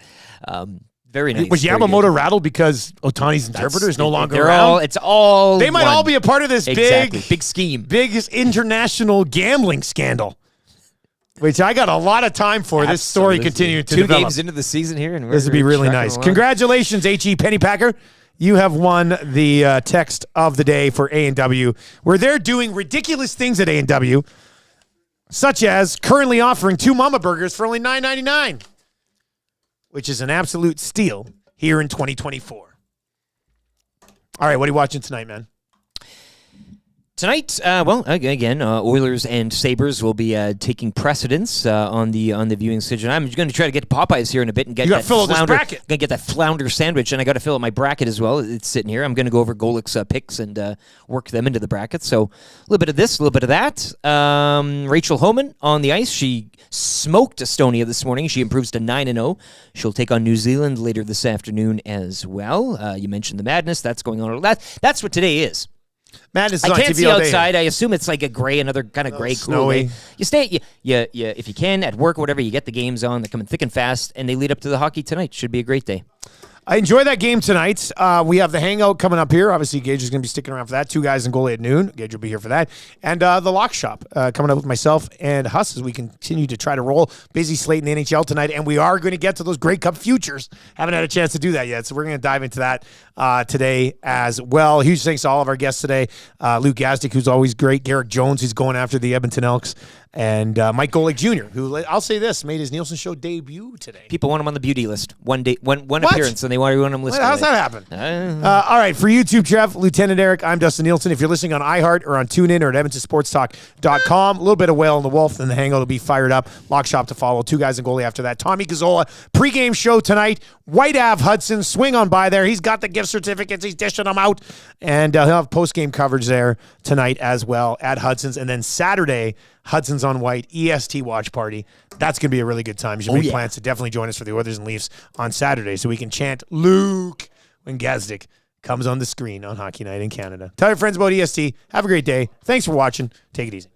Very nice. Was Yamamoto rattled because Otani's interpreter is no longer they're around? It's all. They might all be a part of this big scheme, big international gambling scandal, which I got a lot of time for. Absolutely. This story continued to develop. 2 games into the season here, and this would be really nice. Congratulations, H.E. Pennypacker. You have won the text of the day for A&W, where they're doing ridiculous things at A&W. such as currently offering 2 Mama Burgers for only $9.99, which is an absolute steal here in 2024. All right, what are you watching tonight, man? Tonight, again, Oilers and Sabres will be taking precedence on the viewing schedule. I'm going to try to get to Popeyes here in a bit and get that bracket. Going to get that flounder sandwich, and I got to fill out my bracket as well. It's sitting here. I'm going to go over Golic's picks and work them into the bracket. So a little bit of this, a little bit of that. Rachel Homan on the ice. She smoked Estonia this morning. She improves to 9-0. She'll take on New Zealand later this afternoon as well. You mentioned the madness that's going on. That's what today is. Madness I on can't TV see all day. outside. I assume it's like another kind of gray, cool day. You stay, if you can, at work or whatever, you get the games on. They're coming thick and fast, and they lead up to the hockey tonight. Should be a great day. I enjoy that game tonight. We have the hangout coming up here. Obviously, Gage is going to be sticking around for that. 2 guys and goalie at noon. Gage will be here for that. And the lock shop coming up with myself and Huss as we continue to try to roll. Busy slate in the NHL tonight, and we are going to get to those Grey Cup futures. Haven't had a chance to do that yet, so we're going to dive into that today as well. Huge thanks to all of our guests today. Luke Gazdic, who's always great. Garrick Jones, who's going after the Edmonton Elks. And Mike Golic Jr., who, I'll say this, made his Nielsen show debut today. People want him on the beauty list. One appearance, and they want him listed. How's that happen? All right, for YouTube, Trev, Lieutenant Eric, I'm Dustin Nielsen. If you're listening on iHeart or on TuneIn or at EdmontonSportsTalk.com, a little bit of Whale and the Wolf, then the hangout will be fired up. Lock shop to follow. 2 guys and goalie after that. Tommy Gazzola, pregame show tonight. White Ave Hudson, swing on by there. He's got the gift certificates. He's dishing them out. And he'll have postgame coverage there tonight as well at Hudson's. And then Saturday, Hudson's on White, EST watch party. That's going to be a really good time. You should make plans to definitely join us for the Oilers and Leafs on Saturday so we can chant Luke when Gazdic comes on the screen on Hockey Night in Canada. Tell your friends about EST. Have a great day. Thanks for watching. Take it easy.